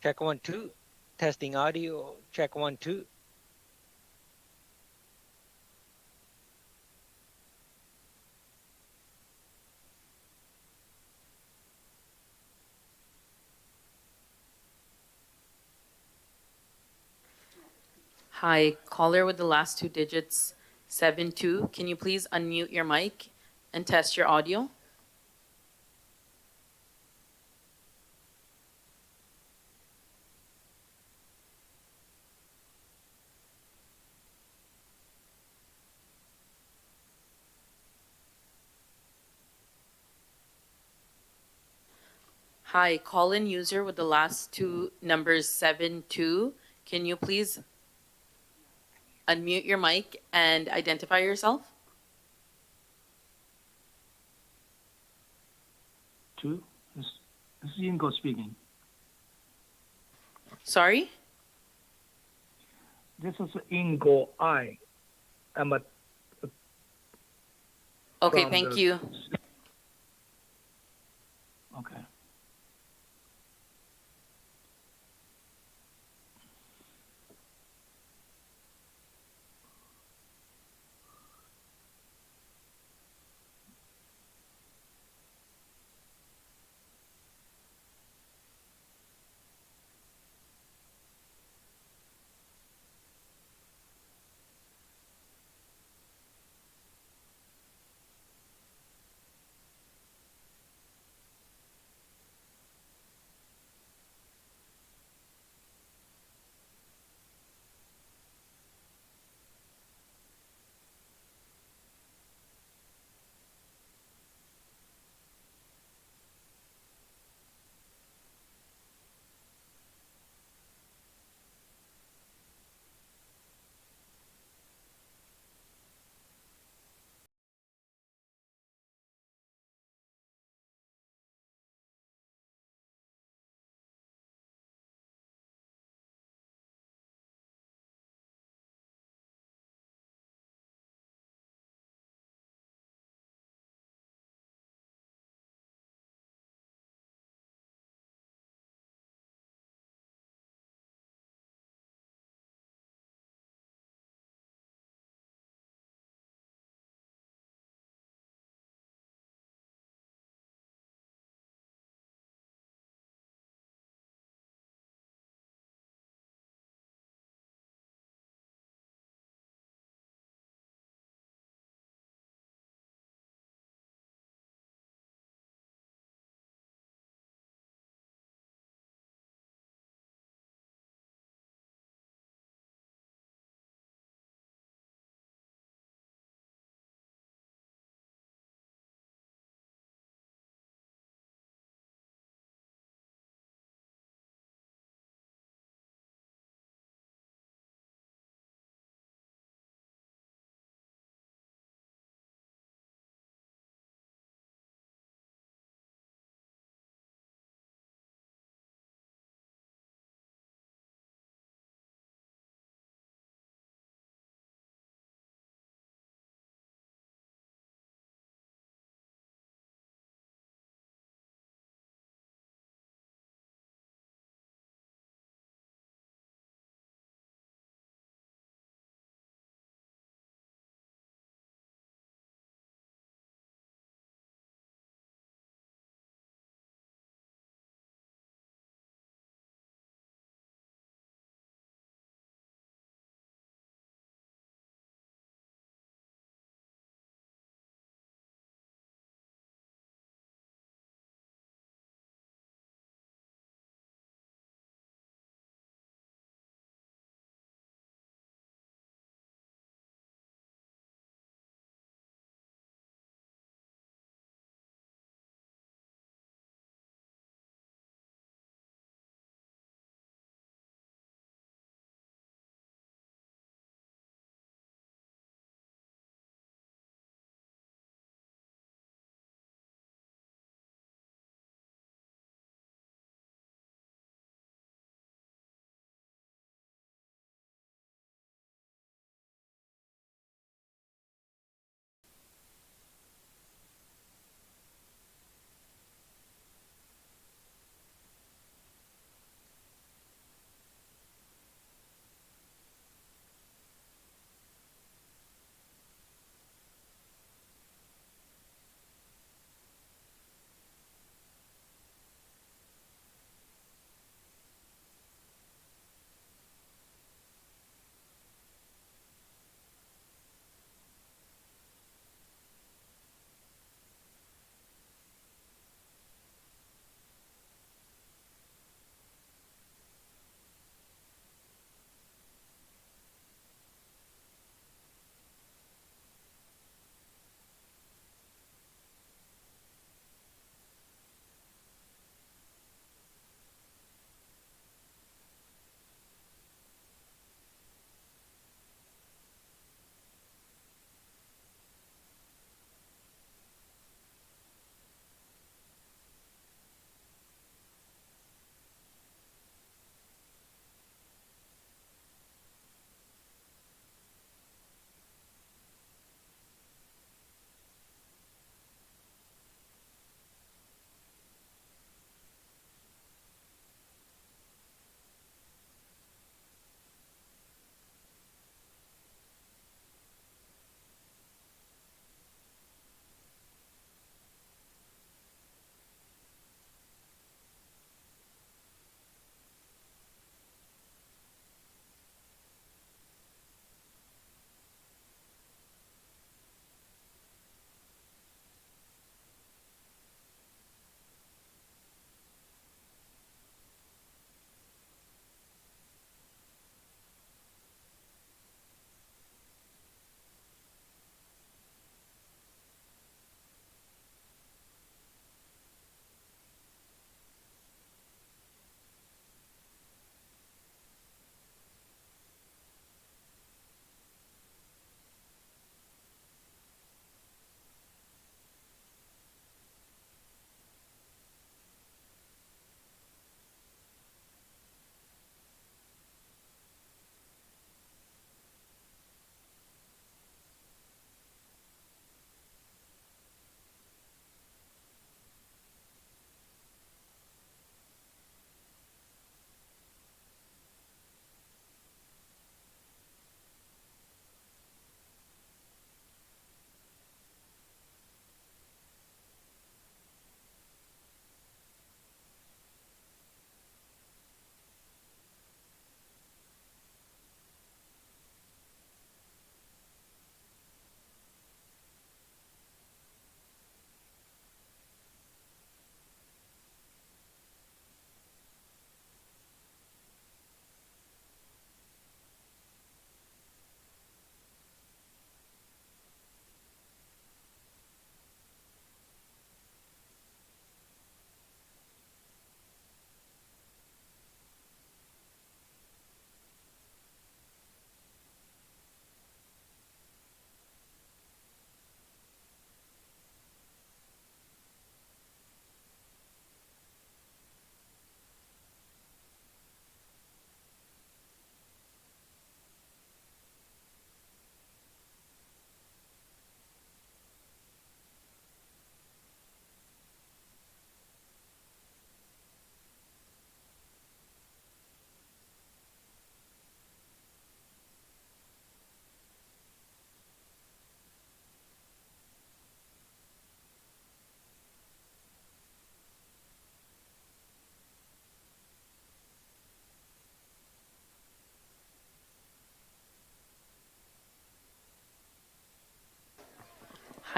Check one, two. Testing audio. Check one, two. Hi, caller with the last two digits, 72. Can you please unmute your mic and test your audio? Hi, call-in user with the last two numbers 72. Can you please unmute your mic and identify yourself? Two. This is Ingo speaking. Sorry? This is Ingo. I'm a Okay, from thank the. you. Okay.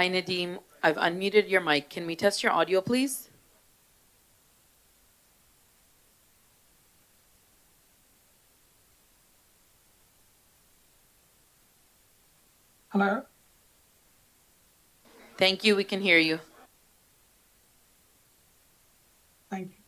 Hi, Nadeem. I've unmuted your mic. Can we test your audio, please? Hello. Thank you. We can hear you. Thank you.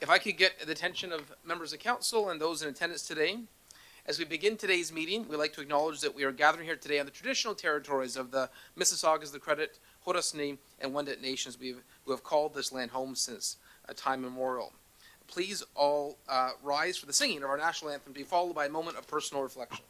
If I could get the attention of members of council and those in attendance today, as we begin today's meeting, we'd like to acknowledge that we are gathering here today on the traditional territories of the Mississaugas, the Credit, Haudenosaunee, and Wendat nations who have called this land home since a time immemorial. Please all rise for the singing of our national anthem, to be followed by a moment of personal reflection.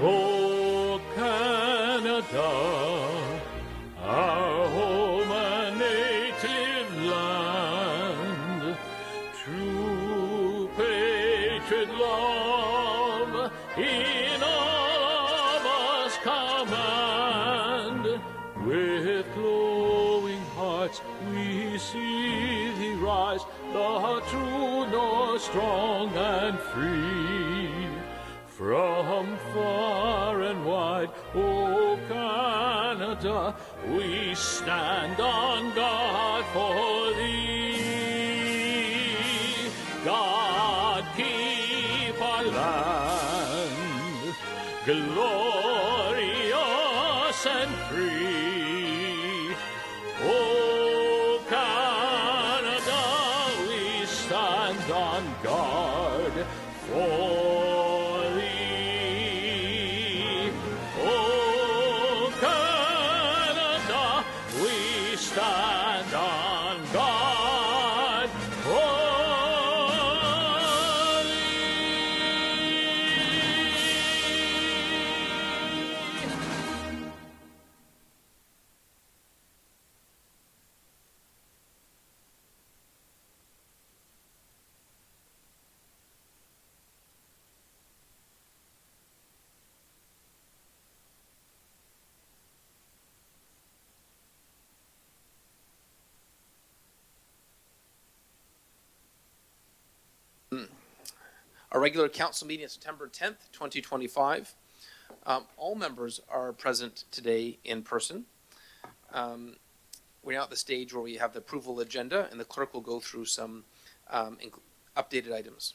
Oh, Canada, our home and native land, true patriot love in all of us command. With glowing hearts we see thee rise, the true North, strong and free. From far and wide, O Canada, we stand on guard for thee. God keep our land glorious and free. O Canada, we stand on guard for stand on guard for Our regular council meeting is September 10th, 2025. All members are present today in person. We're now at the stage where we have the approval agenda, and the clerk will go through some updated items.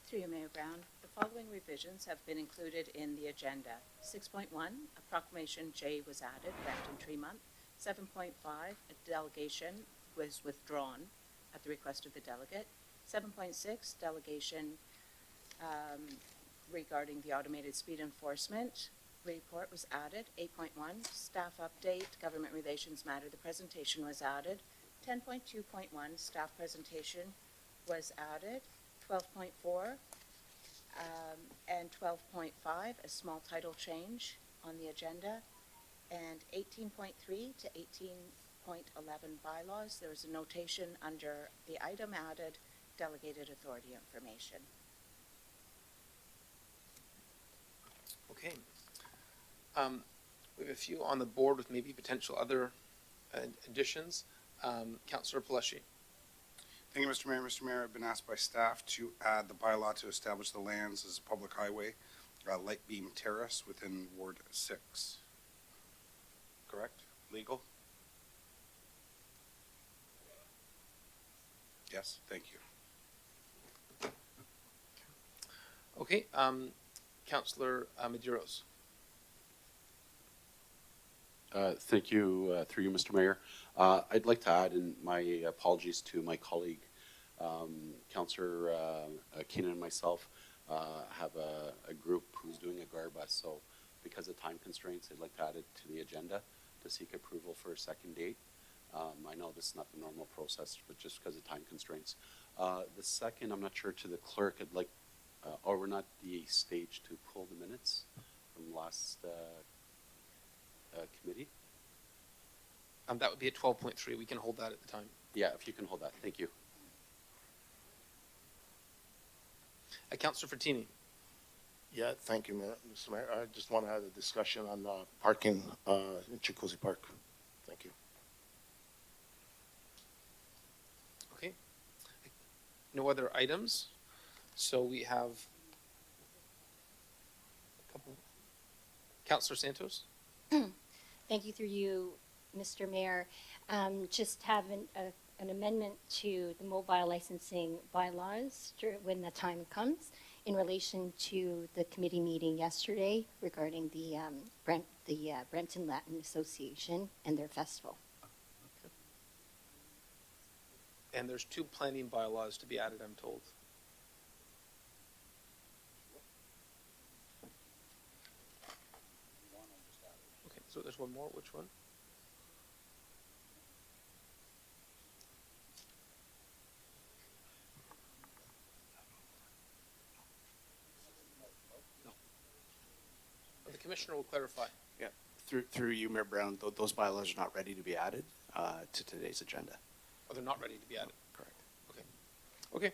Through you, Mayor Brown, the following revisions have been included in the agenda. 6.1, a proclamation J was added, Brampton Tree Month. 7.5, a delegation was withdrawn at the request of the delegate. 7.6, delegation regarding the automated speed enforcement report was added. 8.1, staff update, government relations matter, the presentation was added. 10.2.1, staff presentation was added. 12.4 and 12.5, a small title change on the agenda. And 18.3 to 18.11 bylaws, there was a notation under the item added, delegated authority information. Okay. We have a few on the board with maybe potential other additions. Councillor Paleshi. Thank you, Mr. Mayor. Mr. Mayor, I've been asked by staff to add the bylaw to establish the lands as a public highway, Light Beam Terrace within Ward 6. Correct? Legal? Yes, thank you. Okay. Councillor Medeiros. Thank you, through you, Mr. Mayor. I'd like to add in my apologies to my colleague, Councillor Keenan and myself, have a group who's doing a GAR bus. So because of time constraints, I'd like to add it to the agenda to seek approval for a second date. I know this is not the normal process, but just because of time constraints. The second, I'm not sure, to the clerk, I'd like, or we're not the stage to pull the minutes from last committee. That would be at 12.3. We can hold that at the time. Yeah, if you can hold that. Thank you. Councillor Frattini. Yeah, thank you, Mr. Mayor. I just want to have a discussion on parking in Chikuzi Park. Thank you. Okay. No other items. So we have a couple. Councillor Santos. Thank you, through you, Mr. Mayor. Just having a an amendment to the mobile licensing bylaws when the time comes in relation to the committee meeting yesterday regarding the Brampton Latin Association and their festival. And there's 2 planning bylaws to be added, I'm told. Okay, so there's one more. Which one? The commissioner will clarify. Yeah, through you, Mayor Brown, those bylaws are not ready to be added to today's agenda. Oh, they're not ready to be added. Correct. Okay. Okay.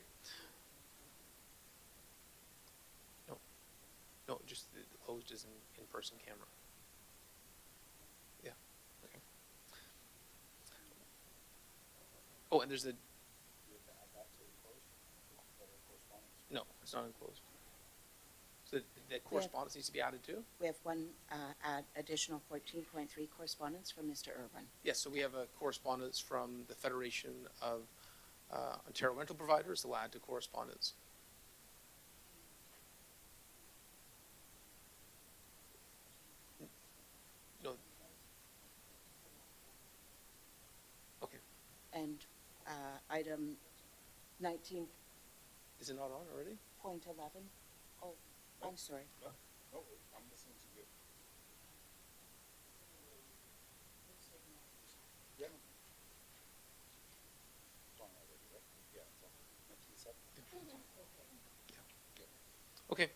No. No, just the closed is in-person camera. Yeah. Okay. Oh, and there's the. No, it's not enclosed. So the correspondence needs to be added too? We have one additional 14.3 correspondence from Mr. Irwin. Yes, so we have a correspondence from the Federation of Ontario Rental Providers that will add to correspondence. No. Okay. And item 19.11. Is it not on already? Oh, I'm sorry. Okay.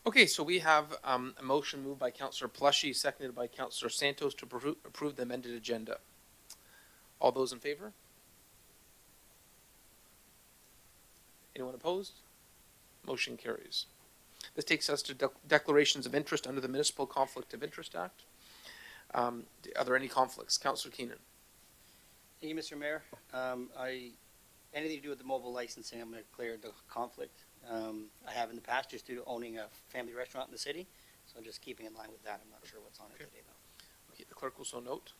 Okay, so we have a motion moved by Councillor Plushy, seconded by Councillor Santos to approve the amended agenda. All those in favor? Anyone opposed? Motion carries. This takes us to declarations of interest under the Municipal Conflict of Interest Act. Are there any conflicts? Councillor Keenan. Thank you, Mr. Mayor. Anything to do with the mobile licensing, I'm going to clear the conflict. I have in the past just due to owning a family restaurant in the city, so just keeping in line with that. I'm not sure what's on it today, though. Okay, the clerk will so note.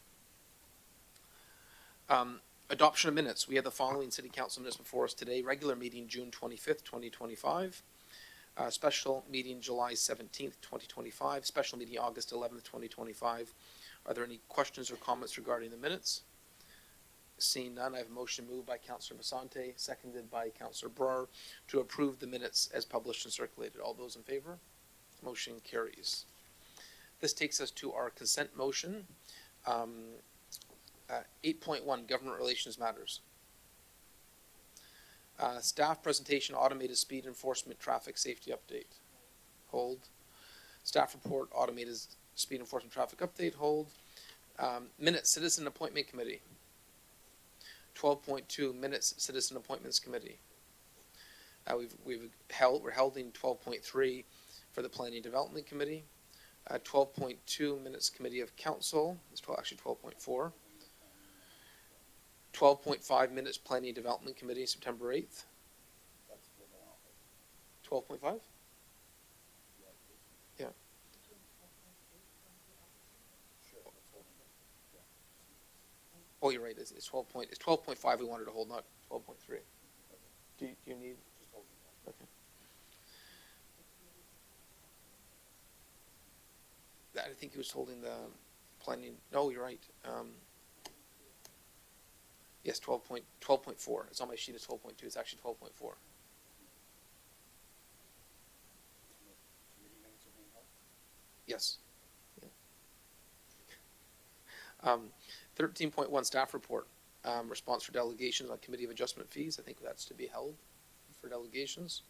Adoption of minutes. We have the following city council minutes before us today. Regular meeting June 25th, 2025. Special meeting July 17th, 2025. Special meeting August 11th, 2025. Are there any questions or comments regarding the minutes? Seeing none, I have a motion moved by Councillor Basante, seconded by Councillor Brar, to approve the minutes as published and circulated. All those in favor? Motion carries. This takes us to our consent motion. 8.1, Government Relations Matters. Staff presentation, automated speed enforcement traffic safety update. Hold. Staff report, automated speed enforcement traffic update. Hold. Minutes, Citizen Appointment Committee. 12.2, Minutes, Citizen Appointments Committee. We're holding 12.3 for the Planning and Development Committee. 12.2, Minutes Committee of Council. It's actually 12.4. 12.5 Minutes Planning and Development Committee, September 8th. 12.5? Yeah. Oh, you're right. It's 12.5 we wanted to hold, not 12.3. Do you need? Okay. I think he was holding the planning. No, you're right. Yes, 12.4. It's on my sheet. It's 12.2. It's actually 12.4. Yes. Yeah. 13.1 staff report. Response for delegations on Committee of Adjustment Fees. I think that's to be held for delegations.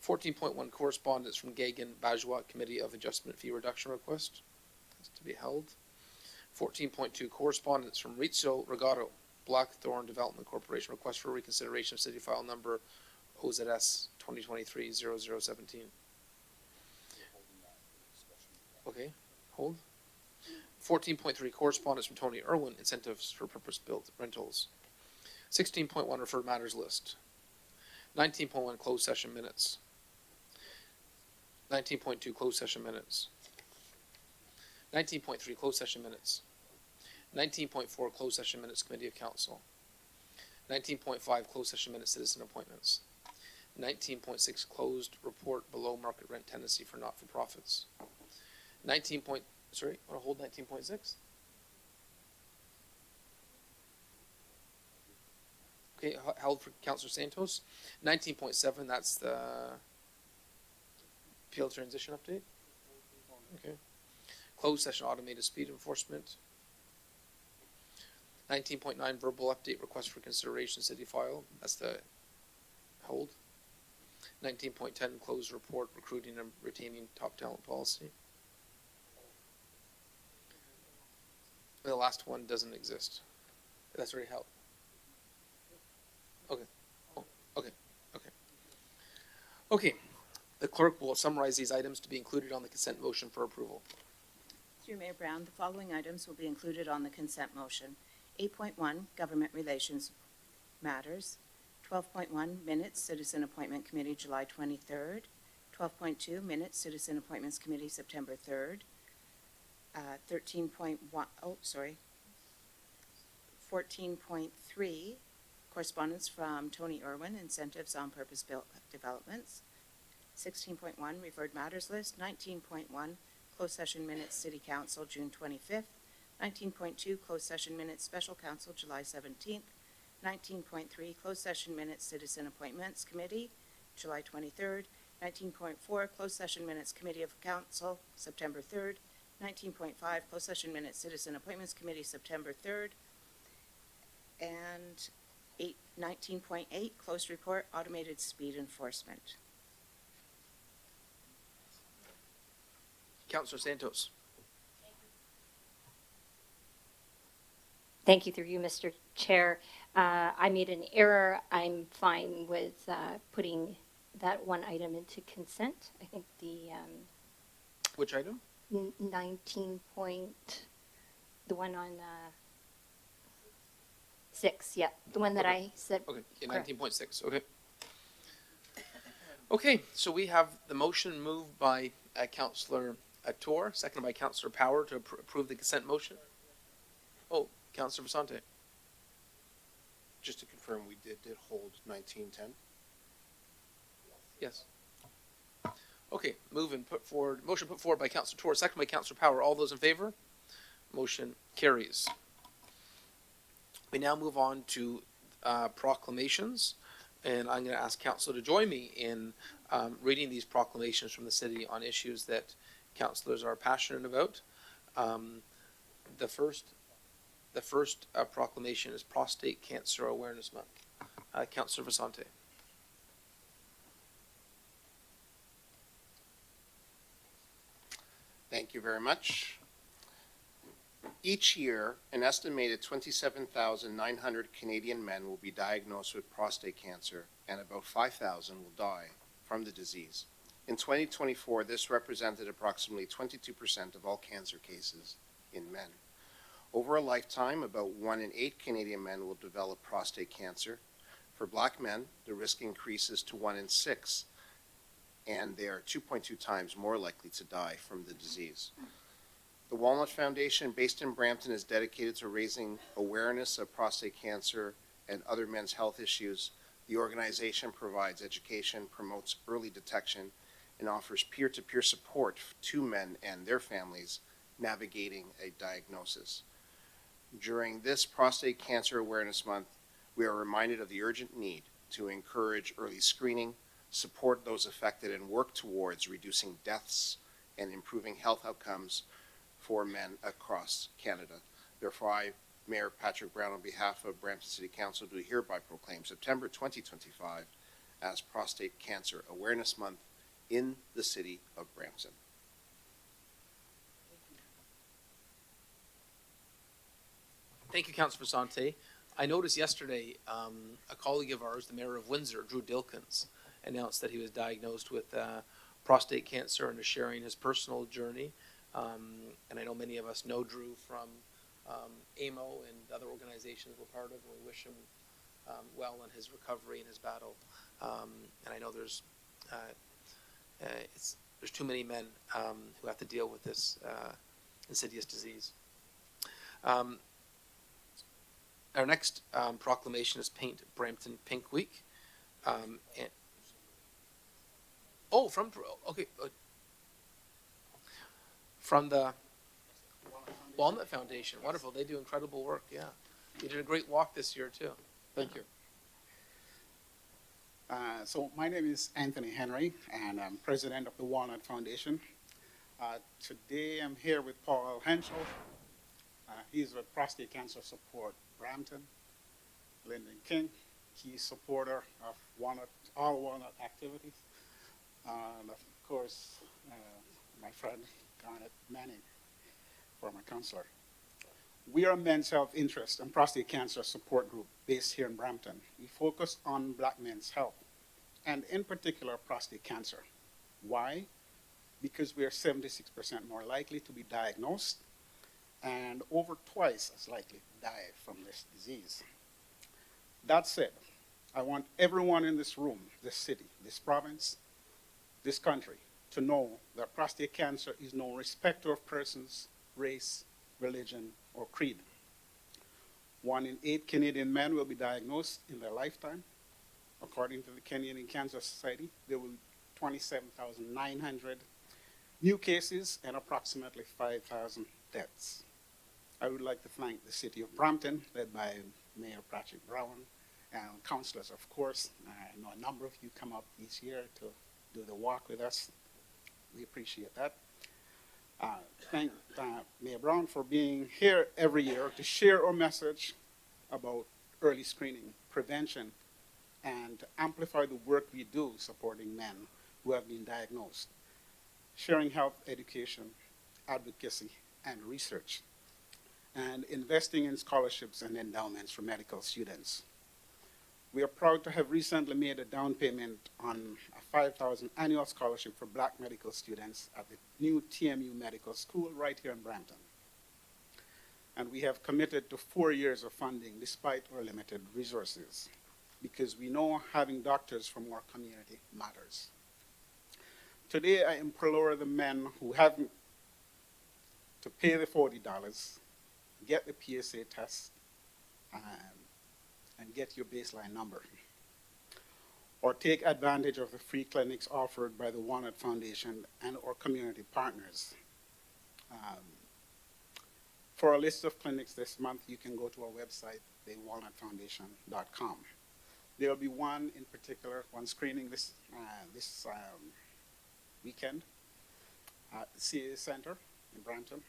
14.1 correspondence from Gagan Bajwa Committee of Adjustment Fee Reduction Request. That's to be held. 14.2 correspondence from Rizzo Regato Blackthorn Development Corporation, request for reconsideration of city file number OZS 2023-0017. Okay, hold. 14.3 correspondence from Tony Irwin, incentives for purpose-built rentals. 16.1 referred matters list. 19.1 closed session minutes. 19.2 closed session minutes. 19.3 closed session minutes. 19.4, closed session minutes, committee of council. 19.5, closed session minutes, citizen appointments. 19.6, closed report below market rent tenancy for not-for-profits. 19 point, sorry, want to hold 19.6? Okay, held for Councillor Santos. 19.7, that's the PL transition update. Okay. Closed session automated speed enforcement. 19.9, verbal update request for consideration city file. That's the hold. 19.10, closed report recruiting and retaining top talent policy. The last one doesn't exist. That's already held. Okay. Oh, okay. Okay. Okay. The clerk will summarize these items to be included on the consent motion for approval. Through Mayor Brown, the following items will be included on the consent motion. 8.1, Government Relations Matters. 12.1, Minutes, Citizen Appointment Committee, July 23rd. 12.2, Minutes, Citizen Appointments Committee, September 3rd. 13.1, 14.3, correspondence from Tony Irwin, Incentives on Purpose Built Developments. 16.1, Referred Matters List. 19.1, Closed Session Minutes, City Council, June 25th. 19.2, Closed Session Minutes, Special Council, July 17th. 19.3, Closed Session Minutes, Citizen Appointments Committee, July 23rd. 19.4, Closed Session Minutes, Committee of Council, September 3rd. 19.5, Closed Session Minutes, Citizen Appointments Committee, September 3rd. And 19.8, Closed Report, Automated Speed Enforcement. Councillor Santos. Thank you through you, Mr. Chair. I made an error. I'm fine with putting that one item into consent. I think the Which item? 19 point, the one on 6, yeah, the one that I said. Okay, yeah, correct. 19.6, okay. Okay, so we have the motion moved by Councillor Tour, seconded by Councillor Power to approve the consent motion. Oh, Councillor Vasante. Just to confirm, we did hold 1910. Yes. Okay, motion put forward by Councillor Tour, seconded by Councillor Power. All those in favor? Motion carries. We now move on to proclamations, and I'm going to ask Council to join me in reading these proclamations from the city on issues that councillors are passionate about. The first proclamation is Prostate Cancer Awareness Month. Councillor Vasante. Thank you very much. Each year, an estimated 27,900 Canadian men will be diagnosed with prostate cancer, and about 5,000 will die from the disease. In 2024, this represented approximately 22% of all cancer cases in men. Over a lifetime, about 1 in 8 Canadian men will develop prostate cancer. For Black men, the risk increases to 1 in 6, and they are 2.2 times more likely to die from the disease. The Walnut Foundation, based in Brampton, is dedicated to raising awareness of prostate cancer and other men's health issues. The organization provides education, promotes early detection, and offers peer-to-peer support to men and their families navigating a diagnosis. During this Prostate Cancer Awareness Month, we are reminded of the urgent need to encourage early screening, support those affected, and work towards reducing deaths and improving health outcomes for men across Canada. Therefore, I, Mayor Patrick Brown, on behalf of Brampton City Council, do hereby proclaim September 2025 as Prostate Cancer Awareness Month in the city of Brampton. Thank you, Councillor Vasante. I noticed yesterday a colleague of ours, the Mayor of Windsor, Drew Dilkins, announced that he was diagnosed with prostate cancer and is sharing his personal journey. And I know many of us know Drew from AMO and other organizations we're part of, and we wish him well in his recovery and his battle. And I know there's too many men who have to deal with this insidious disease. our next proclamation is Paint Brampton Pink Week. And, oh, okay. From the Walnut Foundation. Wonderful. They do incredible work. Yeah. You did a great walk this year, too. Thank you. So my name is Anthony Henry, and I'm president of the Walnut Foundation. Today I'm here with Paul Henschel. He's with Prostate Cancer Support Brampton. Lyndon King, he's supporter of all Walnut activities. And of course, my friend Garnet Manning, former counselor. We are a men's health interest and prostate cancer support group based here in Brampton. We focus on black men's health, and in particular, prostate cancer. Why? Because we are 76% more likely to be diagnosed and over twice as likely to die from this disease. That said, I want everyone in this room, this city, this province, this country, to know that prostate cancer is no respecter of persons, race, religion, or creed. 1 in 8 Canadian men will be diagnosed in their lifetime. According to the Canadian Cancer Society, there will be 27,900 new cases and approximately 5,000 deaths. I would like to thank the City of Brampton, led by Mayor Patrick Brown, and councillors, of course. I know a number of you come up each year to do the walk with us. We appreciate that. Thank Mayor Brown for being here every year to share our message about early screening, prevention, and to amplify the work we do supporting men who have been diagnosed, sharing health education, advocacy, and research, and investing in scholarships and endowments for medical students. We are proud to have recently made a down payment on a $5,000 annual scholarship for black medical students at the new TMU Medical School right here in Brampton. And we have committed to 4 years of funding despite our limited resources, because we know having doctors from our community matters. Today, I implore the men who haven't to pay the $40, get the PSA test, and get your baseline number. Or take advantage of the free clinics offered by the Walnut Foundation and our community partners. For a list of clinics this month, you can go to our website, thewalnutfoundation.com. There will be one in particular, one screening this weekend at the CA Center in Brampton,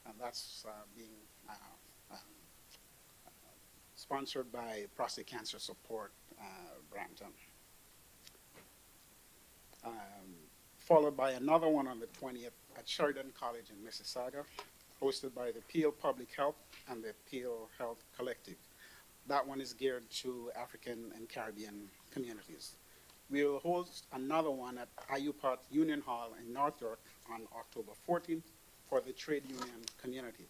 and that's being sponsored by Prostate Cancer Support Brampton. Followed by another one on the 20th at Sheridan College in Mississauga, hosted by the Peel Public Health and the Peel Health Collective. That one is geared to African and Caribbean communities. We will host another one at Ayupat Union Hall in North York on October 14th for the trade union community.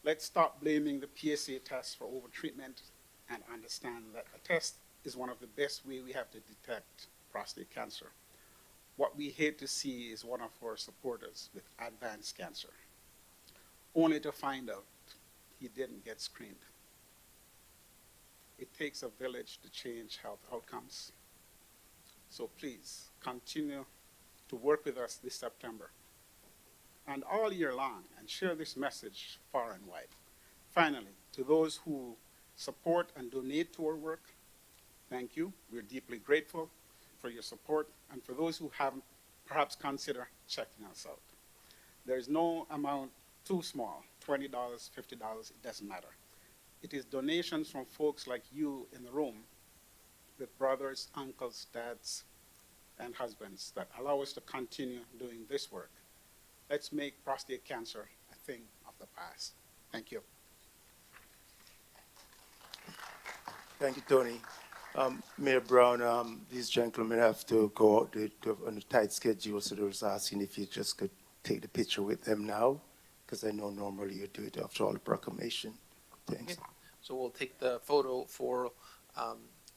Let's stop blaming the PSA test for overtreatment and understand that a test is one of the best ways we have to detect prostate cancer. What we hate to see is one of our supporters with advanced cancer, only to find out he didn't get screened. It takes a village to change health outcomes. So please continue to work with us this September and all year long, and share this message far and wide. Finally, to those who support and donate to our work, thank you. We're deeply grateful for your support, and for those who haven't, perhaps consider checking us out. There's no amount too small, $20, $50, it doesn't matter. It is donations from folks like you in the room, with brothers, uncles, dads, and husbands that allow us to continue doing this work. Let's make prostate cancer a thing of the past. Thank you. Thank you, Tony. Mayor Brown, these gentlemen have to go out on a tight schedule, so they was asking if you just could take the picture with them now, because I know normally you do it after all the proclamation. Thanks. Okay. So we'll take the photo for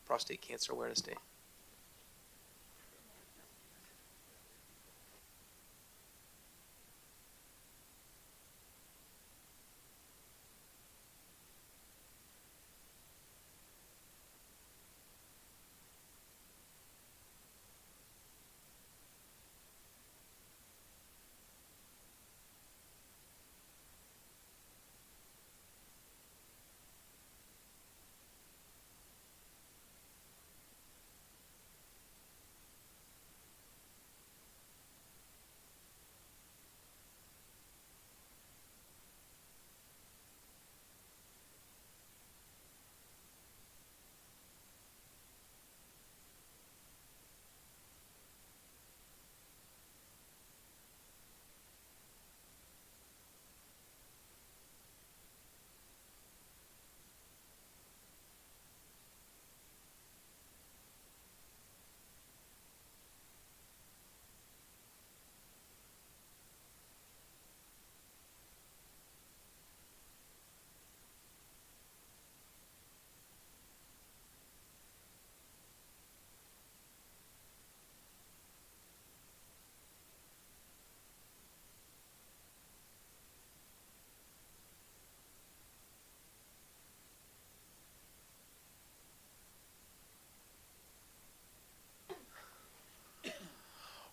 Prostate Cancer Awareness Day.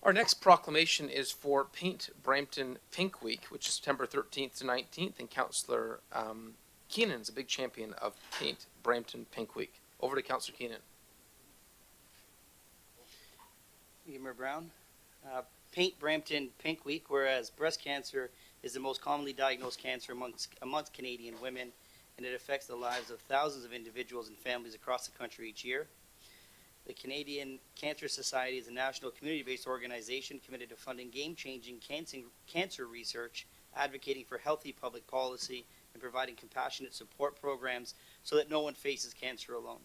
Our next proclamation is for Paint Brampton Pink Week, which is September 13th to 19th, and Councillor Keenan's a big champion of Paint Brampton Pink Week. Over to Councillor Keenan. Thank you, Mayor Brown. Paint Brampton Pink Week, whereas breast cancer is the most commonly diagnosed cancer amongst Canadian women, and it affects the lives of thousands of individuals and families across the country each year. The Canadian Cancer Society is a national community-based organization committed to funding game-changing cancer research, advocating for healthy public policy, and providing compassionate support programs so that no one faces cancer alone.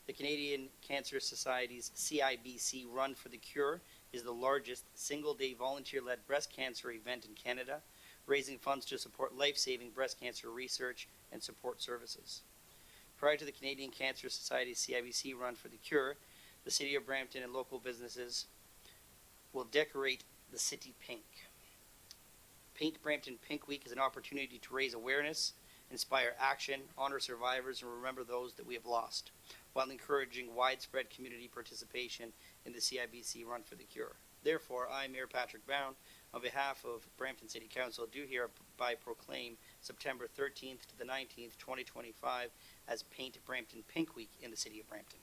The Canadian Cancer Society's CIBC Run for the Cure is the largest single-day volunteer-led breast cancer event in Canada, raising funds to support life-saving breast cancer research and support services. Prior to the Canadian Cancer Society's CIBC Run for the Cure, the City of Brampton and local businesses will decorate the city pink. Paint Brampton Pink Week is an opportunity to raise awareness, inspire action, honor survivors, and remember those that we have lost, while encouraging widespread community participation in the CIBC Run for the Cure. Therefore, I, Mayor Patrick Brown, on behalf of Brampton City Council, do hereby proclaim September 13th to the 19th, 2025 as Paint Brampton Pink Week in the City of Brampton.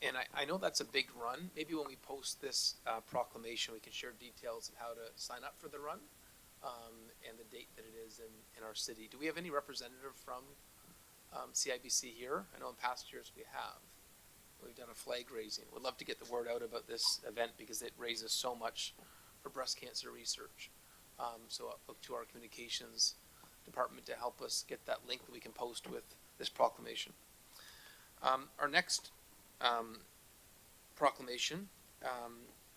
And I know that's a big run. Maybe when we post this proclamation, we can share details of how to sign up for the run and the date that it is in our city. Do we have any representative from CIBC here? I know in past years we have. We've done a flag raising. We'd love to get the word out about this event because it raises so much for breast cancer research. So I'll look to our communications department to help us get that link that we can post with this proclamation. Our next proclamation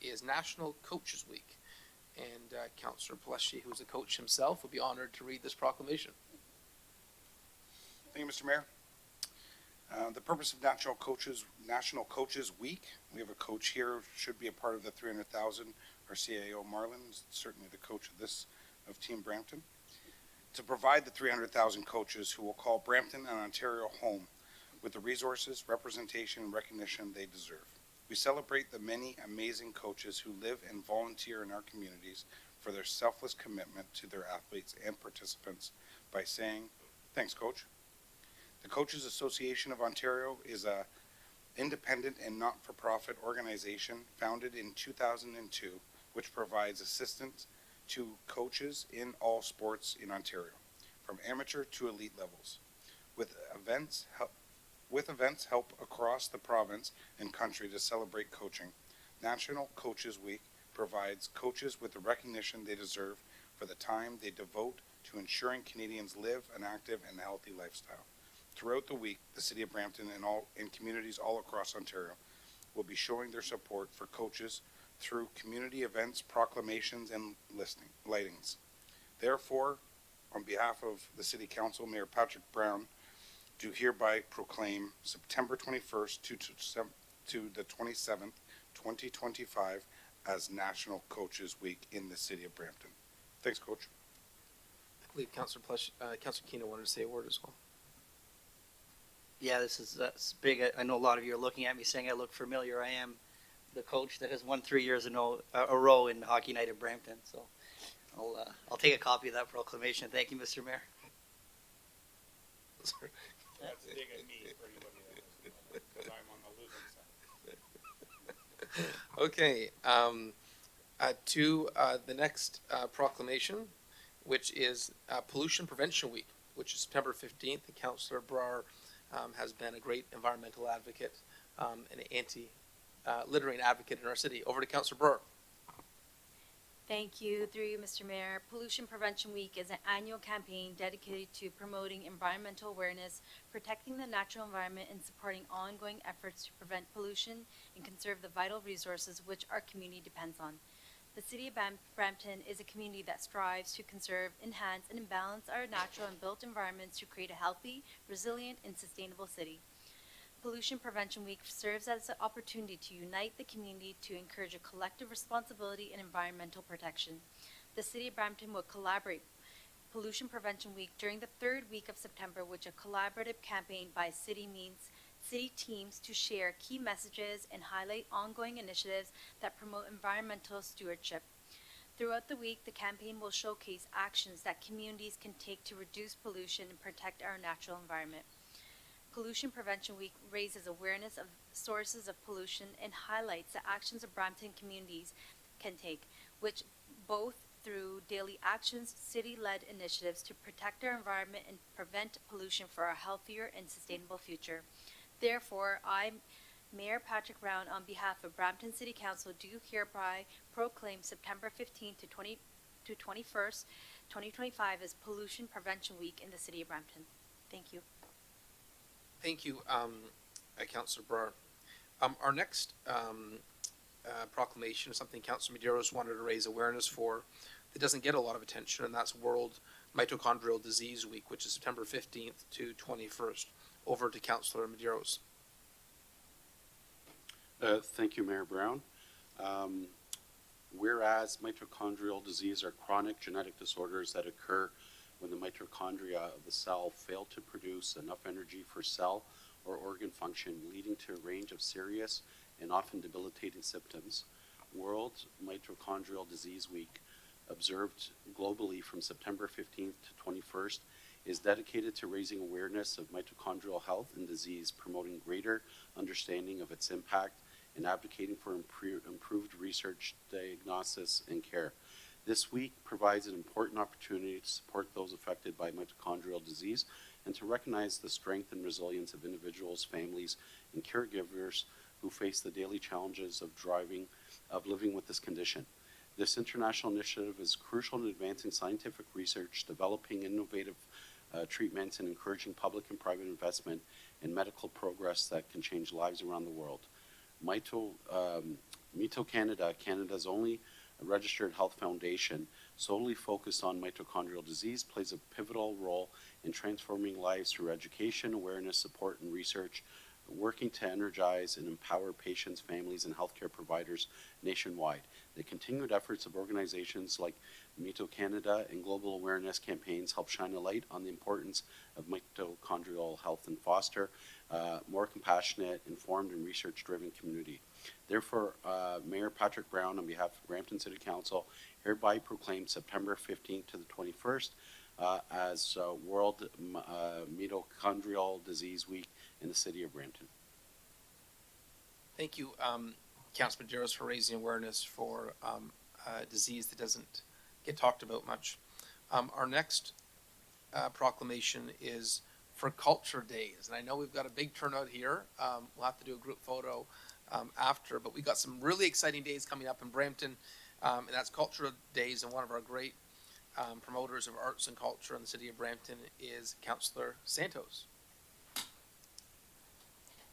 is National Coaches Week. And Councillor Peleschi, who is a coach himself, will be honored to read this proclamation. Thank you, Mr. Mayor. The purpose of National Coaches Week, we have a coach here, should be a part of the 300,000, our CAO Marlon is certainly the coach of Team Brampton, to provide the 300,000 coaches who will call Brampton and Ontario home with the resources, representation, and recognition they deserve. We celebrate the many amazing coaches who live and volunteer in our communities for their selfless commitment to their athletes and participants by saying, thanks, Coach. The Coaches Association of Ontario is a independent and not-for-profit organization founded in 2002, which provides assistance to coaches in all sports in Ontario, from amateur to elite levels, with events held across the province and country to celebrate coaching. National Coaches Week provides coaches with the recognition they deserve for the time they devote to ensuring Canadians live an active and healthy lifestyle. Throughout the week, the City of Brampton and communities all across Ontario will be showing their support for coaches through community events, proclamations, and lightings. Therefore, on behalf of the City Council, Mayor Patrick Brown, do hereby proclaim September 21st to the 27th, 2025 as National Coaches Week in the City of Brampton. Thanks, Coach. I believe Councillor Keenan wanted to say a word as well. Yeah, this is big. I know a lot of you are looking at me saying I look familiar. I am the coach that has won 3 years in a row in Hockey Night at Brampton. So I'll take a copy of that proclamation. Thank you, Mr. Mayor. Sorry. That's big at me for anybody else, because I'm on the losing side. Okay, to the next proclamation, which is Pollution Prevention Week, which is September 15th. And Councillor Brar has been a great environmental advocate and an anti-littering advocate in our city. Over to Councillor Brar. Thank you. Through you, Mr. Mayor. Pollution Prevention Week is an annual campaign dedicated to promoting environmental awareness, protecting the natural environment, and supporting ongoing efforts to prevent pollution and conserve the vital resources which our community depends on. The City of Brampton is a community that strives to conserve, enhance, and balance our natural and built environments to create a healthy, resilient, and sustainable city. Pollution Prevention Week serves as an opportunity to unite the community to encourage a collective responsibility in environmental protection. The City of Brampton will collaborate Pollution Prevention Week during the third week of September, which a collaborative campaign by city means city teams to share key messages and highlight ongoing initiatives that promote environmental stewardship. Throughout the week, the campaign will showcase actions that communities can take to reduce pollution and protect our natural environment. Pollution Prevention Week raises awareness of sources of pollution and highlights the actions of Brampton communities can take, which both through daily actions, city-led initiatives to protect our environment and prevent pollution for a healthier and sustainable future. Therefore, I, Mayor Patrick Brown, on behalf of Brampton City Council, do hereby proclaim September 15th to 21st, 2025 as Pollution Prevention Week in the city of Brampton. Thank you. Thank you, Councillor Brar. Our next proclamation is something Councillor Medeiros wanted to raise awareness for that doesn't get a lot of attention, and that's World Mitochondrial Disease Week, which is September 15th to 21st. Over to Councillor Medeiros. Thank you, Mayor Brown. Whereas mitochondrial disease are chronic genetic disorders that occur when the mitochondria of the cell fail to produce enough energy for cell or organ function, leading to a range of serious and often debilitating symptoms. World Mitochondrial Disease Week, observed globally from September 15th to 21st, is dedicated to raising awareness of mitochondrial health and disease, promoting greater understanding of its impact, and advocating for improved research, diagnosis, and care. This week provides an important opportunity to support those affected by mitochondrial disease and to recognize the strength and resilience of individuals, families, and caregivers who face the daily challenges of living with this condition. This international initiative is crucial in advancing scientific research, developing innovative treatments, and encouraging public and private investment in medical progress that can change lives around the world. Mito Canada, Canada's only registered health foundation solely focused on mitochondrial disease, plays a pivotal role in transforming lives through education, awareness, support, and research, working to energize and empower patients, families, and healthcare providers nationwide. The continued efforts of organizations like Mito Canada and global awareness campaigns help shine a light on the importance of mitochondrial health and foster more compassionate, informed, and research-driven community. Therefore, Mayor Patrick Brown, on behalf of Brampton City Council, hereby proclaims September 15th to the 21st as World Mitochondrial Disease Week in the city of Brampton. Thank you, Councillor Medeiros, for raising awareness for a disease that doesn't get talked about much. Our next proclamation is for Culture Days, and I know we've got a big turnout here. We'll have to do a group photo after, but we've got some really exciting days coming up in Brampton, and that's Culture Days, and one of our great promoters of arts and culture in the city of Brampton is Councillor Santos.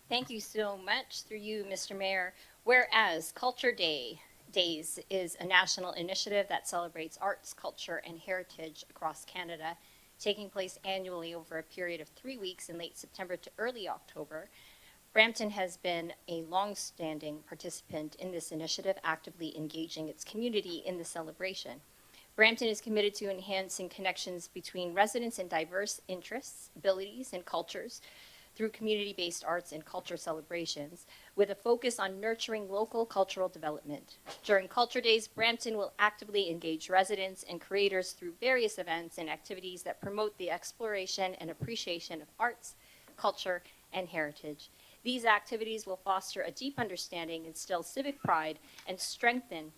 Thank you so much. Through you, Mr. Mayor. Whereas Culture Days is a national initiative that celebrates arts, culture, and heritage across Canada, taking place annually over a period of 3 weeks in late September to early October. Brampton has been a long-standing participant in this initiative, actively engaging its community in the celebration. Brampton is committed to enhancing connections between residents and diverse interests, abilities, and cultures through community-based arts and culture celebrations, with a focus on nurturing local cultural development. During Culture Days, Brampton will actively engage residents and creators through various events and activities that promote the exploration and appreciation of arts, culture, and heritage. These activities will foster a deep understanding, instill civic pride, and strengthen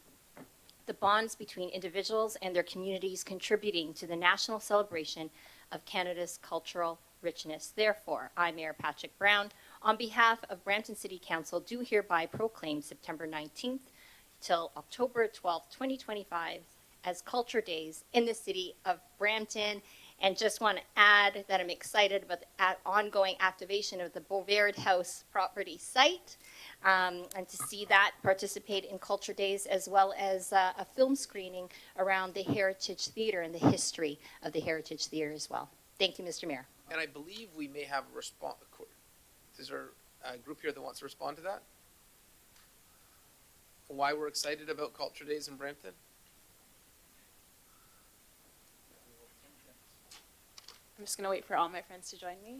the bonds between individuals and their communities, contributing to the national celebration of Canada's cultural richness. Therefore, I, Mayor Patrick Brown, on behalf of Brampton City Council, do hereby proclaim September 19th till October 12th, 2025 as Culture Days in the city of Brampton. And just want to add that I'm excited about the ongoing activation of the Bovaird House property site, and to see that participate in Culture Days, as well as a film screening around the Heritage Theatre and the history of the Heritage Theatre as well. Thank you, Mr. Mayor. And I believe we may have a response. Is there a group here that wants to respond to that? Why we're excited about Culture Days in Brampton? I'm just going to wait for all my friends to join me.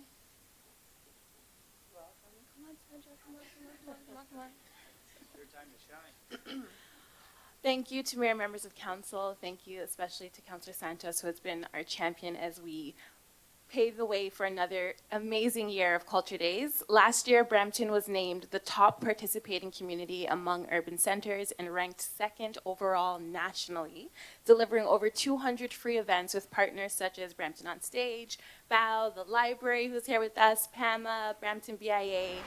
Thank you to Mayor, members of council. Thank you especially to Councilor Santos, who has been our champion as we pave the way for another amazing year of Culture Days. Last year, Brampton was named the top participating community among urban centers and ranked second overall nationally, delivering over 200 free events with partners such as Brampton on Stage, BOW, the library who's here with us, PAMA, Brampton BIA.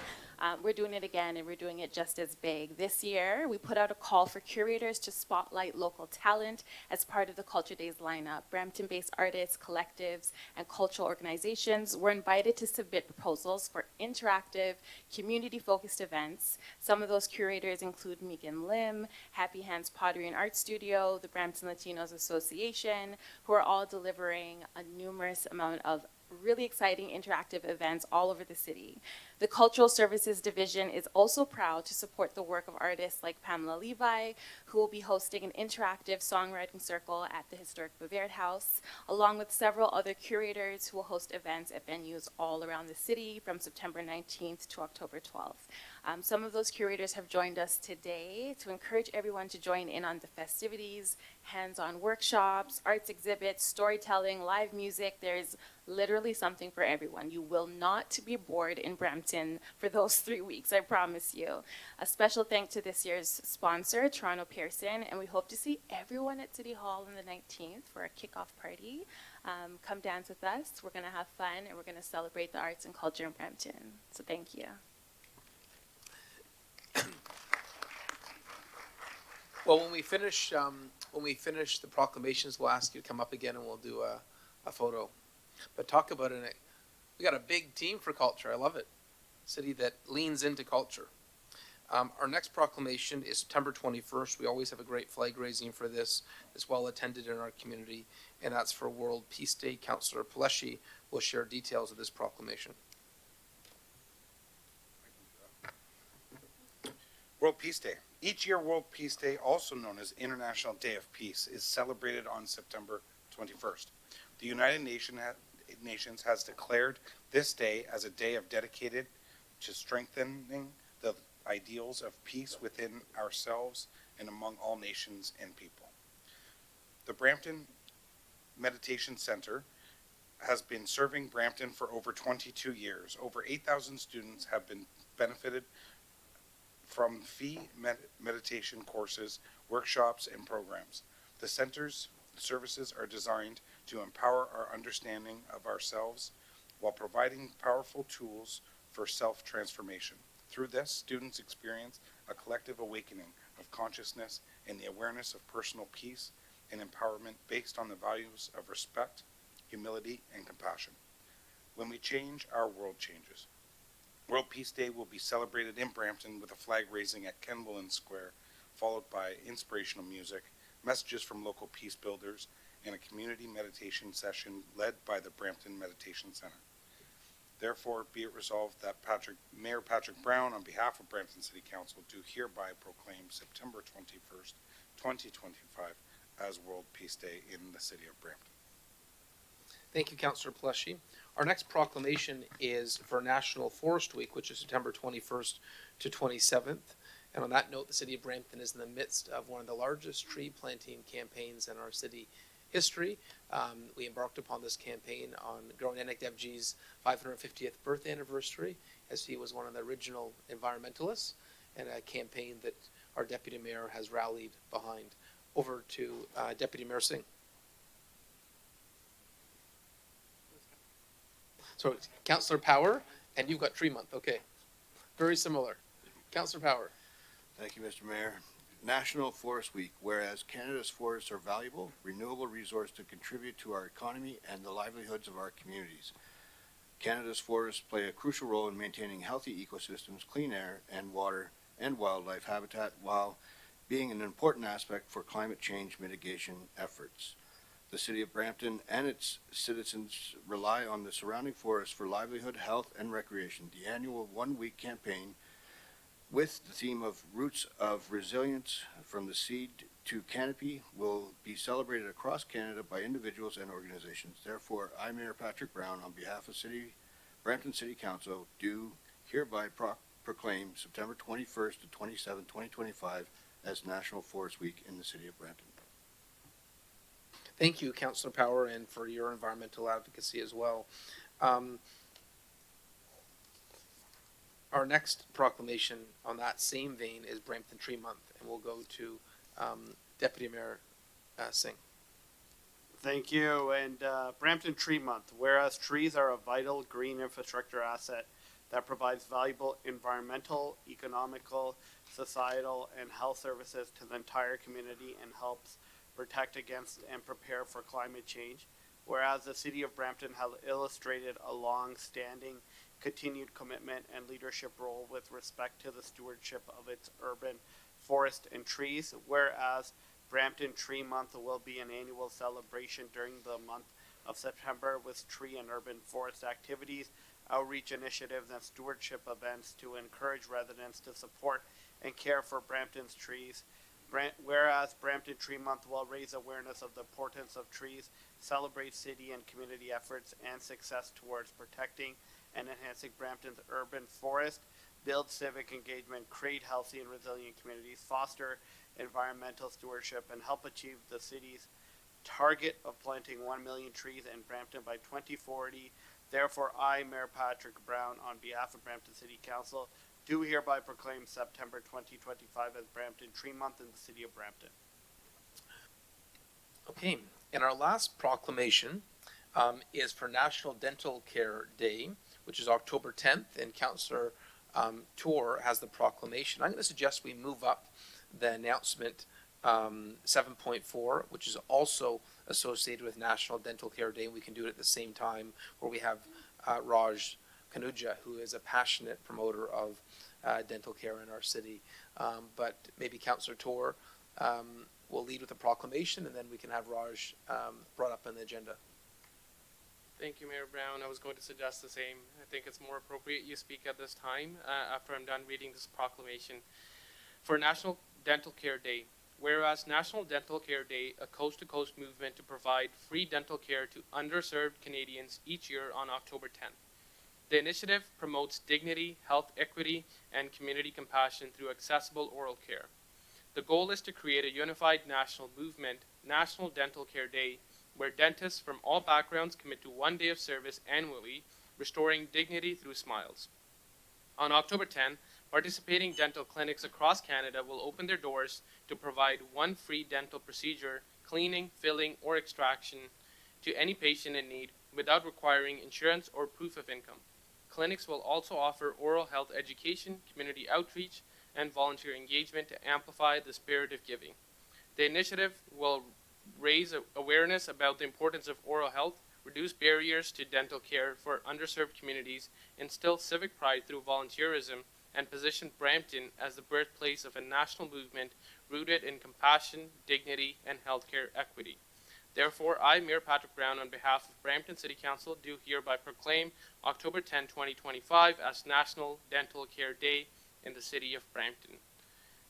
We're doing it again, and we're doing it just as big. This year, we put out a call for curators to spotlight local talent as part of the Culture Days lineup. Brampton-based artists, collectives, and cultural organizations were invited to submit proposals for interactive, community-focused events. Some of those curators include Megan Lim, Happy Hands Pottery and Art Studio, the Brampton Latinos Association, who are all delivering a numerous amount of really exciting interactive events all over the city. The Cultural Services Division is also proud to support the work of artists like Pamela Levi, who will be hosting an interactive songwriting circle at the historic Bavard House, along with several other curators who will host events at venues all around the city from September 19th to October 12th. Some of those curators have joined us today to encourage everyone to join in on the festivities, hands-on workshops, arts exhibits, storytelling, live music. There's literally something for everyone. You will not be bored in Brampton for those 3 weeks, I promise you. A special thanks to this year's sponsor, Toronto Pearson, and we hope to see everyone at City Hall on the 19th for a kickoff party. Come dance with us. We're going to have fun, and we're going to celebrate the arts and culture in Brampton. So thank you. Well, when we finish the proclamations, we'll ask you to come up again and we'll do a photo. But talk about it. We got a big team for culture. I love it. City that leans into culture. Our next proclamation is September 21st. We always have a great flag raising for this. It's well attended in our community, and that's for World Peace Day. Councillor Paleshi will share details of this proclamation. World Peace Day. Each year, World Peace Day, also known as International Day of Peace, is celebrated on September 21st. The United Nations has declared this day as a day dedicated to strengthening the ideals of peace within ourselves and among all nations and people. The Brampton Meditation Center has been serving Brampton for over 22 years. Over 8,000 students have been benefited from fee meditation courses, workshops, and programs. The center's services are designed to empower our understanding of ourselves while providing powerful tools for self-transformation. Through this, students experience a collective awakening of consciousness and the awareness of personal peace and empowerment based on the values of respect, humility, and compassion. When we change, our world changes. World Peace Day will be celebrated in Brampton with a flag raising at Ken Bullen Square, followed by inspirational music, messages from local peace builders, and a community meditation session led by the Brampton Meditation Center. Therefore, be it resolved that Mayor Patrick Brown, on behalf of Brampton City Council, do hereby proclaim September 21st, 2025 as World Peace Day in the city of Brampton. Thank you, Councillor Paleshi. Our next proclamation is for National Forest Week, which is September 21st to 27th. And on that note, the city of Brampton is in the midst of one of the largest tree planting campaigns in our city history. We embarked upon this campaign on Guru Nanak Dev Ji's 550th birth anniversary, as he was one of the original environmentalists, and a campaign that our Deputy Mayor has rallied behind. Over to Deputy Mayor Singh. So, Councillor Power, and you've got Tree Month. Okay, very similar. Councillor Power. Thank you, Mr. Mayor. National Forest Week. Whereas Canada's forests are valuable, renewable resource to contribute to our economy and the livelihoods of our communities. Canada's forests play a crucial role in maintaining healthy ecosystems, clean air and water, and wildlife habitat, while being an important aspect for climate change mitigation efforts. The city of Brampton and its citizens rely on the surrounding forests for livelihood, health, and recreation. The annual one-week campaign with the theme of Roots of Resilience from the Seed to Canopy will be celebrated across Canada by individuals and organizations. Therefore, I, Mayor Patrick Brown, on behalf of Brampton City Council, do hereby proclaim September 21st to 27th, 2025 as National Forest Week in the city of Brampton. Thank you, Councillor Power, and for your environmental advocacy as well. Our next proclamation on that same vein is Brampton Tree Month, and we'll go to Deputy Mayor Singh. Thank you. And Brampton Tree Month. Whereas trees are a vital green infrastructure asset that provides valuable environmental, economical, societal, and health services to the entire community and helps protect against and prepare for climate change. Whereas the city of Brampton has illustrated a long-standing continued commitment and leadership role with respect to the stewardship of its urban forest and trees. Whereas Brampton Tree Month will be an annual celebration during the month of September with tree and urban forest activities, outreach initiatives, and stewardship events to encourage residents to support and care for Brampton's trees. Whereas Brampton Tree Month will raise awareness of the importance of trees, celebrate city and community efforts and success towards protecting and enhancing Brampton's urban forest, build civic engagement, create healthy and resilient communities, foster environmental stewardship, and help achieve the city's target of planting 1 million trees in Brampton by 2040. Therefore, I, Mayor Patrick Brown, on behalf of Brampton City Council, do hereby proclaim September 2025 as Brampton Tree Month in the city of Brampton. Okay, and our last proclamation is for National Dental Care Day, which is October 10th, and Councillor Tour has the proclamation. I'm going to suggest we move up the announcement 7.4, which is also associated with National Dental Care Day, and we can do it at the same time, where we have Raj Kanuja, who is a passionate promoter of dental care in our city. But maybe Councillor Tour will lead with a proclamation, and then we can have Raj brought up on the agenda. Thank you, Mayor Brown. I was going to suggest the same. I think it's more appropriate you speak at this time after I'm done reading this proclamation. For National Dental Care Day, whereas National Dental Care Day, a coast-to-coast movement to provide free dental care to underserved Canadians each year on October 10th. The initiative promotes dignity, health equity, and community compassion through accessible oral care. The goal is to create a unified national movement, National Dental Care Day, where dentists from all backgrounds commit to 1 day of service annually, restoring dignity through smiles. On October 10, participating dental clinics across Canada will open their doors to provide 1 free dental procedure, cleaning, filling, or extraction to any patient in need without requiring insurance or proof of income. Clinics will also offer oral health education, community outreach, and volunteer engagement to amplify the spirit of giving. The initiative will raise awareness about the importance of oral health, reduce barriers to dental care for underserved communities, instill civic pride through volunteerism, and position Brampton as the birthplace of a national movement rooted in compassion, dignity, and healthcare equity. Therefore, I, Mayor Patrick Brown, on behalf of Brampton City Council, do hereby proclaim October 10, 2025 as National Dental Care Day in the city of Brampton.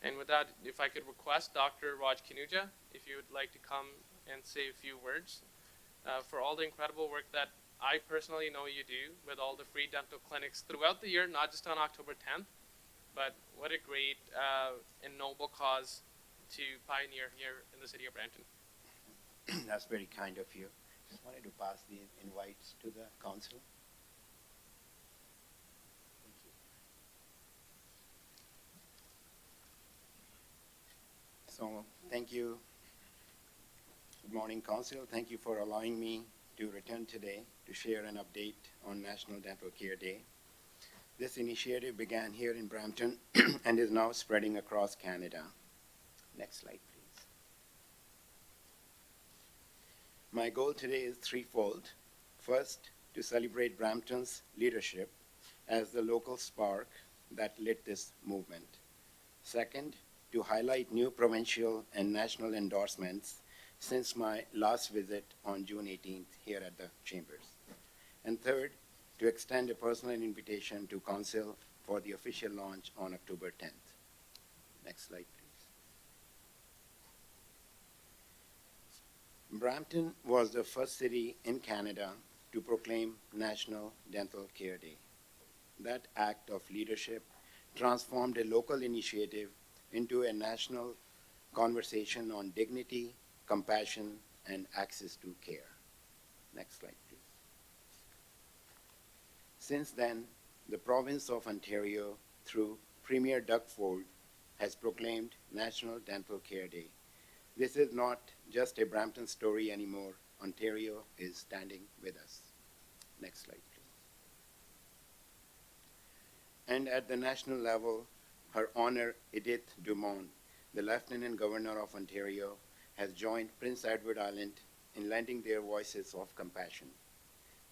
And with that, if I could request Dr. Raj Kanuja, if you would like to come and say a few words for all the incredible work that I personally know you do with all the free dental clinics throughout the year, not just on October 10th, but what a great and noble cause to pioneer here in the city of Brampton. That's very kind of you. Just wanted to pass the invites to the council. So, thank you. Good morning, Council. Thank you for allowing me to return today to share an update on National Dental Care Day. This initiative began here in Brampton and is now spreading across Canada. Next slide, please. My goal today is threefold. First, to celebrate Brampton's leadership as the local spark that lit this movement. Second, to highlight new provincial and national endorsements since my last visit on June 18th here at the Chambers. And third, to extend a personal invitation to Council for the official launch on October 10th. Next slide, please. Brampton was the first city in Canada to proclaim National Dental Care Day. That act of leadership transformed a local initiative into a national conversation on dignity, compassion, and access to care. Next slide, please. Since then, the province of Ontario, through Premier Doug Ford, has proclaimed National Dental Care Day. This is not just a Brampton story anymore. Ontario is standing with us. Next slide, please. And at the national level, Her Honor Edith Dumont, the Lieutenant Governor of Ontario, has joined Prince Edward Island in lending their voices of compassion.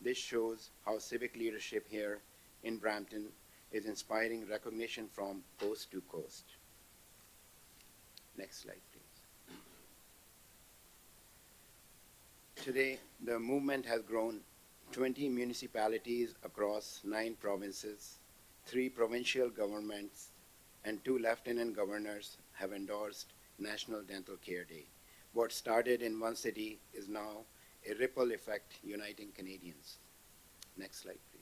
This shows how civic leadership here in Brampton is inspiring recognition from coast to coast. Next slide, please. Today, the movement has grown 20 municipalities across 9 provinces, 3 provincial governments, and 2 lieutenant governors have endorsed National Dental Care Day. What started in one city is now a ripple effect uniting Canadians. Next slide, please.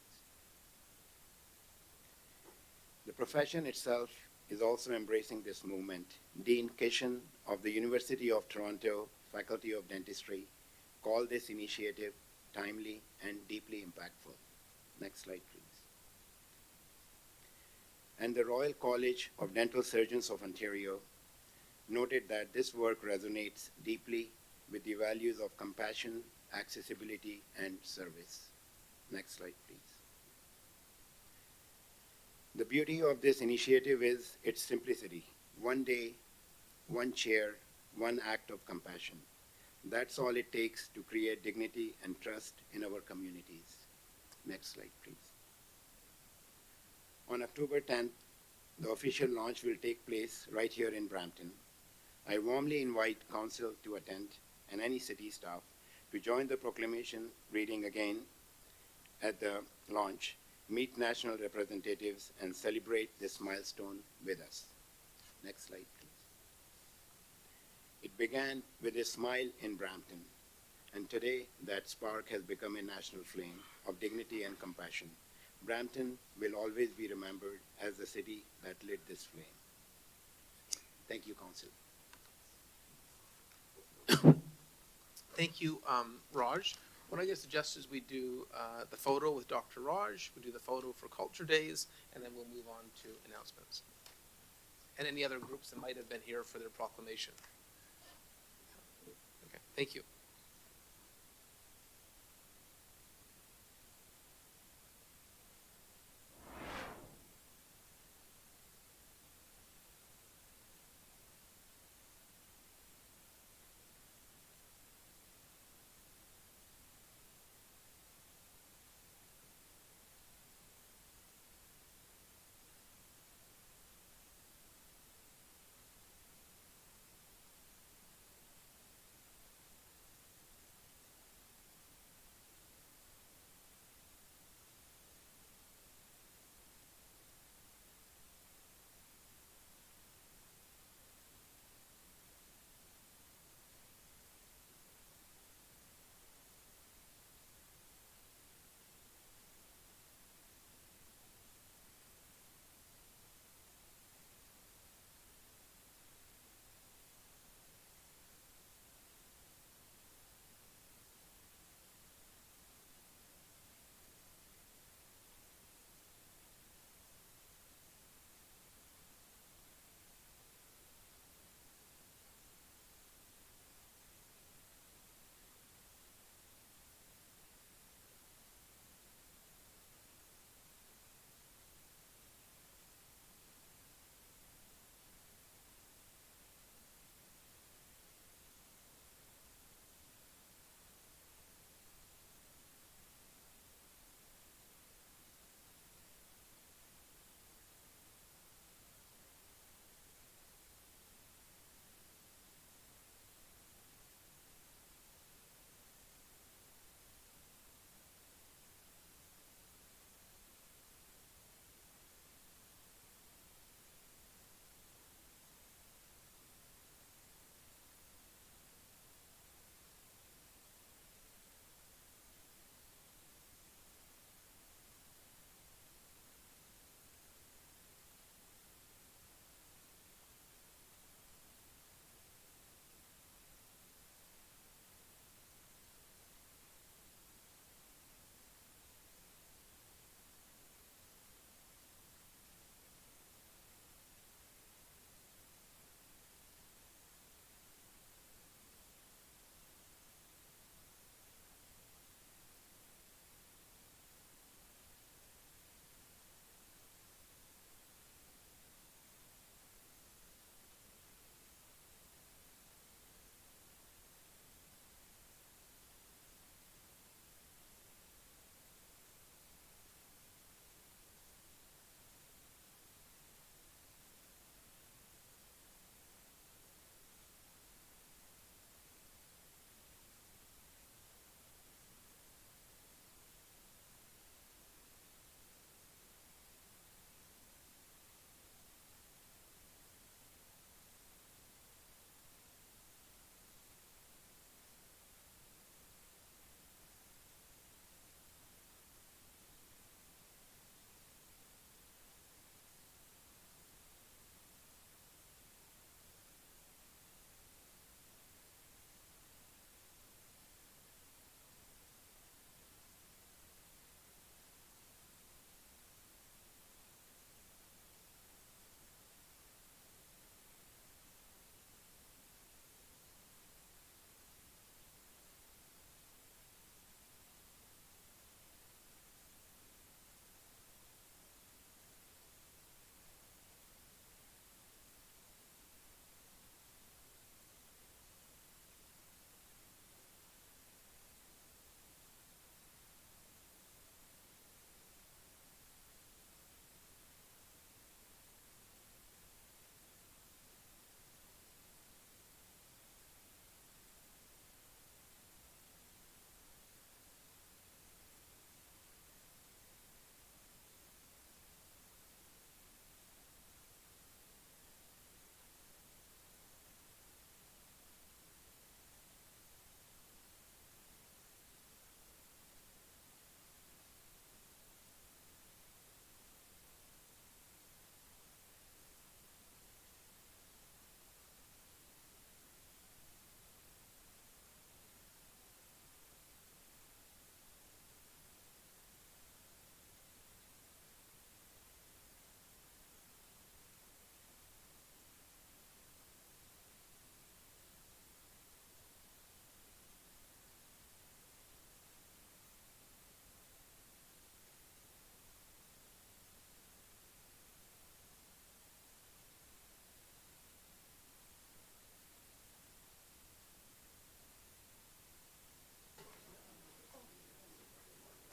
The profession itself is also embracing this movement. Dean Kishan of the University of Toronto Faculty of Dentistry called this initiative timely and deeply impactful. Next slide, please. And the Royal College of Dental Surgeons of Ontario noted that this work resonates deeply with the values of compassion, accessibility, and service. Next slide, please. The beauty of this initiative is its simplicity. One day, one chair, one act of compassion. That's all it takes to create dignity and trust in our communities. Next slide, please. On October 10th, the official launch will take place right here in Brampton. I warmly invite Council to attend and any city staff to join the proclamation reading again at the launch, meet national representatives, and celebrate this milestone with us. Next slide, please. It began with a smile in Brampton, and today that spark has become a national flame of dignity and compassion. Brampton will always be remembered as the city that lit this flame. Thank you, Council. Thank you, Raj. What I suggest is we do the photo with Dr. Raj, we do the photo for Culture Days, and then we'll move on to announcements. And any other groups that might have been here for their proclamation. Okay, thank you.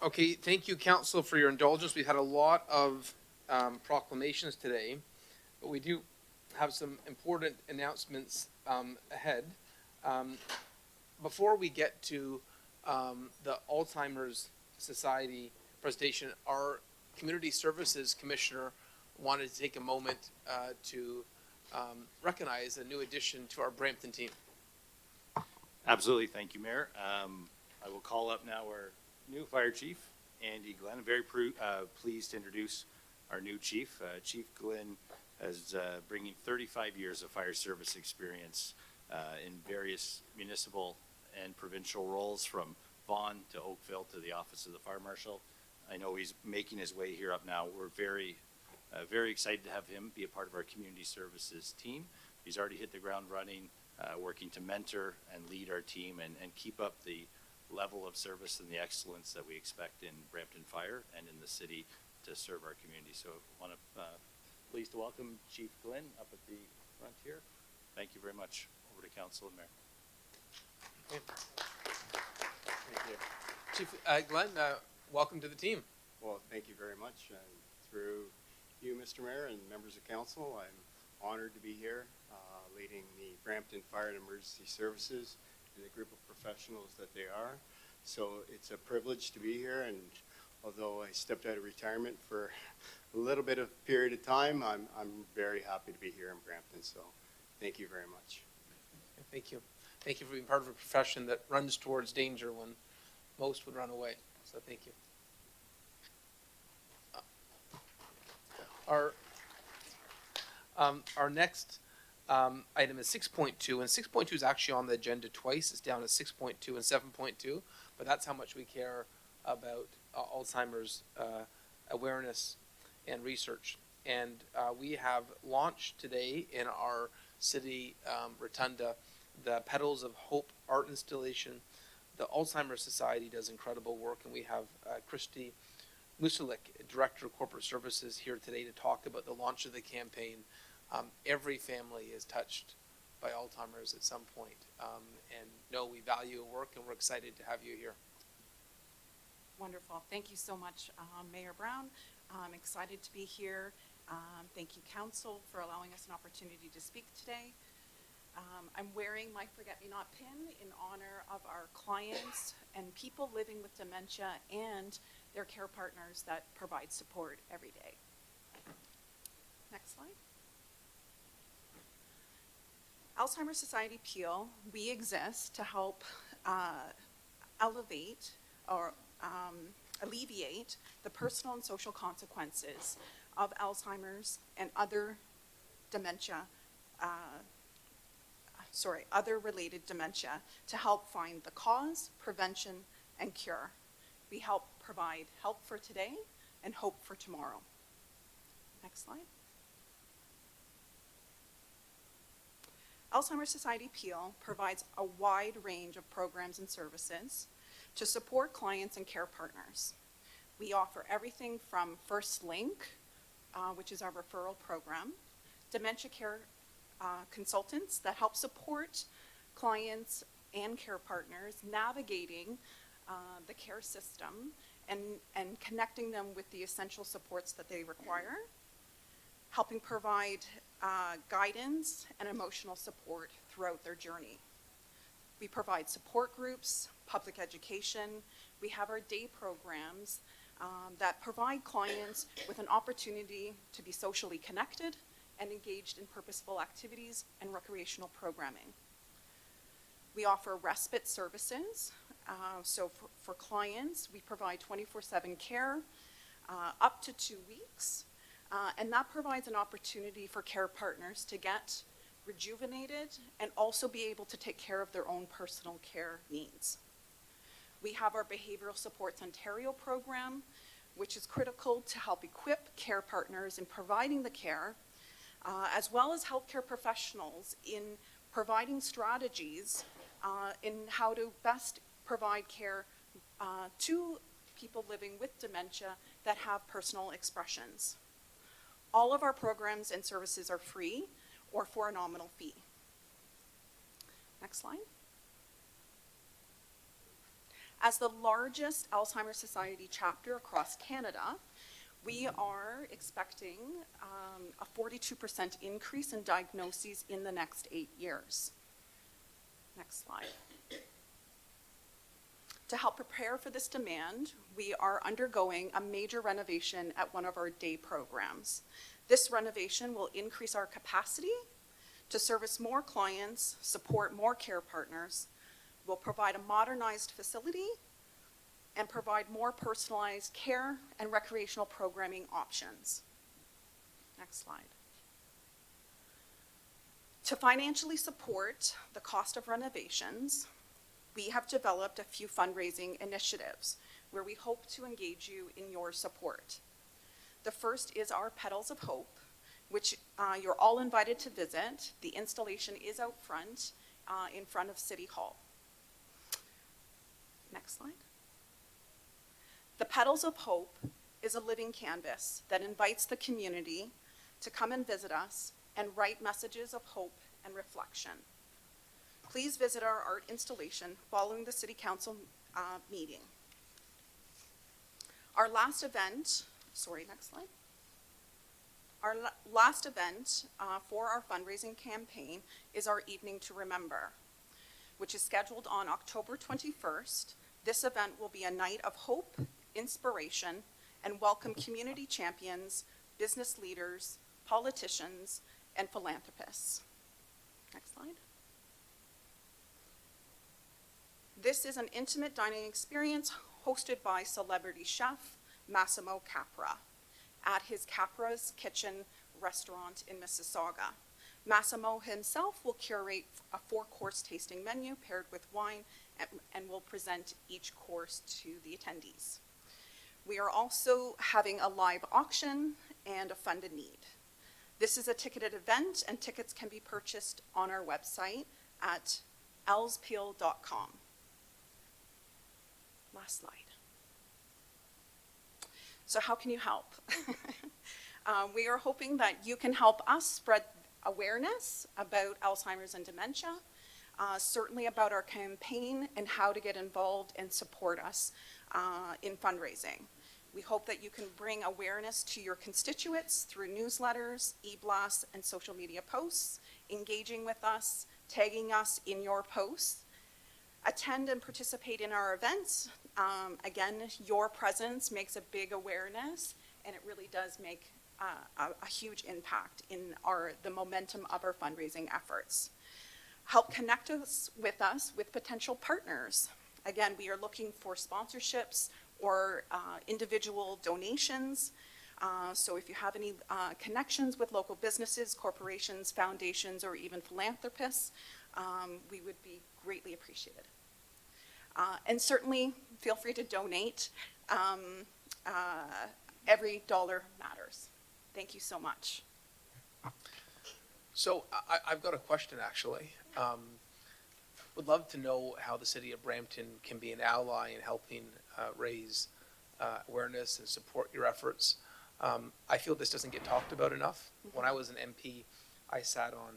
Okay, thank you, council, for your indulgence. We've had a lot of proclamations today, but we do have some important announcements ahead. Before we get to the Alzheimer's Society presentation, our Community Services Commissioner wanted to take a moment to recognize a new addition to our Brampton team. Absolutely. Thank you, Mayor. I will call up now our new fire chief, Andy Glenn. I'm very pleased to introduce our new chief. Chief Glenn is bringing 35 years of fire service experience in various municipal and provincial roles, from Vaughan to Oakville to the Office of the Fire Marshal. I know he's making his way here up now. We're very excited to have him be a part of our community services team. He's already hit the ground running, working to mentor and lead our team and keep up the level of service and the excellence that we expect in Brampton Fire and in the city to serve our community. So I want to pleased to welcome Chief Glenn up at the front here. Thank you very much. Over to Council and Mayor. Thank you. Chief Glenn, welcome to the team. Well, thank you very much. Through you, Mr. Mayor, and members of council, I'm honored to be here leading the Brampton Fire and Emergency Services and the group of professionals that they are. So it's a privilege to be here, and although I stepped out of retirement for a little bit of period of time, I'm very happy to be here in Brampton. So thank you very much. Thank you. Thank you for being part of a profession that runs towards danger when most would run away. So thank you. Our next item is 6.2, and 6.2 is actually on the agenda twice. It's down to 6.2 and 7.2, but that's how much we care about Alzheimer's awareness and research. And we have launched today in our city rotunda the Petals of Hope art installation. The Alzheimer's Society does incredible work, and we have Christy Musulik, Director of Corporate Services, here today to talk about the launch of the campaign. Every family is touched by Alzheimer's at some point, and know we value your work, and we're excited to have you here. Wonderful. Thank you so much, Mayor Brown. I'm excited to be here. Thank you, Council, for allowing us an opportunity to speak today. I'm wearing my Forget-Me-Not pin in honor of our clients and people living with dementia and their care partners that provide support every day. Next slide. Alzheimer's Society Peel, we exist to help elevate or alleviate the personal and social consequences of Alzheimer's and other dementia, other related dementia, to help find the cause, prevention, and cure. We help provide help for today and hope for tomorrow. Next slide. Alzheimer's Society Peel provides a wide range of programs and services to support clients and care partners. We offer everything from First Link, which is our referral program, dementia care consultants that help support clients and care partners navigating the care system and connecting them with the essential supports that they require, helping provide guidance and emotional support throughout their journey. We provide support groups, public education. We have our day programs that provide clients with an opportunity to be socially connected and engaged in purposeful activities and recreational programming. We offer respite services. So for clients, we provide 24/7 care up to 2 weeks. And that provides an opportunity for care partners to get rejuvenated and also be able to take care of their own personal care needs. We have our Behavioral Supports Ontario program, which is critical to help equip care partners in providing the care, as well as healthcare professionals in providing strategies in how to best provide care to people living with dementia that have personal expressions. All of our programs and services are free or for a nominal fee. Next slide. As the largest Alzheimer's Society chapter across Canada, we are expecting a 42% increase in diagnoses in the next 8 years. Next slide. To help prepare for this demand, we are undergoing a major renovation at one of our day programs. This renovation will increase our capacity to service more clients, support more care partners, will provide a modernized facility, and provide more personalized care and recreational programming options. Next slide. To financially support the cost of renovations, we have developed a few fundraising initiatives where we hope to engage you in your support. The first is our Petals of Hope, which you're all invited to visit. The installation is out front, in front of City Hall. Next slide. The Petals of Hope is a living canvas that invites the community to come and visit us and write messages of hope and reflection. Please visit our art installation following the City Council meeting. Our last event, next slide. Our last event for our fundraising campaign is our Evening to Remember, which is scheduled on October 21st. This event will be a night of hope, inspiration, and welcome community champions, business leaders, politicians, and philanthropists. Next slide. This is an intimate dining experience hosted by celebrity chef Massimo Capra at his Capra's Kitchen restaurant in Mississauga. Massimo himself will curate a 4-course tasting menu paired with wine and will present each course to the attendees. We are also having a live auction and a fund in need. This is a ticketed event, and tickets can be purchased on our website at elspeel.com. Last slide. So how can you help? We are hoping that you can help us spread awareness about Alzheimer's and dementia, certainly about our campaign and how to get involved and support us in fundraising. We hope that you can bring awareness to your constituents through newsletters, e-blasts, and social media posts, engaging with us, tagging us in your posts. Attend and participate in our events. Again, your presence makes a big awareness, and it really does make a huge impact in the momentum of our fundraising efforts. Help connect us with potential partners. Again, we are looking for sponsorships or individual donations. So if you have any connections with local businesses, corporations, foundations, or even philanthropists, we would be greatly appreciated. And certainly feel free to donate. Every dollar matters. Thank you so much. So I've got a question, actually. Would love to know how the city of Brampton can be an ally in helping raise awareness and support your efforts. I feel this doesn't get talked about enough. When I was an MP, I sat on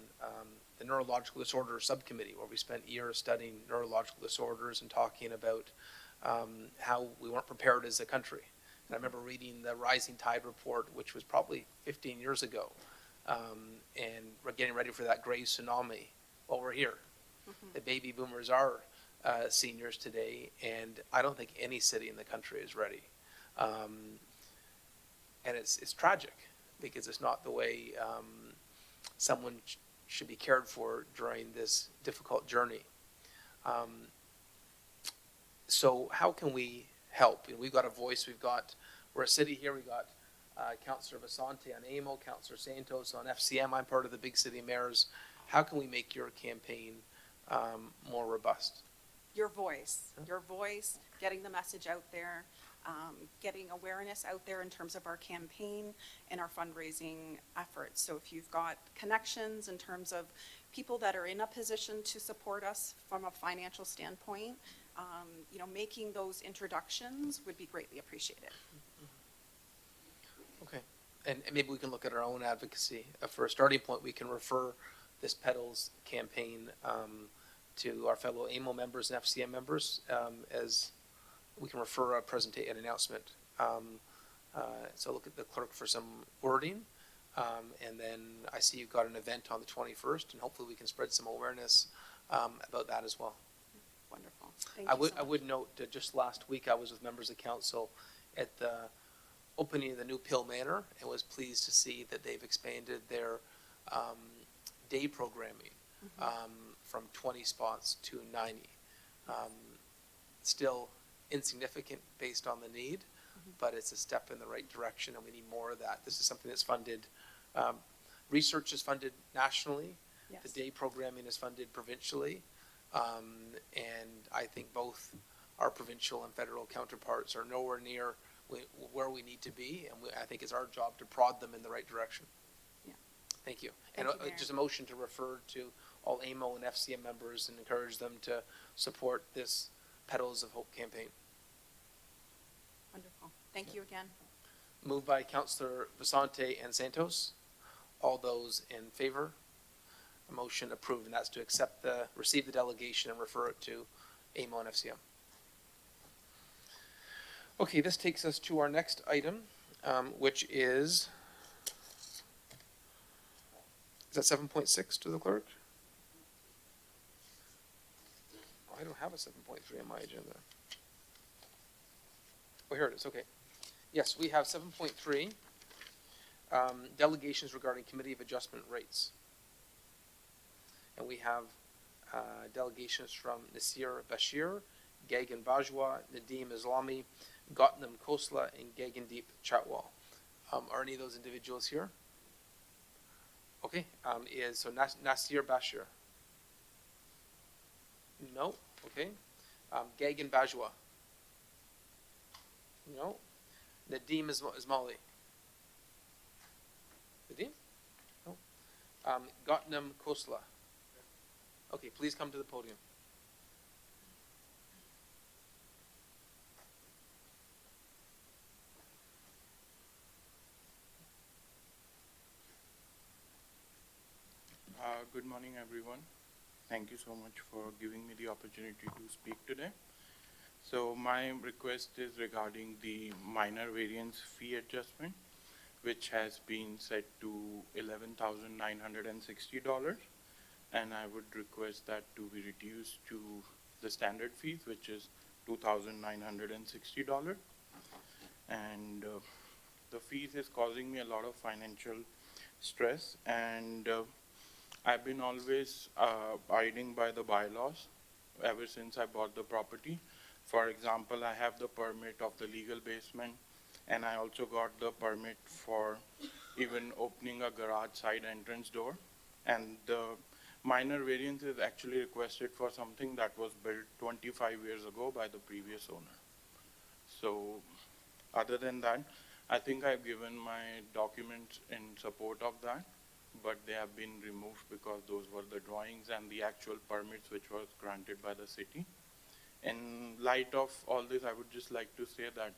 the neurological disorder subcommittee, where we spent years studying neurological disorders and talking about how we weren't prepared as a country. And I remember reading the Rising Tide report, which was probably 15 years ago, and we're getting ready for that great tsunami. Well, we're here. The baby boomers are seniors today, and I don't think any city in the country is ready. And it's tragic, because it's not the way someone should be cared for during this difficult journey. So how can we help? And we've got a voice. We're a city here. We got Councillor Basante on AMO, Councillor Santos on FCM. I'm part of the Big City Mayors. How can we make your campaign more robust? Your voice, getting the message out there, getting awareness out there in terms of our campaign and our fundraising efforts. So if you've got connections in terms of people that are in a position to support us from a financial standpoint, making those introductions would be greatly appreciated. Okay. And maybe we can look at our own advocacy. For a starting point, we can refer this Petals campaign to our fellow AMO members and FCM members as we can refer an announcement. So look at the clerk for some wording. And then I see you've got an event on the 21st, and hopefully we can spread some awareness about that as well. Wonderful. Thank you so I would note that just last week I was with members of council at the opening of the new Pill Manor and was pleased to see that they've expanded their day programming from 20 spots to 90. Still insignificant based on the need, but it's a step in the right direction and we need more of that. This is something that's funded, research is funded nationally, Yes. the day programming is funded provincially, and I think both our provincial and federal counterparts are nowhere near where we need to be, and I think it's our job to prod them in the right direction. Yeah. Thank you. Thank And you, Mayor. just a motion to refer to all AMO and FCM members and encourage them to support this Petals of Hope campaign. Wonderful. Thank you again. Moved by Councillor Vasante and Santos. All those in favor? A motion approved, and that's to receive the delegation and refer it to AMO and FCM. Okay, this takes us to our next item, which is that 7.6 to the clerk? I don't have a 7.3 on my agenda. Oh, here it is, okay. Yes, we have 7.3, delegations regarding Committee of Adjustment Rates. And we have delegations from Nasir Bashir, Gagan Bajwa, Nadim Islami, Gotnam Khosla, and Gagandeep Chatwal. Are any of those individuals here? Okay, Nasir Bashir? No, okay. Gagan Bajwa? No. Nadim Ismaili? Nadim? No. Gotnam Khosla? Okay, please come to the podium. Good morning, everyone. Thank you so much for giving me the opportunity to speak today. So my request is regarding the minor variance fee adjustment, which has been set to $11,960. And I would request that to be reduced to the standard fees, which is $2,960. And the fees is causing me a lot of financial stress, and I've been always abiding by the bylaws ever since I bought the property. For example, I have the permit of the legal basement, and I also got the permit for even opening a garage side entrance door. And the minor variance is actually requested for something that was built 25 years ago by the previous owner. So other than that, I think I've given my documents in support of that, but they have been removed because those were the drawings and the actual permits which was granted by the city. In light of all this, I would just like to say that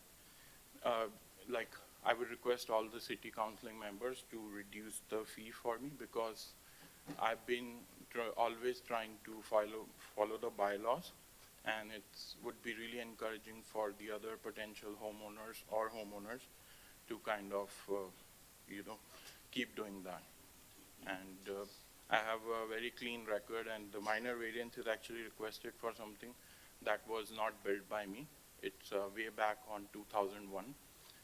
I would request all the city councilling members to reduce the fee for me, because I've been always trying to follow the bylaws, and it would be really encouraging for the other potential homeowners to kind of, keep doing that. And I have a very clean record, and the minor variance is actually requested for something that was not built by me. It's way back on 2001.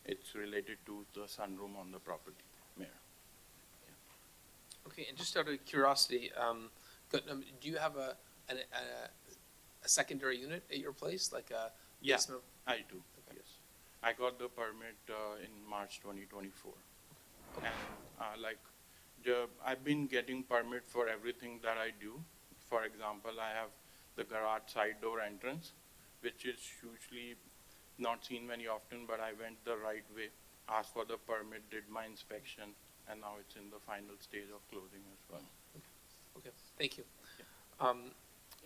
It's related to the sunroom on the property, Mayor. Okay, and just out of curiosity, do you have a secondary unit at your place, like a basement? I do, yes. I got the permit in March 2024. Okay. And I've been getting permit for everything that I do. For example, I have the garage side door entrance, which is usually not seen very often, but I went the right way, asked for the permit, did my inspection, and now it's in the final stage of closing as well. Okay, thank you. Yeah.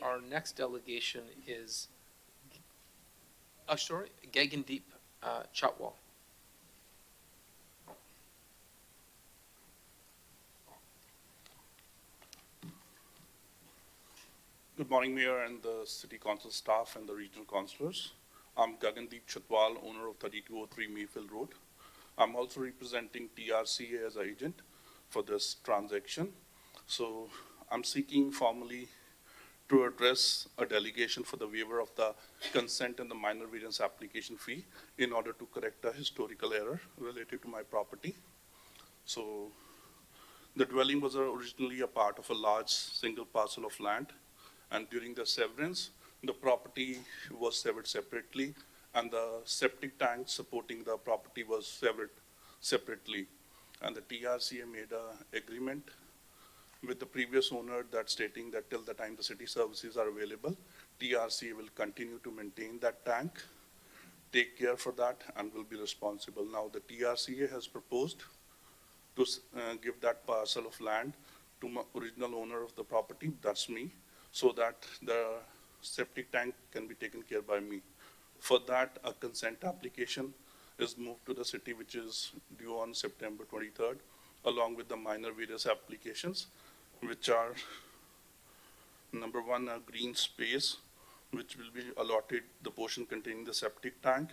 Our next delegation is, Gagandeep Chatwal. Good morning, Mayor and the City Council staff and the regional councillors. I'm Gagandeep Chatwal, owner of 3203 Mayfield Road. I'm also representing TRCA as agent for this transaction. So I'm seeking formally to address a delegation for the waiver of the consent and the minor variance application fee in order to correct a historical error related to my property. So the dwelling was originally a part of a large single parcel of land, and during the severance, the property was severed separately, and the septic tank supporting the property was severed separately. And the TRCA made an agreement with the previous owner that stating that till the time the city services are available, TRCA will continue to maintain that tank, take care for that, and will be responsible. Now the TRCA has proposed to give that parcel of land to my original owner of the property, that's me, so that the septic tank can be taken care by me. For that, a consent application is moved to the city, which is due on September 23rd, along with the minor various applications, which are, number one, a green space, which will be allotted the portion containing the septic tank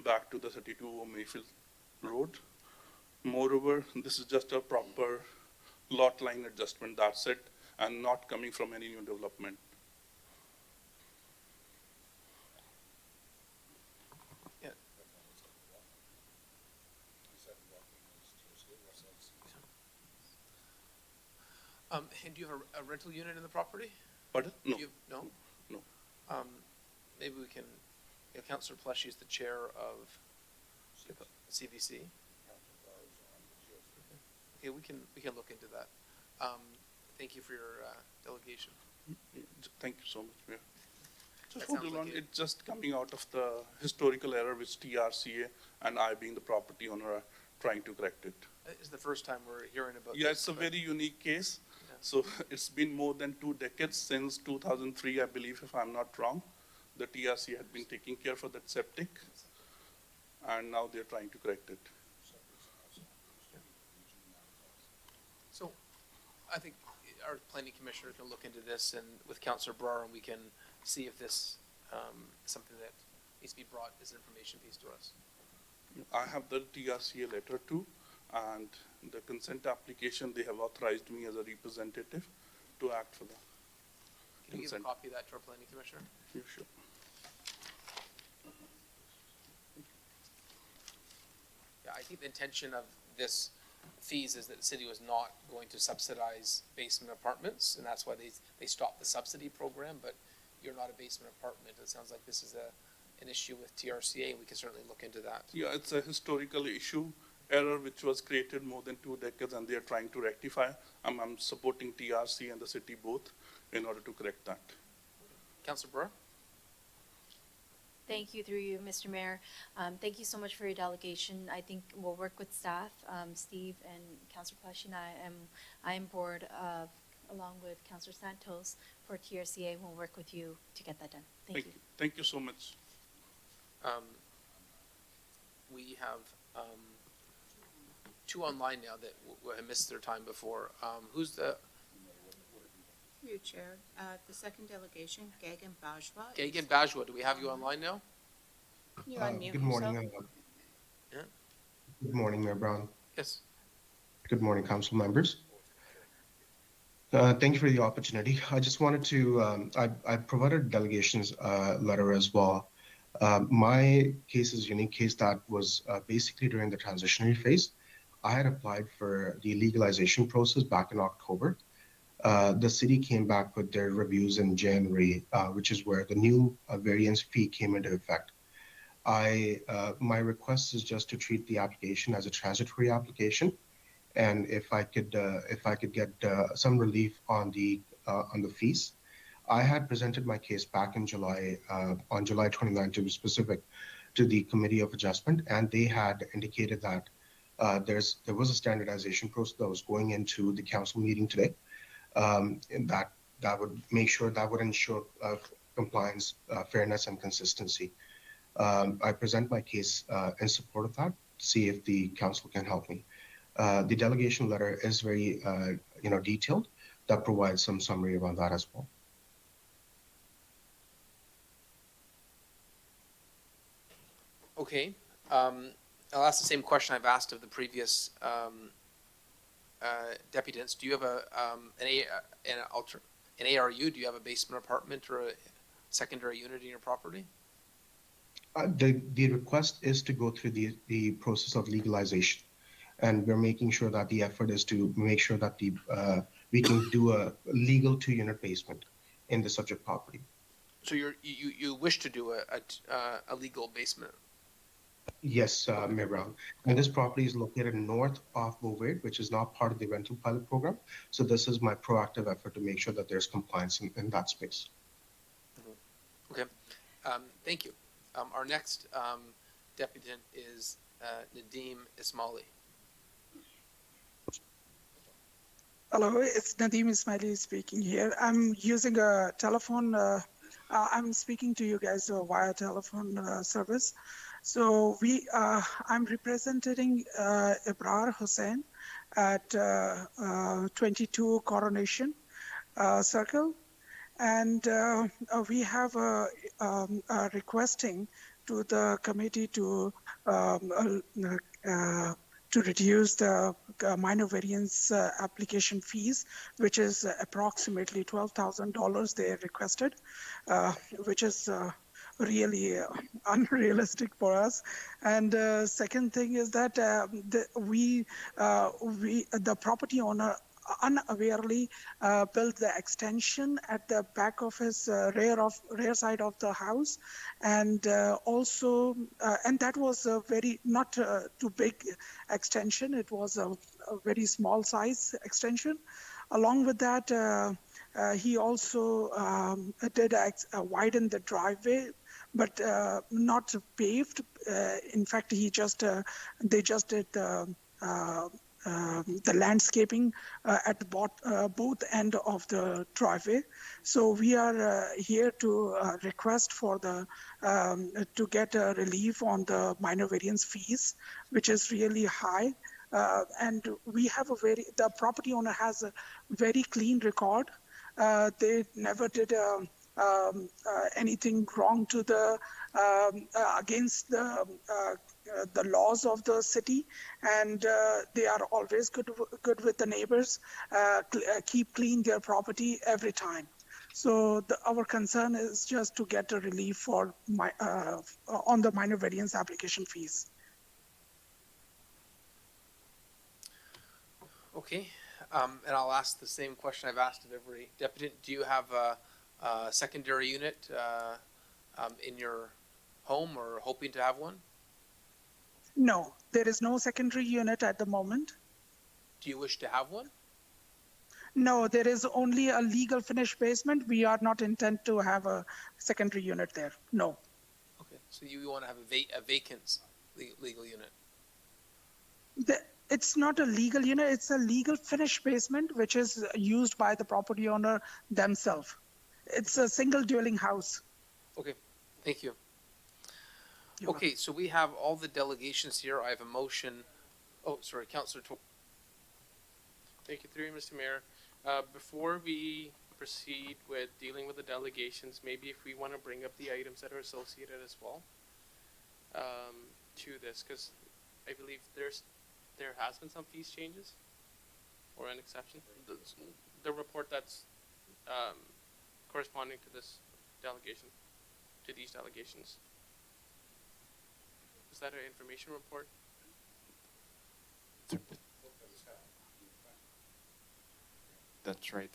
back to the 32 Mayfield Road. Moreover, this is just a proper lot line adjustment, that's it, and not coming from any new development. Yeah. And do you have a rental unit in the property? Pardon? No. No? No. Maybe we can, Councillor Plush is the chair of CVC. Okay, we can look into that. Thank you for your delegation. Thank you so much, Mayor. Just That hold sounds on, like it's just coming out of the historical error which TRCA and I, being the property owner, are trying to correct it. It's the first time we're hearing about Yeah, this. it's a but- very unique case. So it's been more than 2 decades, since 2003, I believe, if I'm not wrong. The TRC had been taking care for that septic, and now they're trying to correct it. So I think our planning commissioner can look into this, and with Councillor Brar, and we can see if this, something that needs to be brought as an information piece to us. I have the TRCA letter too, and the consent application, they have authorized me as a representative to act for the Can you give a consent. copy of that to our planning commissioner? Yeah, sure. Yeah, I think the intention of this fees is that the city was not going to subsidize basement apartments, and that's why they stopped the subsidy program, but you're not a basement apartment. It sounds like this is an issue with TRCA, and we can certainly look into that. Yeah, it's a historical issue, error which was created more than 2 decades, and they are trying to rectify. I'm supporting TRC and the city both in order to correct that. Councillor Brar? Thank you, through you, Mr. Mayor. Thank you so much for your delegation. I think we'll work with staff, Steve and Councillor Plush, and I am board of, along with Councillor Santos for TRCA. We'll work with you to get that done. Thank you. Thank you so much. We have 2 online now that have missed their time before. Who's the, Through you, Chair. The second delegation, Gagan Bajwa. Gagan Bajwa, do we have you online now? Can you unmute Good morning. yourself? Yeah. Good morning, Mayor Brown. Yes. Good morning, council members. Thank you for the opportunity. I just wanted to, I provided a delegation's letter as well. My case is a unique case that was basically during the transitionary phase. I had applied for the legalization process back in October. The city came back with their reviews in January, which is where the new variance fee came into effect. My request is just to treat the application as a transitory application, and if I could get some relief on the fees. I had presented my case back in July, on July 29th, to be specific, to the Committee of Adjustment, and they had indicated that there was a standardization process that was going into the council meeting today, and that would ensure compliance, fairness, and consistency. I present my case in support of that, to see if the council can help me. The delegation letter is very detailed, that provides some summary around that as well. Okay, I'll ask the same question I've asked of the previous deputants. Do you have an ARU? Do you have a basement apartment or a secondary unit in your property? The request is to go through the process of legalization, and we're making sure that the effort is to make sure that we can do a legal 2-unit basement in the subject property. So you wish to do a legal basement? Yes, Mayor Brown. And this property is located north of Bovaird, which is not part of the rental pilot program. So this is my proactive effort to make sure that there's compliance in that space. Okay, thank you. Our next deputant is Nadeem Ismaili. Hello, it's Nadeem Ismaili speaking here. I'm using a telephone. I'm speaking to you guys via telephone service. So I'm representing Ibrar Hussain at 22 Coronation Circle, and we have requesting to the committee to reduce the minor variance application fees, which is approximately $12,000 they requested, which is really unrealistic for us. And second thing is that the property owner unawarely built the extension at the back of his rear side of the house, and also and that was a very not too big extension. It was a very small size extension. Along with that, he also did widen the driveway, but not paved. In fact, they just did the landscaping at both end of the driveway. So we are here to request for the to get a relief on the minor variance fees, which is really high. And we have the property owner has a very clean record. They never did anything wrong to the against the laws of the city, and they are always good with the neighbors, keep clean their property every time. So our concern is just to get a relief for on the minor variance application fees. Okay, and I'll ask the same question I've asked of every deputant. Do you have a secondary unit in your home or hoping to have one? No, there is no secondary unit at the moment. Do you wish to have one? No, there is only a legal finished basement. We are not intent to have a secondary unit there. No. Okay, so you want to have a vacant legal unit? It's not a legal unit. It's a legal finished basement, which is used by the property owner themselves. It's a single dwelling house. Okay, thank you. Okay, so we have all the delegations here. I have a motion. Oh, sorry, Councillor. Thank you, through you, Mr. Mayor. Before we proceed with dealing with the delegations, maybe if we want to bring up the items that are associated as well to this, because I believe there has been some fees changes or an exception. The report that's corresponding to this delegation, to these delegations. Is that an information report? That's right.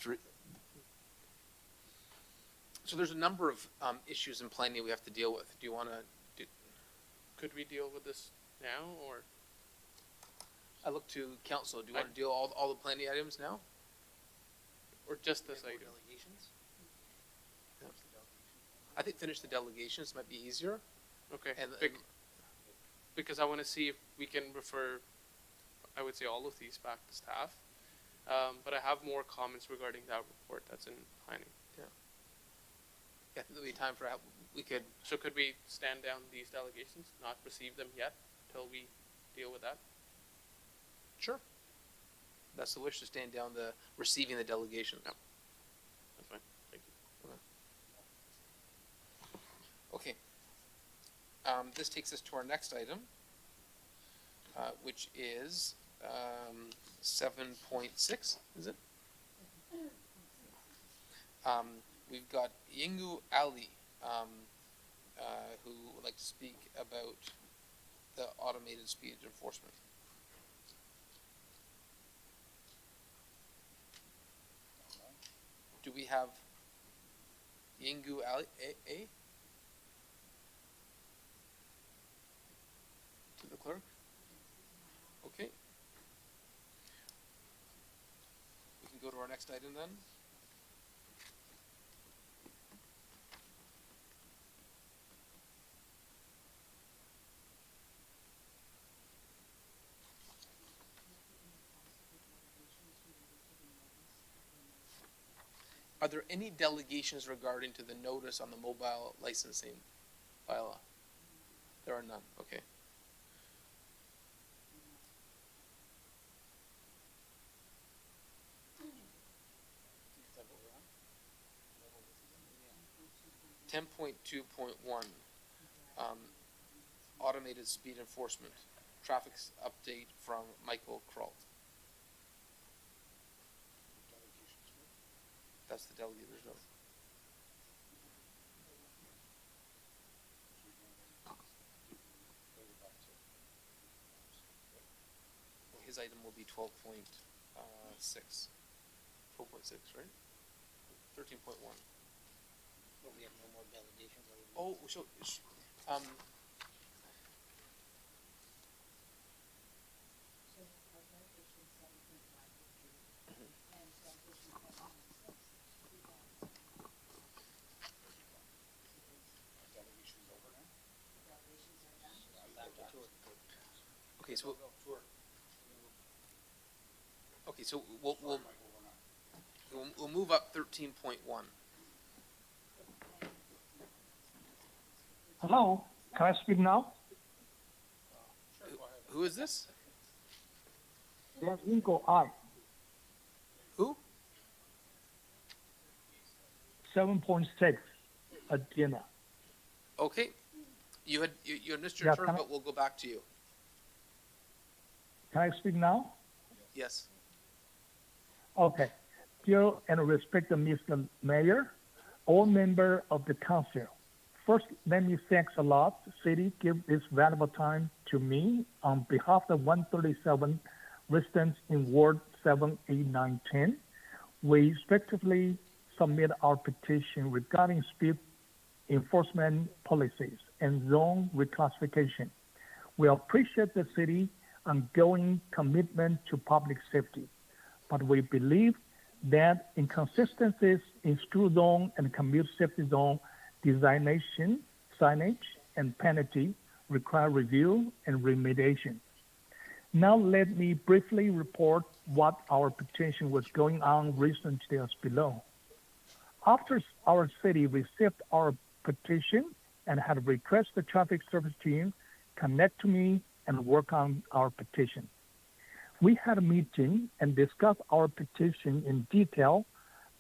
So there's a number of issues in planning we have to deal with. Do you want to? Could we deal with this now, or? I look to council. Do you want to deal all the planning items now? Or just this item? Delegations? Yeah. I think finish the delegations might be easier. Okay. And because I want to see if we can refer, I would say, all of these back to staff. But I have more comments regarding that report that's in planning. Yeah. Yeah, I think there'll be time for we could. So could we stand down these delegations, not receive them yet, till we deal with that? Sure. That's the wish, to stand down the receiving the delegation. No. That's fine. Thank you. Okay. This takes us to our next item, which is 7.6, is it? We've got Yingu Ali, who would like to speak about the automated speed enforcement. Do we have Yingu Ali? To the clerk? Okay. We can go to our next item then. Are there any delegations regarding to the notice on the mobile licensing bylaw? There are none, okay. Ten point 2.1, automated speed enforcement, traffic update from Michael Kralt. That's the delegator's note. Well, his item will be 12.6. 12.6, right? 13.1. We have no more delegations. Oh, so, okay, so we'll move up 13.1. Hello, can I speak now? Who is this? Yes, Ingo, I. Who? 7.6 agenda. Okay, you had missed your Yeah, turn, can I- but we'll go back to you. Can I speak now? Yes. Okay. Dear and respected Mr. Mayor, all members of the council. First, let me thank a lot. City give this valuable time to me on behalf of 137 residents in Ward 7, 8, 9, 10. We respectively submit our petition regarding speed enforcement policies and zone reclassification. We appreciate the city ongoing commitment to public safety, but we believe that inconsistencies in school zone and commute safety zone designation, signage, and penalty require review and remediation. Now let me briefly report what our petition was going on recently as below. After our city received our petition and had requested the traffic service team connect to me and work on our petition. We had a meeting and discussed our petition in detail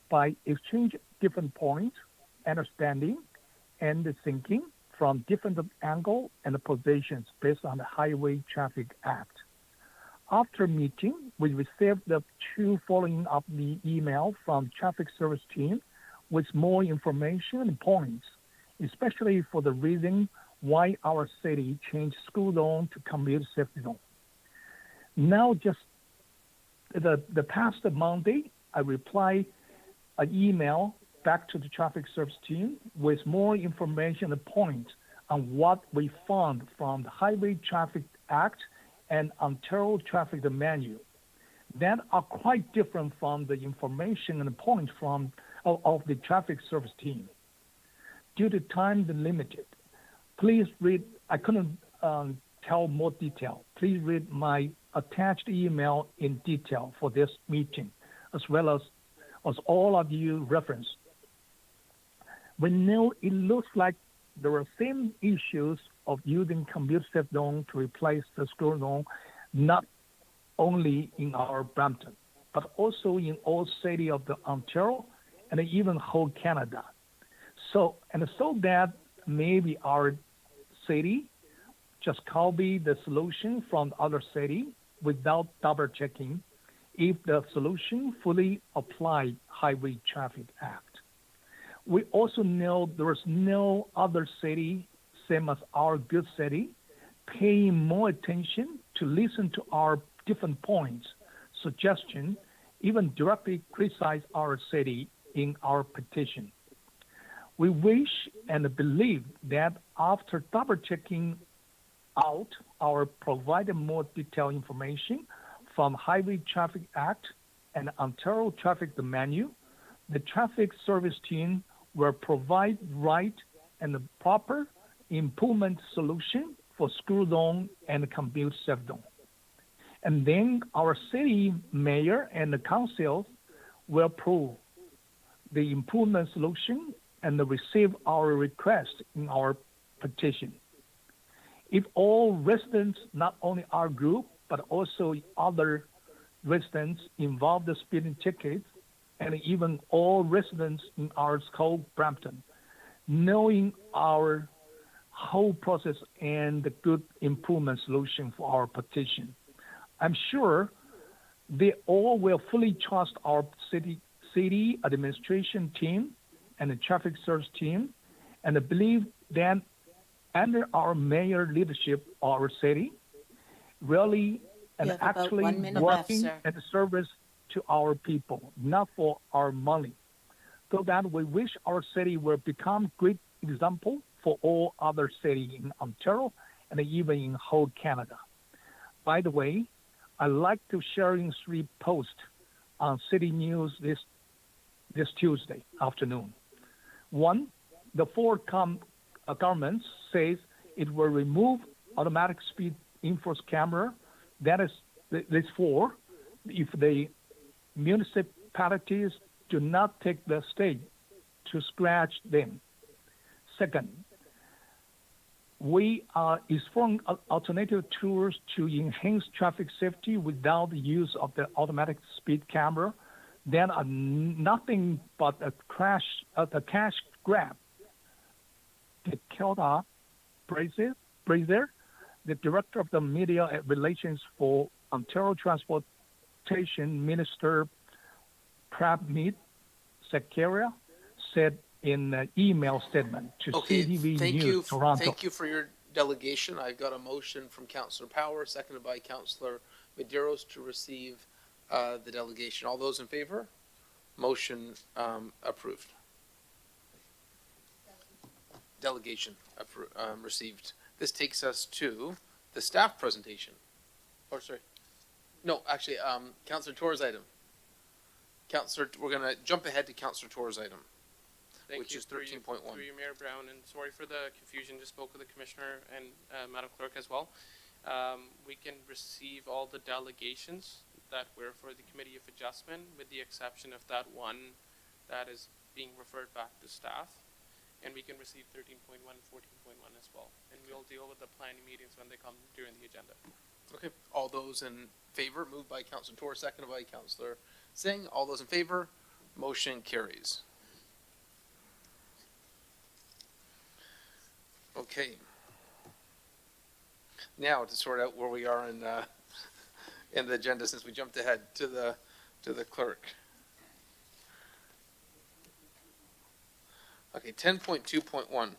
by exchanging different points, understanding, and thinking from different angles and positions based on the Highway Traffic Act. After meeting, we received the two following up the email from traffic service team with more information and points, especially for the reason why our city changed school zone to commute safety zone. Now, just the past Monday, I replied an email back to the traffic service team with more information and points on what we found from the Highway Traffic Act and Ontario Traffic Manual that are quite different from the information and points of the traffic service team. Due to time limited, please read, I couldn't tell more detail. Please read my attached email in detail for this meeting, as well as all of you reference. We know it looks like there are same issues of using commute safe zone to replace the school zone, not only in our Brampton, but also in all cities of the Ontario and even whole Canada. So that maybe our city just copy the solution from the other city without double checking if the solution fully applied Highway Traffic Act. We also know there is no other city, same as our good city, paying more attention to listen to our different points, suggestion, even directly criticize our city in our petition. We wish and believe that after double checking out our provided more detailed information from Highway Traffic Act and Ontario Traffic Manual, the traffic service team will provide right and proper improvement solution for school zone and commute safe zone. And then our city mayor and the council will approve the improvement solution and receive our request in our petition. If all residents, not only our group, but also other residents involved in speeding tickets, and even all residents in our school, Brampton, knowing our whole process and the good improvement solution for our petition, I'm sure they all will fully trust our city administration team and the traffic service team, and I believe that under our mayor leadership, our city really and You have about actually 1 minute left, working sir. and service to our people, not for our money. So that we wish our city will become great example for all other cities in Ontario and even in whole Canada. By the way, I like to sharing 3 posts on City News this Tuesday afternoon. One, the Ford government says it will remove automatic speed enforcement camera. That is this for if the municipalities do not take the state to scratch them. Second, we are exploring alternative tools to enhance traffic safety without the use of the automatic speed camera. That are nothing but a cash grab. Kelda Brazier, the director of the media relations for Ontario Transportation Minister Prabmeet Sakaria, said in an email statement to CTV News Toronto. Thank you for your delegation. I've got a motion from Councillor Power, seconded by Councillor Medeiros to receive the delegation. All those in favor? Motion approved. Delegation received. This takes us to the staff presentation. Or sorry. No, actually, Councillor Torres' item. We're going to jump ahead to Councillor Torres' item, which is 13.1. Through you, Mayor Brown, and sorry for the confusion. Just spoke with the Commissioner and Madam Clerk as well. We can receive all the delegations that were for the Committee of Adjustment, with the exception of that one that is being referred back to staff. And we can receive 13.1 and 14.1 as well. And we'll deal with the planning meetings when they come during the agenda. Okay. All those in favor, moved by Councillor Torres, seconded by Councillor Singh. All those in favor, motion carries. Okay. Now to sort out where we are in the agenda, since we jumped ahead to the clerk. Okay, 10.2.1.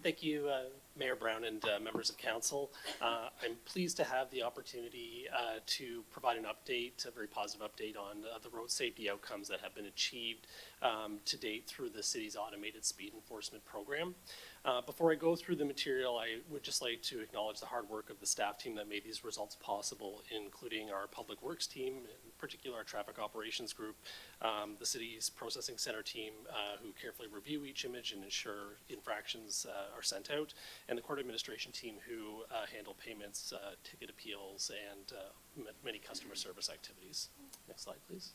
Thank you, Mayor Brown and members of council. I'm pleased to have the opportunity to provide an update, a very positive update on the road safety outcomes that have been achieved to date through the city's automated speed enforcement program. Before I go through the material, I would just like to acknowledge the hard work of the staff team that made these results possible, including our public works team, in particular our traffic operations group, the city's processing center team, who carefully review each image and ensure infractions are sent out, and the court administration team who handle payments, ticket appeals, and many customer service activities. Next slide, please.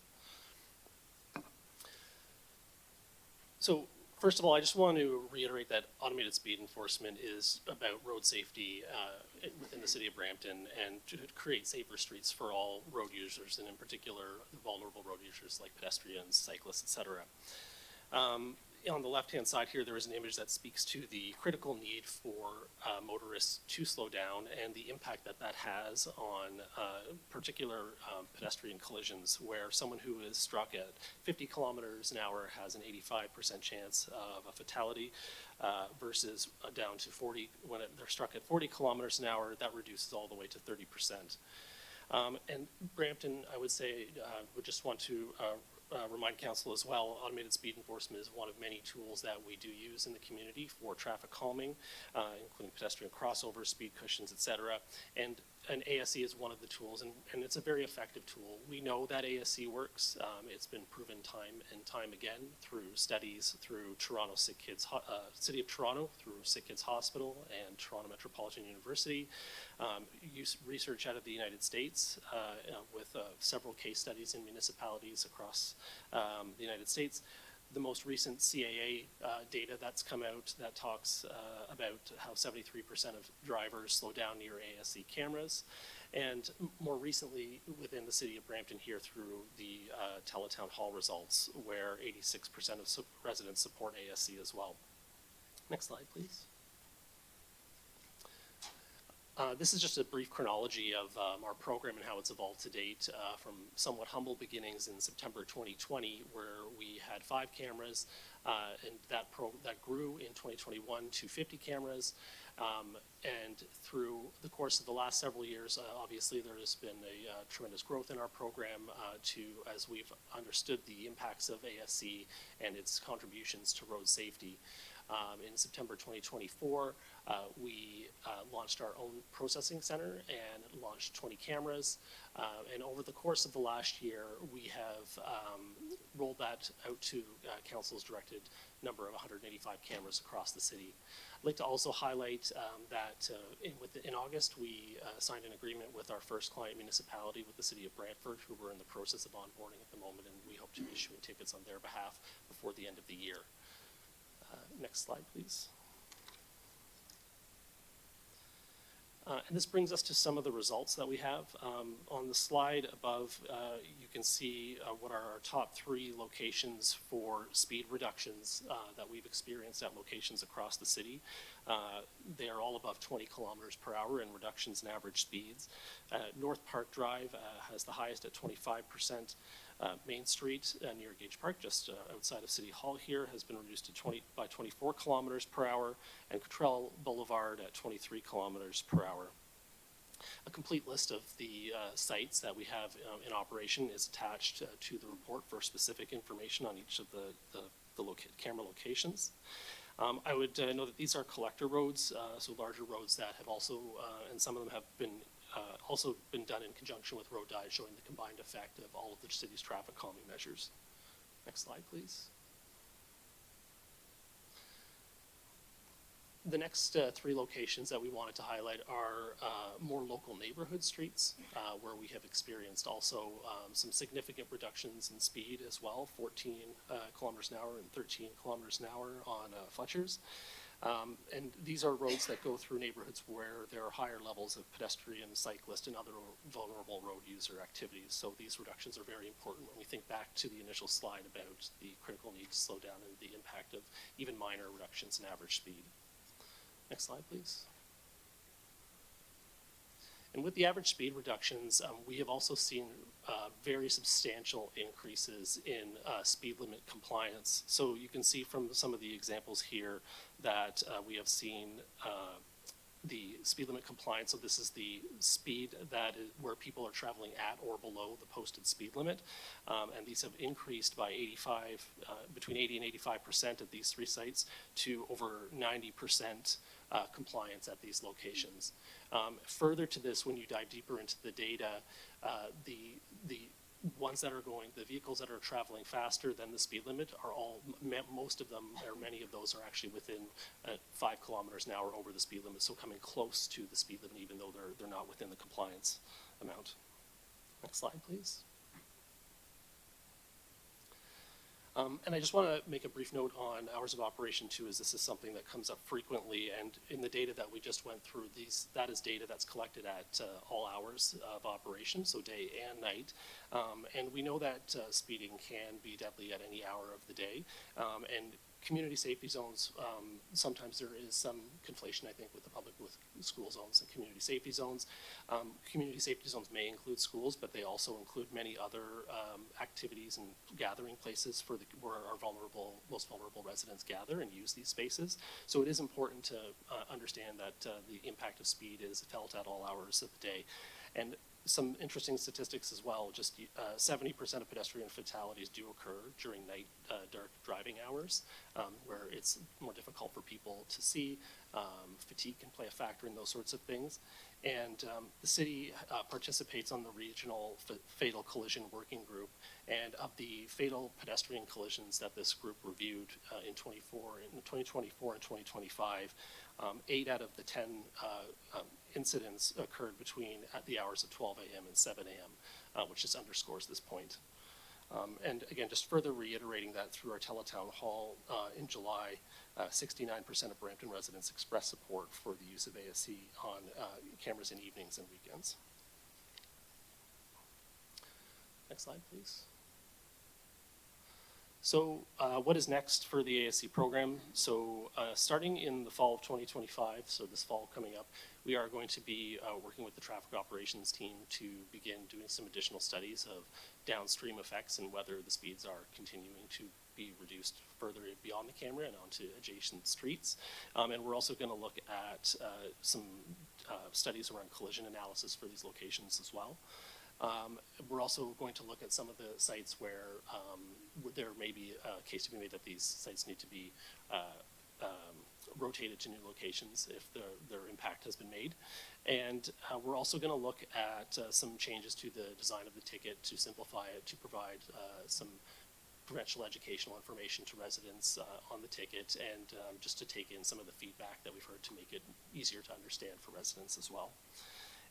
So First of all, I just want to reiterate that automated speed enforcement is about road safety within the city of Brampton and to create safer streets for all road users, and in particular, the vulnerable road users like pedestrians, cyclists, etc. On the left-hand side here, there is an image that speaks to the critical need for motorists to slow down and the impact that that has on particular pedestrian collisions, where someone who is struck at 50 kilometers an hour has an 85% chance of a fatality versus down to 40. When they're struck at 40 kilometers an hour, that reduces all the way to 30%. And Brampton, I would say, would just want to remind council as well, automated speed enforcement is one of many tools that we do use in the community for traffic calming, including pedestrian crossovers, speed cushions, etc. And ASE is one of the tools, and it's a very effective tool. We know that ASE works. It's been proven time and time again through studies through Toronto Sick Kids, City of Toronto, through Sick Kids Hospital and Toronto Metropolitan University. Research out of the United States with several case studies in municipalities across the United States. The most recent CAA data that's come out that talks about how 73% of drivers slow down near ASE cameras, and more recently within the city of Brampton here through the Teletown Hall results, where 86% of residents support ASE as well. Next slide, please. This is just a brief chronology of our program and how it's evolved to date from somewhat humble beginnings in September 2020, where we had 5 cameras, and that grew in 2021 to 50 cameras. And through the course of the last several years, obviously there has been a tremendous growth in our program as we've understood the impacts of ASE and its contributions to road safety. In September 2024, we launched our own processing center and launched 20 cameras. And over the course of the last year, we have rolled that out to council's directed number of 185 cameras across the city. I'd like to also highlight that in August, we signed an agreement with our first client municipality, with the city of Brantford, who we're in the process of onboarding at the moment, and we hope to be issuing tickets on their behalf before the end of the year. Next slide, please. And this brings us to some of the results that we have. On the slide above, you can see what are our top 3 locations for speed reductions that we've experienced at locations across the city. They are all above 20 kilometers per hour in reductions in average speeds. North Park Drive has the highest at 25%. Main Street near Gage Park, just outside of City Hall here, has been reduced to 24 kilometers per hour, and Cottrell Boulevard at 23 kilometers per hour. A complete list of the sites that we have in operation is attached to the report for specific information on each of the camera locations. I would note that these are collector roads, so larger roads that have also, and some of them have been also been done in conjunction with road diet, showing the combined effect of all of the city's traffic calming measures. Next slide, please. The next 3 locations that we wanted to highlight are more local neighborhood streets, where we have experienced also some significant reductions in speed as well, 14 kilometers an hour and 13 kilometers an hour on Fletcher's. And these are roads that go through neighborhoods where there are higher levels of pedestrian, cyclist, and other vulnerable road user activities. So these reductions are very important when we think back to the initial slide about the critical need to slow down and the impact of even minor reductions in average speed. Next slide, please. And with the average speed reductions, we have also seen very substantial increases in speed limit compliance. So you can see from some of the examples here that we have seen the speed limit compliance. So this is the speed where people are traveling at or below the posted speed limit. And these have increased by between 80 and 85% at these 3 sites to over 90% compliance at these locations. Further to this, when you dive deeper into the data, the vehicles that are traveling faster than the speed limit are most of them, or many of those, are actually within 5 kilometers an hour over the speed limit, so coming close to the speed limit even though they're not within the compliance amount. Next slide, please. And I just want to make a brief note on hours of operation too, as this is something that comes up frequently. And in the data that we just went through, that is data that's collected at all hours of operation, so day and night. And we know that speeding can be deadly at any hour of the day. And community safety zones, sometimes there is some conflation, I think, with the public with school zones and community safety zones. Community safety zones may include schools, but they also include many other activities and gathering places where our most vulnerable residents gather and use these spaces. So it is important to understand that the impact of speed is felt at all hours of the day. And some interesting statistics as well, just 70% of pedestrian fatalities do occur during night dark driving hours, where it's more difficult for people to see. Fatigue can play a factor in those sorts of things. And the city participates on the regional fatal collision working group. And of the fatal pedestrian collisions that this group reviewed in 2024 and 2025, 8 out of the 10 incidents occurred between at the hours of 12 a.m. and 7 a.m., which just underscores this point. And again, just further reiterating that through our teletown hall in July, 69% of Brampton residents expressed support for the use of ASC on cameras in evenings and weekends. Next slide, please. So what is next for the ASC program? So starting in the fall of 2025, so this fall coming up, we are going to be working with the traffic operations team to begin doing some additional studies of downstream effects and whether the speeds are continuing to be reduced further beyond the camera and onto adjacent streets. And we're also going to look at some studies around collision analysis for these locations as well. We're also going to look at some of the sites where there may be a case to be made that these sites need to be rotated to new locations if their impact has been made. And we're also going to look at some changes to the design of the ticket to simplify it, to provide some provincial educational information to residents on the ticket, and just to take in some of the feedback that we've heard to make it easier to understand for residents as well.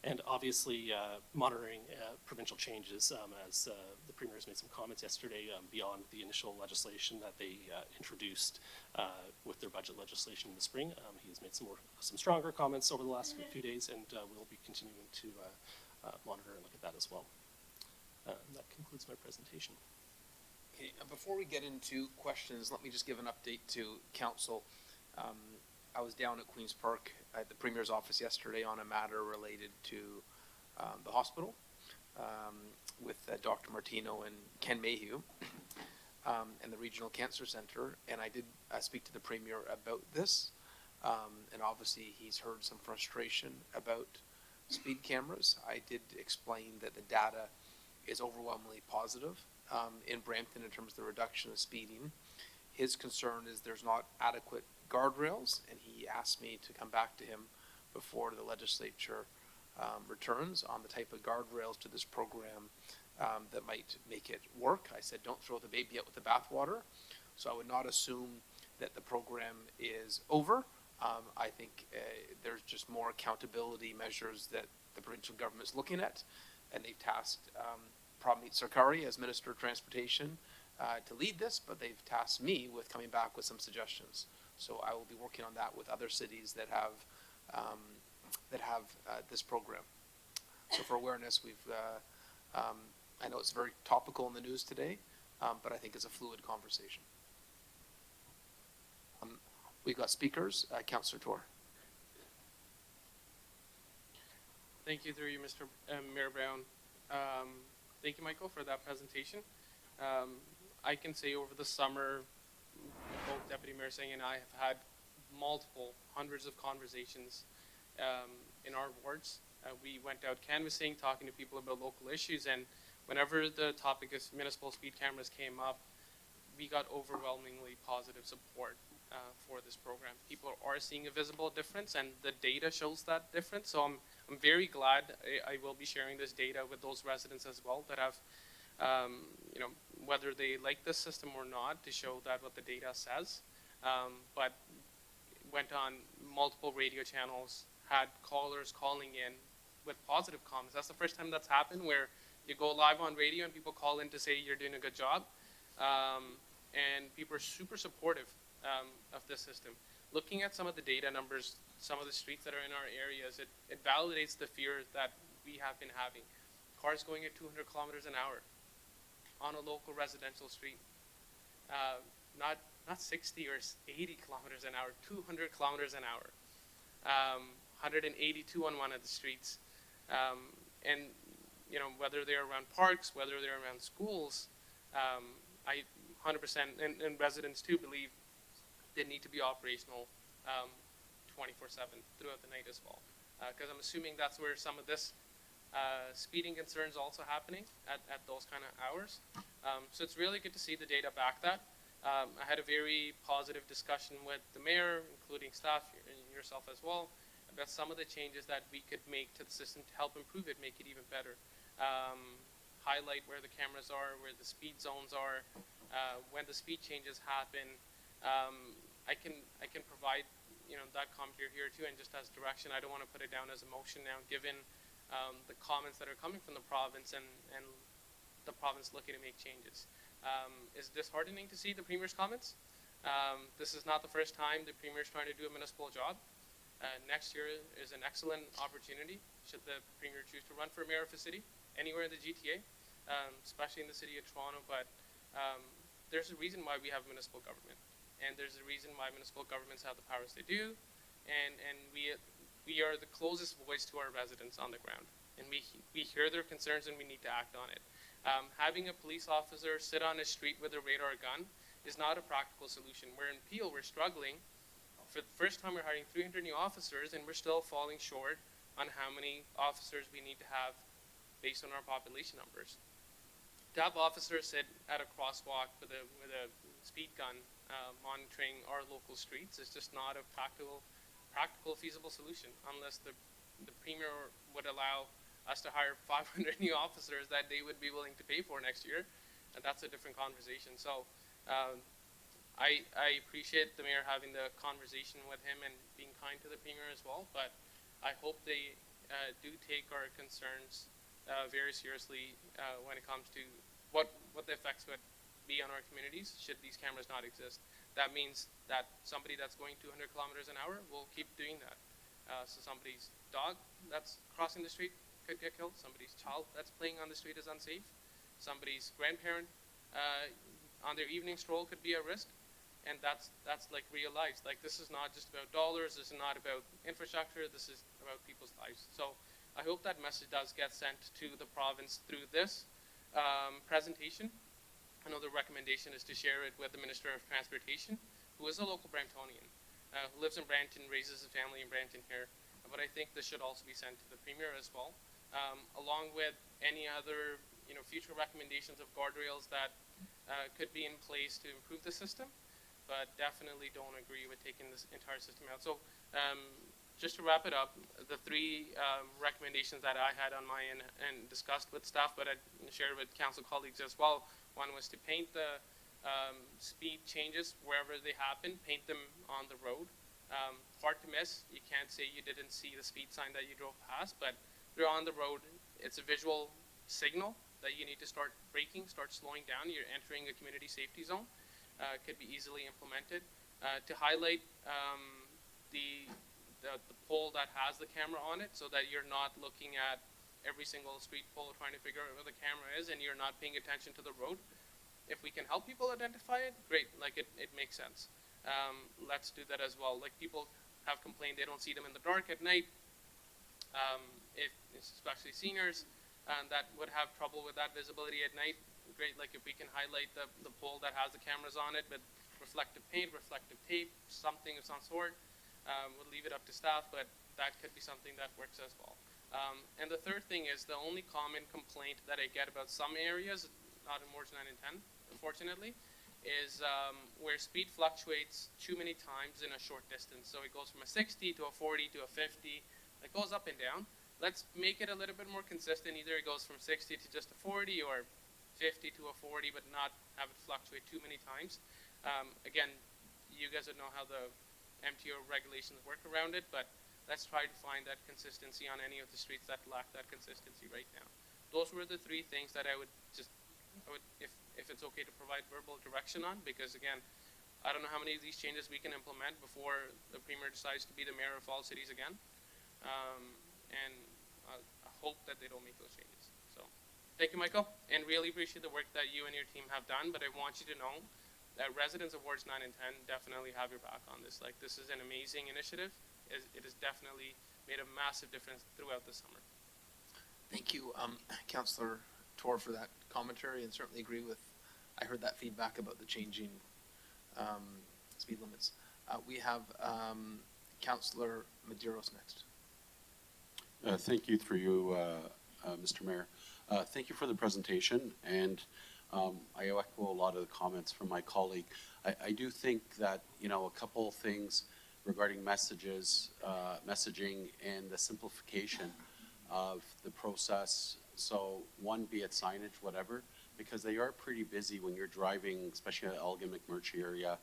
And obviously monitoring provincial changes as the Premier has made some comments yesterday beyond the initial legislation that they introduced with their budget legislation in the spring. He's made some stronger comments over the last few days, and we'll be continuing to monitor and look at that as well. That concludes my presentation. Okay, before we get into questions, let me just give an update to council. I was down at Queen's Park at the Premier's office yesterday on a matter related to the hospital with Dr. Martino and Ken Mayhew and the Regional Cancer Center, and I did speak to the Premier about this, and obviously he's heard some frustration about speed cameras. I did explain that the data is overwhelmingly positive in Brampton in terms of the reduction of speeding. His concern is there's not adequate guardrails, and he asked me to come back to him before the legislature returns on the type of guardrails to this program that might make it work. I said, don't throw the baby out with the bathwater. So I would not assume that the program is over. I think there's just more accountability measures that the provincial government is looking at, and they've tasked Pramit Sarkari as Minister of Transportation to lead this, but they've tasked me with coming back with some suggestions. So I will be working on that with other cities that have this program. So for awareness, we've I know it's very topical in the news today, but I think it's a fluid conversation. We've got speakers. Councillor Tor. Thank you, through you, Mr. Mayor Brown. Thank you, Michael, for that presentation. I can say over the summer, both Deputy Mayor Singh and I have had hundreds of conversations in our wards. We went out canvassing, talking to people about local issues, and whenever the topic of municipal speed cameras came up, we got overwhelmingly positive support for this program. People are seeing a visible difference, and the data shows that difference. So I'm very glad I will be sharing this data with those residents as well that have, whether they like this system or not, to show that what the data says. But went on multiple radio channels, had callers calling in with positive comments. That's the first time that's happened, where you go live on radio and people call in to say you're doing a good job. and people are super supportive of this system. Looking at some of the data numbers, some of the streets that are in our areas, it validates the fear that we have been having. Cars going at 200 kilometers an hour on a local residential street. Not 60 or 80 kilometers an hour, 200 kilometers an hour. 182 on one of the streets. And whether they're around parks, whether they're around schools, I 100%, and residents too, believe they need to be operational 24/7 throughout the night as well. Because I'm assuming that's where some of this speeding concerns also happening at those kind of hours. So it's really good to see the data back that. I had a very positive discussion with the mayor, including staff and yourself as well, about some of the changes that we could make to the system to help improve it, make it even better. Highlight where the cameras are, where the speed zones are, when the speed changes happen. I can provide that commentary here too, and just as direction. I don't want to put it down as a motion now, given the comments that are coming from the province and the province looking to make changes. Is disheartening to see the Premier's comments. This is not the first time the Premier is trying to do a municipal job. Next year is an excellent opportunity, should the Premier choose to run for mayor of a city, anywhere in the GTA, especially in the city of Toronto. But there's a reason why we have municipal government, and there's a reason why municipal governments have the powers they do, and we are the closest voice to our residents on the ground, and we hear their concerns and we need to act on it. Having a police officer sit on a street with a radar gun is not a practical solution. We're in Peel, we're struggling. For the first time, we're hiring 300 new officers, and we're still falling short on how many officers we need to have based on our population numbers. To have officers sit at a crosswalk with a speed gun monitoring our local streets is just not a practical, feasible solution, unless the Premier would allow us to hire 500 new officers that they would be willing to pay for next year, and that's a different conversation. So I appreciate the mayor having the conversation with him and being kind to the Premier as well, but I hope they do take our concerns very seriously when it comes to what the effects would be on our communities should these cameras not exist. That means that somebody that's going 200 kilometers an hour will keep doing that. So somebody's dog that's crossing the street could get killed. Somebody's child that's playing on the street is unsafe. Somebody's grandparent on their evening stroll could be at risk. And that's like real lives. Like, this is not just about dollars. This is not about infrastructure. This is about people's lives. So I hope that message does get sent to the province through this presentation. Another recommendation is to share it with the Minister of Transportation, who is a local Brantonian, who lives in Brampton, raises a family in Brampton here. But I think this should also be sent to the Premier as well, along with any other future recommendations of guardrails that could be in place to improve the system, but definitely don't agree with taking this entire system out. So just to wrap it up, the three recommendations that I had on my end and discussed with staff, but I shared with council colleagues as well. One was to paint the speed changes wherever they happen, paint them on the road. Hard to miss. You can't say you didn't see the speed sign that you drove past, but they're on the road. It's a visual signal that you need to start braking, start slowing down. You're entering a community safety zone. Could be easily implemented. To highlight the pole that has the camera on it, so that you're not looking at every single street pole trying to figure out where the camera is, and you're not paying attention to the road. If we can help people identify it, great. Like, it makes sense. Let's do that as well. Like, people have complained they don't see them in the dark at night. Especially seniors that would have trouble with that visibility at night. Great. Like, if we can highlight the pole that has the cameras on it with reflective paint, reflective tape, something of some sort. We'll leave it up to staff, but that could be something that works as well. And the third thing is, the only common complaint that I get about some areas, not in Wards 9 and 10, unfortunately, is where speed fluctuates too many times in a short distance. So it goes from a 60 to a 40 to a 50. It goes up and down. Let's make it a little bit more consistent. Either it goes from 60 to just a 40 or 50 to a 40, but not have it fluctuate too many times. Again, you guys would know how the MTO regulations work around it, but let's try to find that consistency on any of the streets that lack that consistency right now. Those were the three things that I would just if it's okay to provide verbal direction on, because again, I don't know how many of these changes we can implement before the Premier decides to be the mayor of all cities again. And I hope that they don't make those changes. So thank you, Michael, and really appreciate the work that you and your team have done, but I want you to know that residents of Wards 9 and 10 definitely have your back on this. Like, this is an amazing initiative. It has definitely made a massive difference throughout the summer. Thank you, Councillor Tor, for that commentary, and certainly agree with, I heard that feedback about the changing speed limits. We have Councillor Medeiros next. Thank you through you, Mr. Mayor. Thank you for the presentation, and I echo a lot of the comments from my colleague. I do think that, you know, a couple things regarding messages, messaging, and the simplification of the process. So one, be it signage, whatever, because they are pretty busy when you're driving, especially at Elgin, McMurtry area.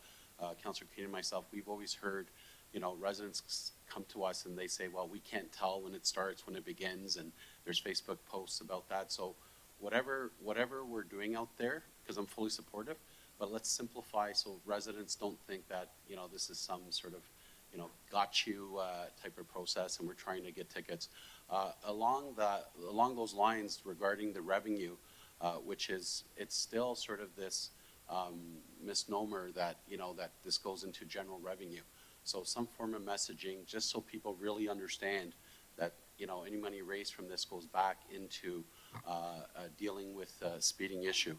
Councillor Keane and myself, we've always heard, you know, residents come to us and they say, well, we can't tell when it starts, when it begins, and there's Facebook posts about that. So whatever we're doing out there, because I'm fully supportive, but let's simplify so residents don't think that, you know, this is some sort of, you know, got you type of process and we're trying to get tickets. Along those lines regarding the revenue, which is, it's still sort of this misnomer that, you know, that this goes into general revenue. So some form of messaging, just so people really understand that, you know, any money raised from this goes back into dealing with the speeding issue.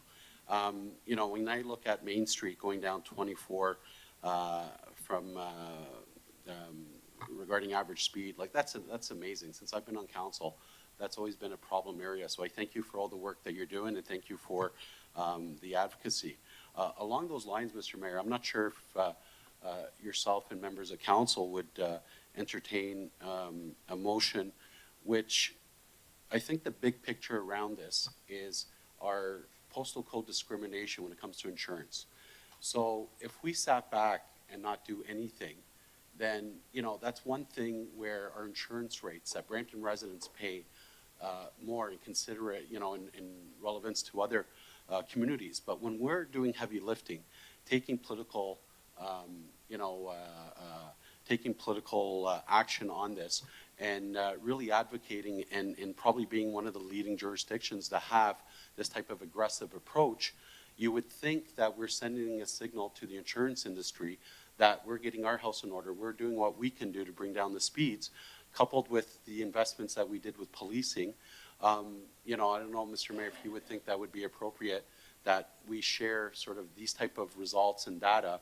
You know, when I look at Main Street going down 24 from regarding average speed, like that's amazing. Since I've been on council, that's always been a problem area. So I thank you for all the work that you're doing, and thank you for the advocacy. Along those lines, Mr. Mayor, I'm not sure if yourself and members of council would entertain a motion, which I think the big picture around this is our postal code discrimination when it comes to insurance. So if we sat back and not do anything, then, you know, that's one thing where our insurance rates that Brampton residents pay more and consider it, you know, in relevance to other communities. But when we're doing heavy lifting, taking political, taking political action on this and really advocating and probably being one of the leading jurisdictions to have this type of aggressive approach, you would think that we're sending a signal to the insurance industry that we're getting our house in order. We're doing what we can do to bring down the speeds, coupled with the investments that we did with policing. You know, I don't know, Mr. Mayor, if you would think that would be appropriate that we share sort of these type of results and data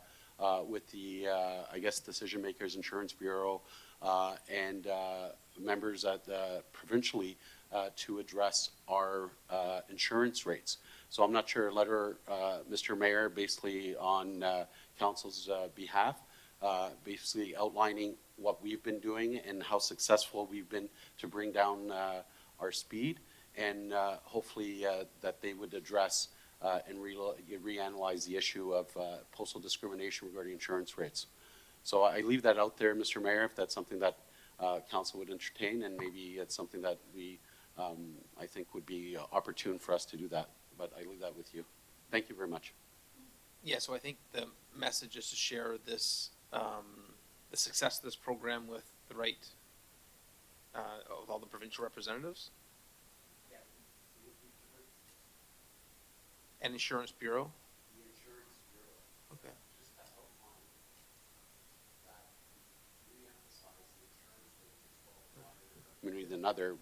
with the, I guess, Decision Makers Insurance Bureau and members at provincially to address our insurance rates. So I'm not sure, letter, Mr. Mayor, basically on council's behalf, basically outlining what we've been doing and how successful we've been to bring down our speed, and hopefully that they would address and reanalyze the issue of postal discrimination regarding insurance rates. So I leave that out there, Mr. Mayor, if that's something that council would entertain, and maybe it's something that we, I think would be opportune for us to do that. But I leave that with you. Thank you very much. Yeah, so I think the message is to share this, the success of this program with the right, of all the provincial representatives. And Insurance Bureau. The Insurance Bureau. Okay. Just as outlined that we emphasize the insurance rates community than other.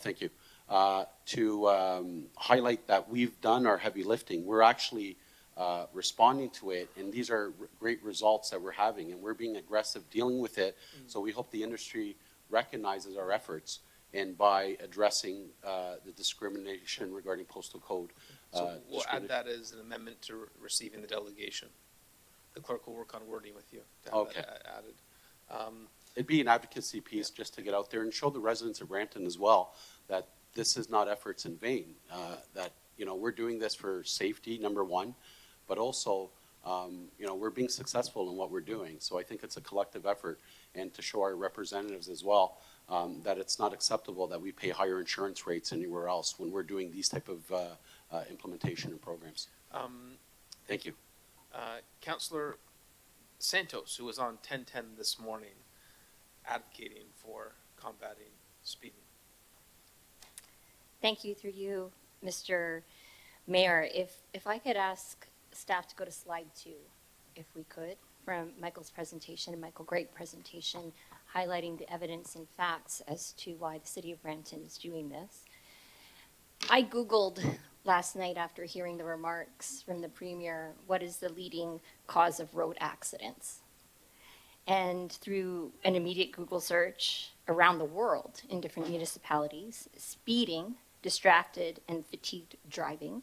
Thank you. To highlight that we've done our heavy lifting. We're actually responding to it, and these are great results that we're having, and we're being aggressive dealing with it. So we hope the industry recognizes our efforts, and by addressing the discrimination regarding postal code. So we'll add that as an amendment to receiving the delegation. The clerk will work on wording with you to have that added. It'd be an advocacy piece just to get out there and show the residents of Brampton as well that this is not efforts in vain, that, you know, we're doing this for safety, number one, but also, you know, we're being successful in what we're doing. So I think it's a collective effort, and to show our representatives as well that it's not acceptable that we pay higher insurance rates anywhere else when we're doing these type of implementation and programs. Thank you. Councillor Santos, who was on 1010 this morning, advocating for combating speeding. Thank you, through you, Mr. Mayor. If I could ask staff to go to slide 2, if we could, from Michael's presentation and Michael Great presentation, highlighting the evidence and facts as to why the City of Brampton is doing this. I Googled last night after hearing the remarks from the Premier, what is the leading cause of road accidents? And through an immediate Google search around the world in different municipalities, speeding, distracted and fatigued driving,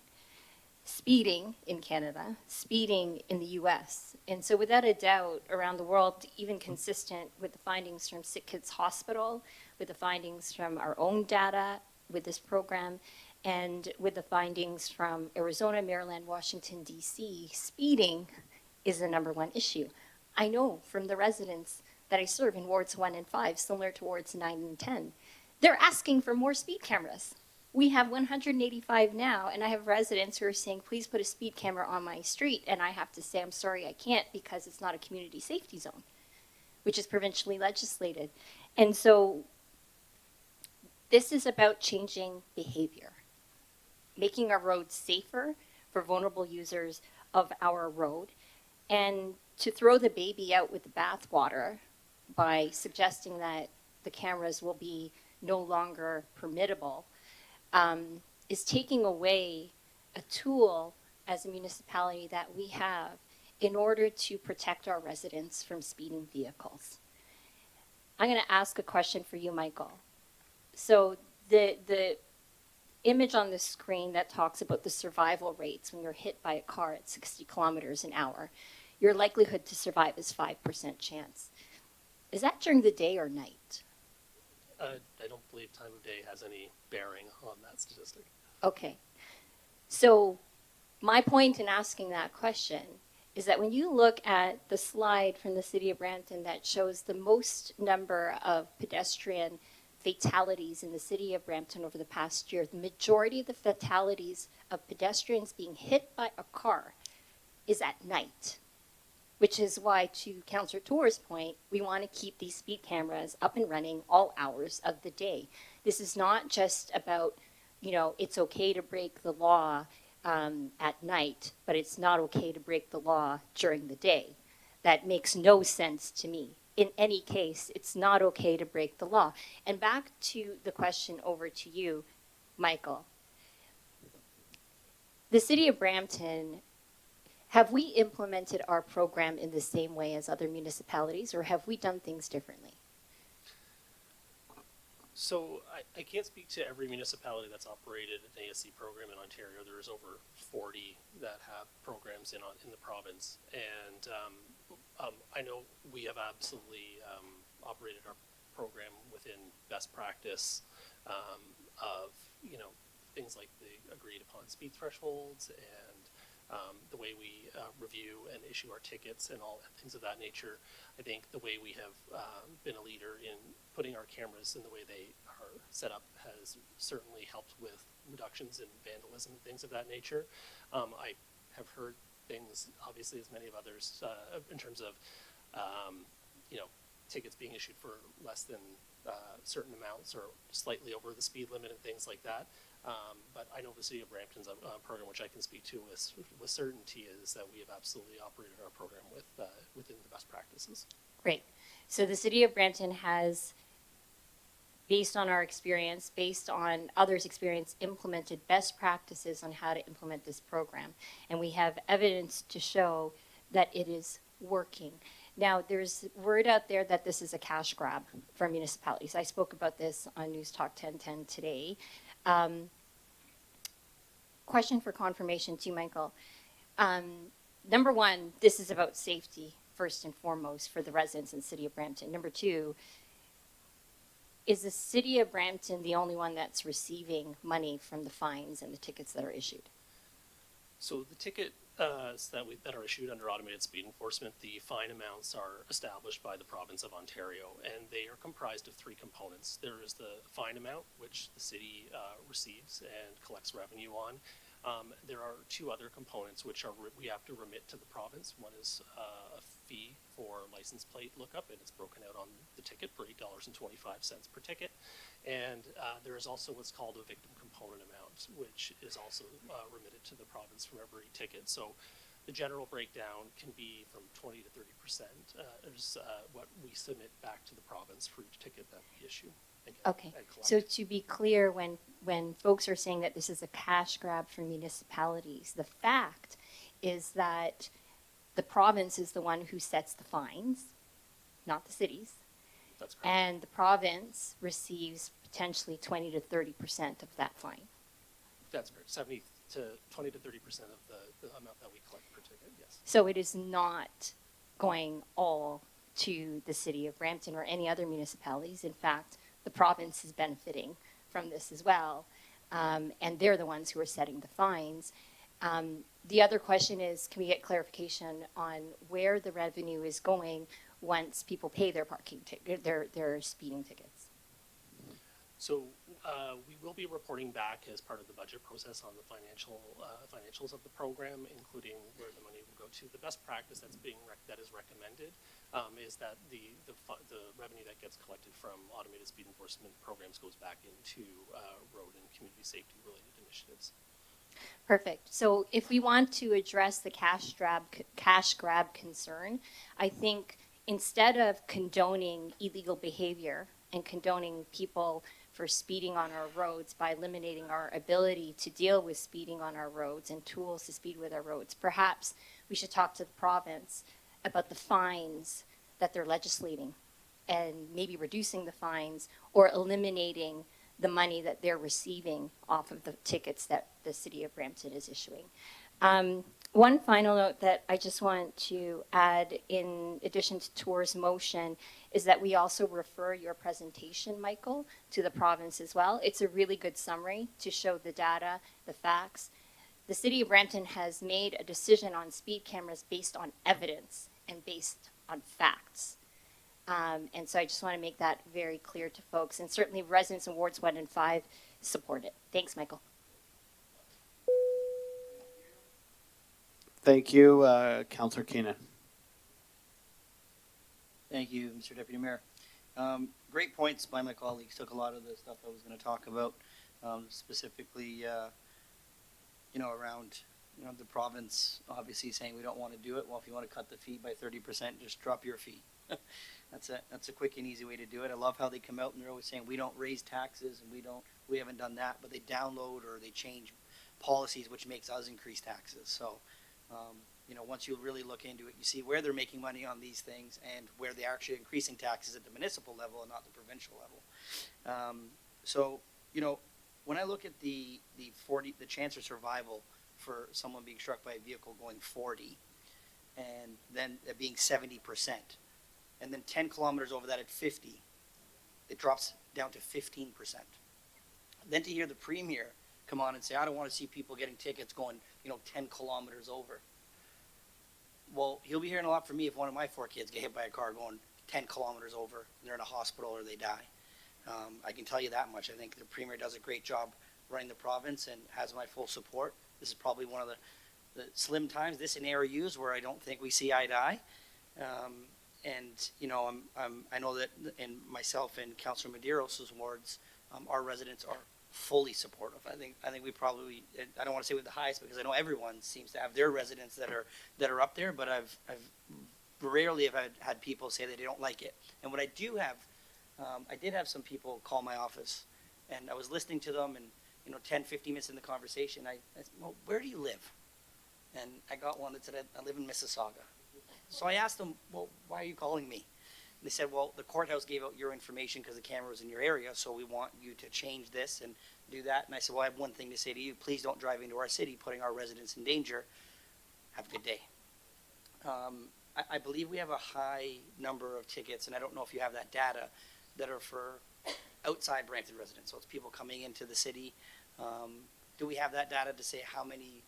speeding in Canada, speeding in the US. And so without a doubt, around the world, even consistent with the findings from Sick Kids Hospital, with the findings from our own data with this program, and with the findings from Arizona, Maryland, Washington, DC, speeding is the #1 issue. I know from the residents that I serve in wards 1 and 5, similar to wards 9 and 10, they're asking for more speed cameras. We have 185 now, and I have residents who are saying, please put a speed camera on my street. And I have to say, I'm sorry, I can't, because it's not a community safety zone, which is provincially legislated. And so this is about changing behavior, making our roads safer for vulnerable users of our road. And to throw the baby out with the bathwater by suggesting that the cameras will be no longer permittable is taking away a tool as a municipality that we have in order to protect our residents from speeding vehicles. I'm going to ask a question for you, Michael. So the image on the screen that talks about the survival rates when you're hit by a car at 60 kilometers an hour, your likelihood to survive is 5% chance. Is that during the day or night? I don't believe time of day has any bearing on that statistic. Okay. So my point in asking that question is that when you look at the slide from the City of Brampton that shows the most number of pedestrian fatalities in the City of Brampton over the past year, the majority of the fatalities of pedestrians being hit by a car is at night, which is why, to Councillor Torr's point, we want to keep these speed cameras up and running all hours of the day. This is not just about, you know, it's okay to break the law at night, but it's not okay to break the law during the day. That makes no sense to me. In any case, it's not okay to break the law. And back to the question over to you, Michael. The City of Brampton, have we implemented our program in the same way as other municipalities, or have we done things differently? So I can't speak to every municipality that's operated an ASC program in Ontario. There's over 40 that have programs in the province. And I know we have absolutely operated our program within best practice of, you know, things like the agreed upon speed thresholds and the way we review and issue our tickets and all things of that nature. I think the way we have been a leader in putting our cameras in the way they are set up has certainly helped with reductions in vandalism and things of that nature. I have heard things, obviously, as many of others, in terms of, you know, tickets being issued for less than certain amounts or slightly over the speed limit and things like that. But I know the City of Brampton's program, which I can speak to with certainty, is that we have absolutely operated our program within the best practices. Great. So the City of Brampton has, based on our experience, based on others' experience, implemented best practices on how to implement this program. And we have evidence to show that it is working. Now, there's word out there that this is a cash grab for municipalities. I spoke about this on News Talk 1010 today. Question for confirmation to you, Michael. Number one, this is about safety, first and foremost, for the residents in the City of Brampton. Number two, is the City of Brampton the only one that's receiving money from the fines and the tickets that are issued? So the ticket that are issued under automated speed enforcement, the fine amounts are established by the province of Ontario, and they are comprised of three components. There is the fine amount, which the city receives and collects revenue on. There are two other components which we have to remit to the province. One is a fee for license plate lookup, and it's broken out on the ticket for $8.25 per ticket. And there is also what's called a victim component amount, which is also remitted to the province from every ticket. So the general breakdown can be from 20 to 30% is what we submit back to the province for each ticket that we issue. Okay, so to be clear, when folks are saying that this is a cash grab for municipalities, the fact is that the province is the one who sets the fines, not the cities. That's correct. And the province receives potentially 20 to 30% of that fine. That's correct. 20 to 30% of the amount that we collect per ticket, yes. So it is not going all to the city of Brampton or any other municipalities. In fact, the province is benefiting from this as well, and they're the ones who are setting the fines. The other question is, can we get clarification on where the revenue is going once people pay their parking ticket, their speeding tickets? So we will be reporting back as part of the budget process on the financials of the program, including where the money will go to. The best practice that is recommended is that the revenue that gets collected from automated speed enforcement programs goes back into road and community safety related initiatives. Perfect. So if we want to address the cash grab concern, I think instead of condoning illegal behavior and condoning people for speeding on our roads by eliminating our ability to deal with speeding on our roads and tools to speed with our roads, perhaps we should talk to the province about the fines that they're legislating and maybe reducing the fines or eliminating the money that they're receiving off of the tickets that the city of Brampton is issuing. One final note that I just want to add in addition to TOR's motion is that we also refer your presentation, Michael, to the province as well. It's a really good summary to show the data, the facts. The city of Brampton has made a decision on speed cameras based on evidence and based on facts. And so I just want to make that very clear to folks. And certainly residents in Wards 1 and 5 support it. Thanks, Michael. Thank you, Councillor Keenan. Thank you, Mr. Deputy Mayor. Great points by my colleagues. Took a lot of the stuff I was going to talk about, specifically, around, the province obviously saying we don't want to do it. Well, if you want to cut the fee by 30%, just drop your fee. That's a quick and easy way to do it. I love how they come out and they're always saying we don't raise taxes and we haven't done that, but they download or they change policies which makes us increase taxes. So. Once you really look into it, you see where they're making money on these things and where they're actually increasing taxes at the municipal level and not the provincial level. When I look at the chance of survival for someone being struck by a vehicle going 40 and then it being 70%, and then 10 kilometers over that at 50, it drops down to 15%. Then to hear the Premier come on and say, I don't want to see people getting tickets going, 10 kilometers over. Well, he'll be hearing a lot from me if one of my 4 kids get hit by a car going 10 kilometers over and they're in a hospital or they die. I can tell you that much. I think the Premier does a great job running the province and has my full support. This is probably one of the slim times, this and ARUs, where I don't think we see eye to eye. I know that in myself and Councillor Medeiros' wards, our residents are fully supportive. I think we probably, I don't want to say with the highest because I know everyone seems to have their residents that are up there, but I've rarely have had people say that they don't like it. And what I do have, I did have some people call my office and I was listening to them and 10, 15 minutes in the conversation, I said, well, where do you live? And I got one that said, I live in Mississauga. So I asked them, well, why are you calling me? They said, well, the courthouse gave out your information because the camera was in your area, so we want you to change this and do that. And I said, well, I have one thing to say to you. Please don't drive into our city, putting our residents in danger. Have a good day. I believe we have a high number of tickets, and I don't know if you have that data, that are for outside Brampton residents. So it's people coming into the city. Do we have that data to say how many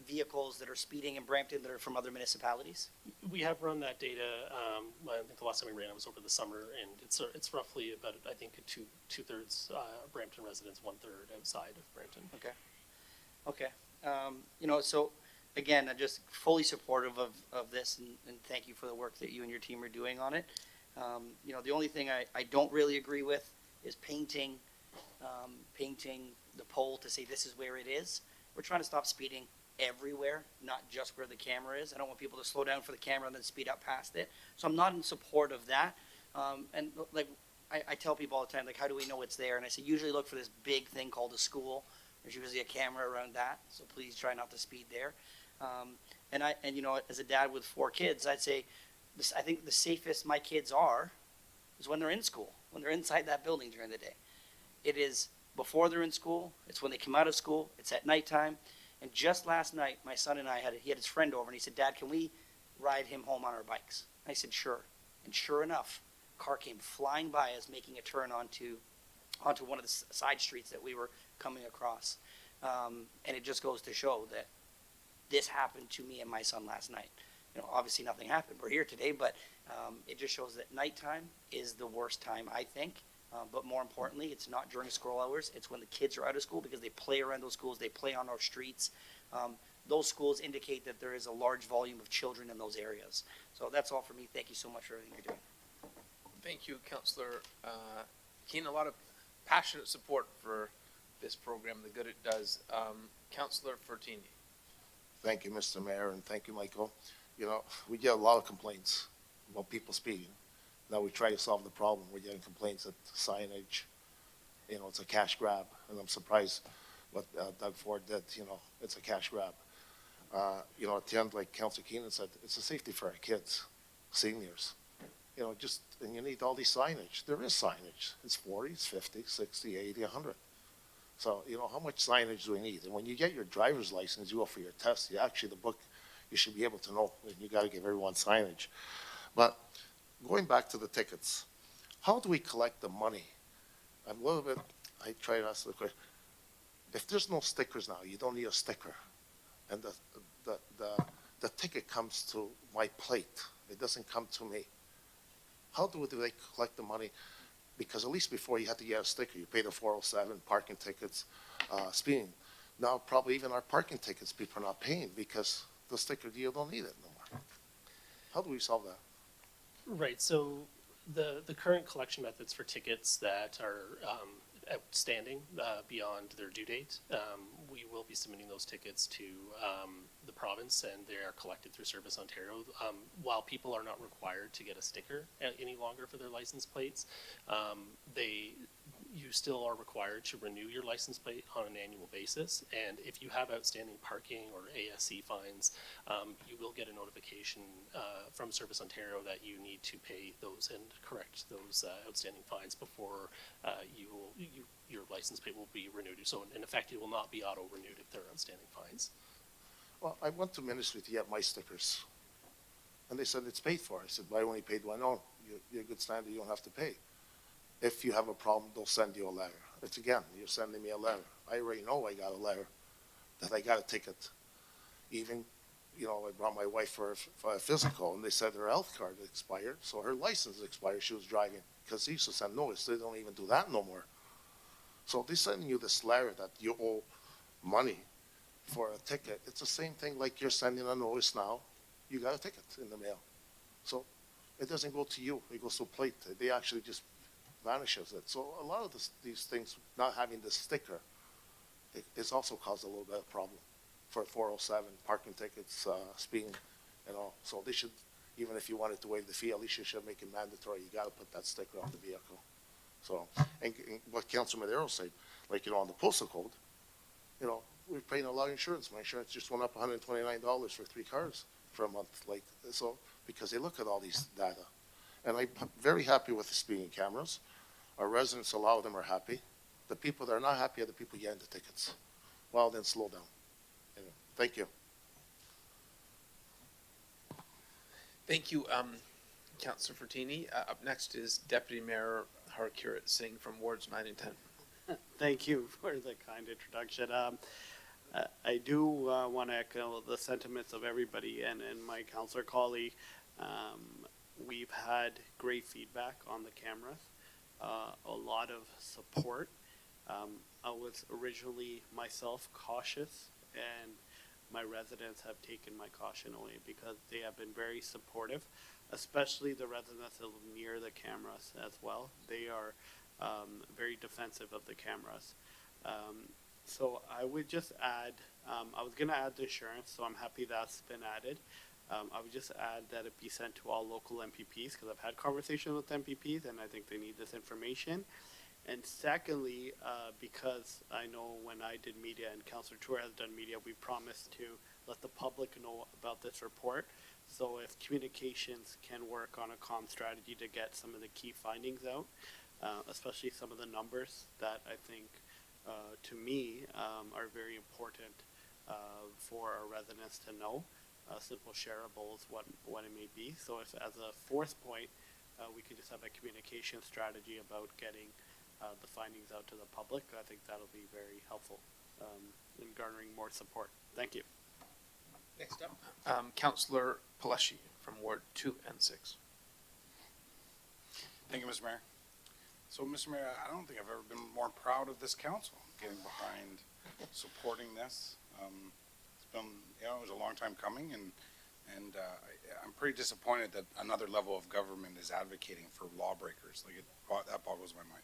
vehicles that are speeding in Brampton that are from other municipalities? We have run that data. I think the last time we ran it was over the summer, and it's roughly about, I think, two-thirds Brampton residents, one-third outside of Brampton. Okay. Okay. So again, I'm just fully supportive of this, and thank you for the work that you and your team are doing on it. The only thing I don't really agree with is painting the pole to say this is where it is. We're trying to stop speeding everywhere, not just where the camera is. I don't want people to slow down for the camera and then speed up past it. So I'm not in support of that. And like I tell people all the time, like, how do we know it's there? And I say, usually look for this big thing called a school. There's usually a camera around that. So please try not to speed there. And as a dad with 4 kids, I'd say, I think the safest my kids are is when they're in school, when they're inside that building during the day. It is before they're in school. It's when they come out of school. It's at nighttime. And just last night, my son and he had his friend over, and he said, Dad, can we ride him home on our bikes? I said, sure. And sure enough, a car came flying by us, making a turn onto one of the side streets that we were coming across. And it just goes to show that this happened to me and my son last night. Obviously nothing happened. We're here today, but it just shows that nighttime is the worst time, I think. But more importantly, it's not during school hours. It's when the kids are out of school, because they play around those schools. They play on our streets. Those schools indicate that there is a large volume of children in those areas. So that's all for me. Thank you so much for everything you're doing. Thank you, Councillor Keen. A lot of passionate support for this program, the good it does. Councillor Fortini. Thank you, Mr. Mayor, and thank you, Michael. We get a lot of complaints about people speeding. Now we try to solve the problem. We're getting complaints that signage, it's a cash grab, and I'm surprised what Doug Ford did. It's a cash grab. At the end, like Councilor Keenan said, it's a safety for our kids, seniors. And you need all these signage. There is signage. It's 40, it's 50, 60, 80, 100. So, how much signage do we need? And when you get your driver's license, you go for your test, the book, you should be able to know, and you got to give everyone signage. But going back to the tickets, how do we collect the money? I try to ask the question. If there's no stickers now, you don't need a sticker. And the ticket comes to my plate. It doesn't come to me. How do they collect the money? Because at least before you had to get a sticker, you paid the 407, parking tickets, speeding. Now probably even our parking tickets people are not paying because the sticker deal don't need it no more. How do we solve that? Right. So the current collection methods for tickets that are outstanding beyond their due date, we will be submitting those tickets to the province, and they are collected through Service Ontario. While people are not required to get a sticker any longer for their license plates, you still are required to renew your license plate on an annual basis. And if you have outstanding parking or ASC fines, you will get a notification from Service Ontario that you need to pay those and correct those outstanding fines before your license plate will be renewed. So in effect, it will not be auto-renewed if there are outstanding fines. Well, I went to Ministry to get my stickers. And they said it's paid for. I said, why only paid one? No, you're a good standard, you don't have to pay. If you have a problem, they'll send you a letter. It's again, you're sending me a letter. I already know I got a letter that I got a ticket. Even, I brought my wife for a physical, and they said her health card expired, so her license expired. She was driving, because they used to send notice. They don't even do that no more. So they're sending you this letter that you owe money for a ticket. It's the same thing like you're sending a notice now. You got a ticket in the mail. So it doesn't go to you. It goes to a plate. They actually just vanishes it. So a lot of these things, not having the sticker, it's also caused a little bit of problem for 407, parking tickets, speeding, and all. So they should, even if you wanted to waive the fee, at least you should make it mandatory. You got to put that sticker on the vehicle. So, and what Councilor Madero said, like, on the postal code, we're paying a lot of insurance. My insurance just went up $129 for 3 cars for a month. So, because they look at all these data. And I'm very happy with the speeding cameras. Our residents, a lot of them are happy. The people that are not happy are the people getting the tickets. Well, then slow down. Anyway, thank you. Thank you, Councillor Fortini. Up next is Deputy Mayor Harkirat Singh from Wards 9 and 10. Thank you for the kind introduction. I do want to echo the sentiments of everybody and my counselor colleague. We've had great feedback on the cameras, a lot of support. I was originally myself cautious, and my residents have taken my caution away because they have been very supportive, especially the residents that live near the cameras as well. They are very defensive of the cameras. So I would just add, I was going to add the assurance, so I'm happy that's been added. I would just add that it be sent to all local MPPs, because I've had conversations with MPPs and I think they need this information. And secondly, because I know when I did media and Councillor Tour has done media, we promised to let the public know about this report. So if communications can work on a comm strategy to get some of the key findings out, especially some of the numbers that I think to me are very important for our residents to know. Simple shareables, what it may be. So if as a fourth point, we could just have a communication strategy about getting the findings out to the public, I think that'll be very helpful in garnering more support. Thank you. Next up, Councillor Paleshi from Ward 2 and 6. Thank you, Mr. Mayor. So, Mr. Mayor, I don't think I've ever been more proud of this council getting behind supporting this. It's been, it was a long time coming, and I'm pretty disappointed that another level of government is advocating for lawbreakers. That boggles my mind.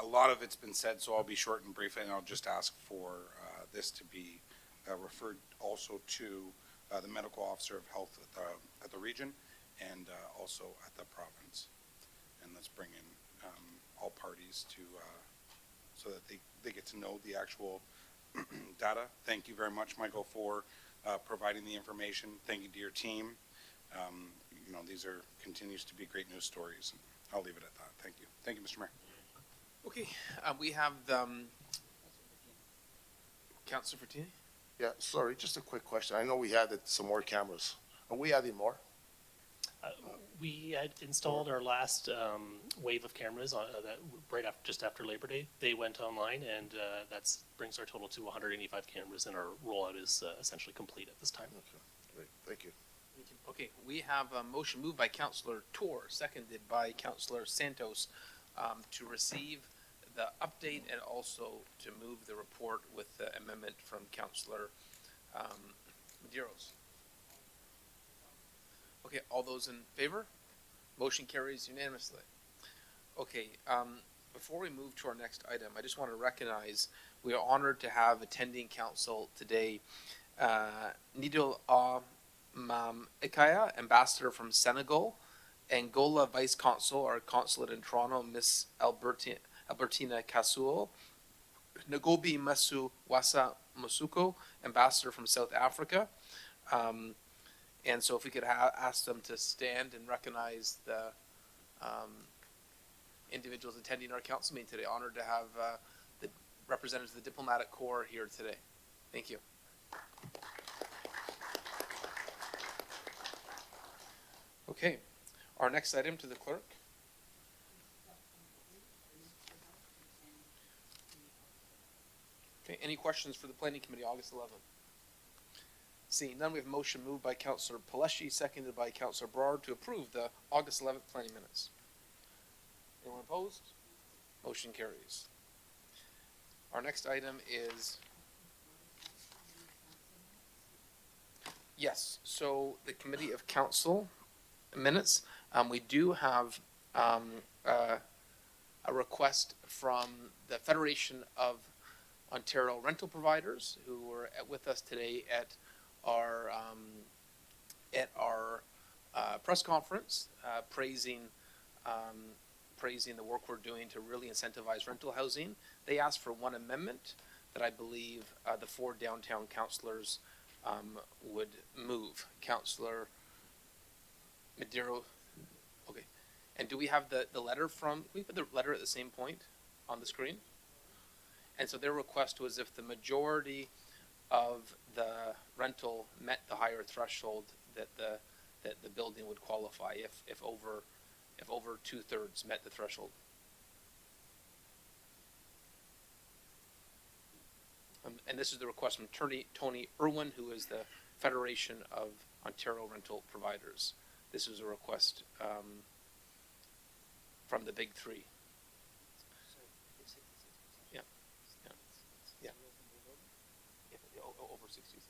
A lot of it's been said, so I'll be short and brief, and I'll just ask for this to be referred also to the medical officer of health at the region and also at the province. And let's bring in all parties to so that they get to know the actual data. Thank you very much, Michael, for providing the information. Thank you to your team. You know, these continues to be great news stories. I'll leave it at that. Thank you. Thank you, Mr. Mayor. Okay, we have the Councillor Fortini. Yeah, sorry, just a quick question. I know we added some more cameras. Are we adding more? We had installed our last wave of cameras that right after, just after Labor Day. They went online, and that brings our total to 185 cameras, and our rollout is essentially complete at this time. Okay, great. Thank you. Okay, we have a motion moved by Councillor Tour, seconded by Councillor Santos, to receive the update and also to move the report with the amendment from Councillor Medeiros. Okay, all those in favor? Motion carries unanimously. Okay, before we move to our next item, I just want to recognize we are honored to have attending council today Nidil Ikaya, Ambassador from Senegal, Angola Vice Consul, our consulate in Toronto, Miss Albertina Kasuo, Nagobi Masu Wasa Masuko, Ambassador from South Africa. And so if we could ask them to stand and recognize the individuals attending our council meeting today. Honored to have the representatives of the Diplomatic Corps here today. Thank you. Okay, our next item to the clerk. Okay, any questions for the Planning Committee, August 11th? Seeing none, we have a motion moved by Councillor Paleshi, seconded by Councillor Brard to approve the August 11th planning minutes. Anyone opposed? Motion carries. Our next item is, yes, so the Committee of Council minutes, we do have a request from the Federation of Ontario Rental Providers, who were with us today at our press conference, praising the work we're doing to really incentivize rental housing. They asked for one amendment that I believe the four downtown councillors would move. Councillor Medeiros, okay. And do we have the letter from, can we put the letter at the same point on the screen? And so their request was if the majority of the rental met the higher threshold that the building would qualify if over 2/3 met the threshold. And this is the request from Tony Irwin, who is the Federation of Ontario Rental Providers. This is a request from the big three. Yeah, yeah, yeah. Over 66.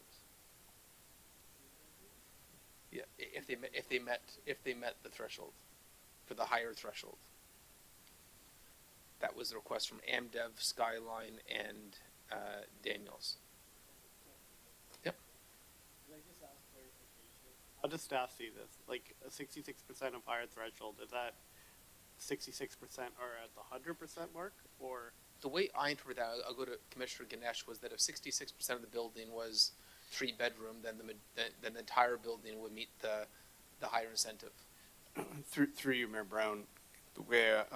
Yeah, if they met the threshold, for the higher threshold. That was the request from Amdev, Skyline, and Daniels. Yep. How does staff see this? Like a 66% of higher threshold, is that 66% are at the 100% mark, or? The way I interpret that, I'll go to Commissioner Ganesh, was that if 66% of the building was 3-bedroom, then the entire building would meet the higher incentive. Through you, Mayor Brown, where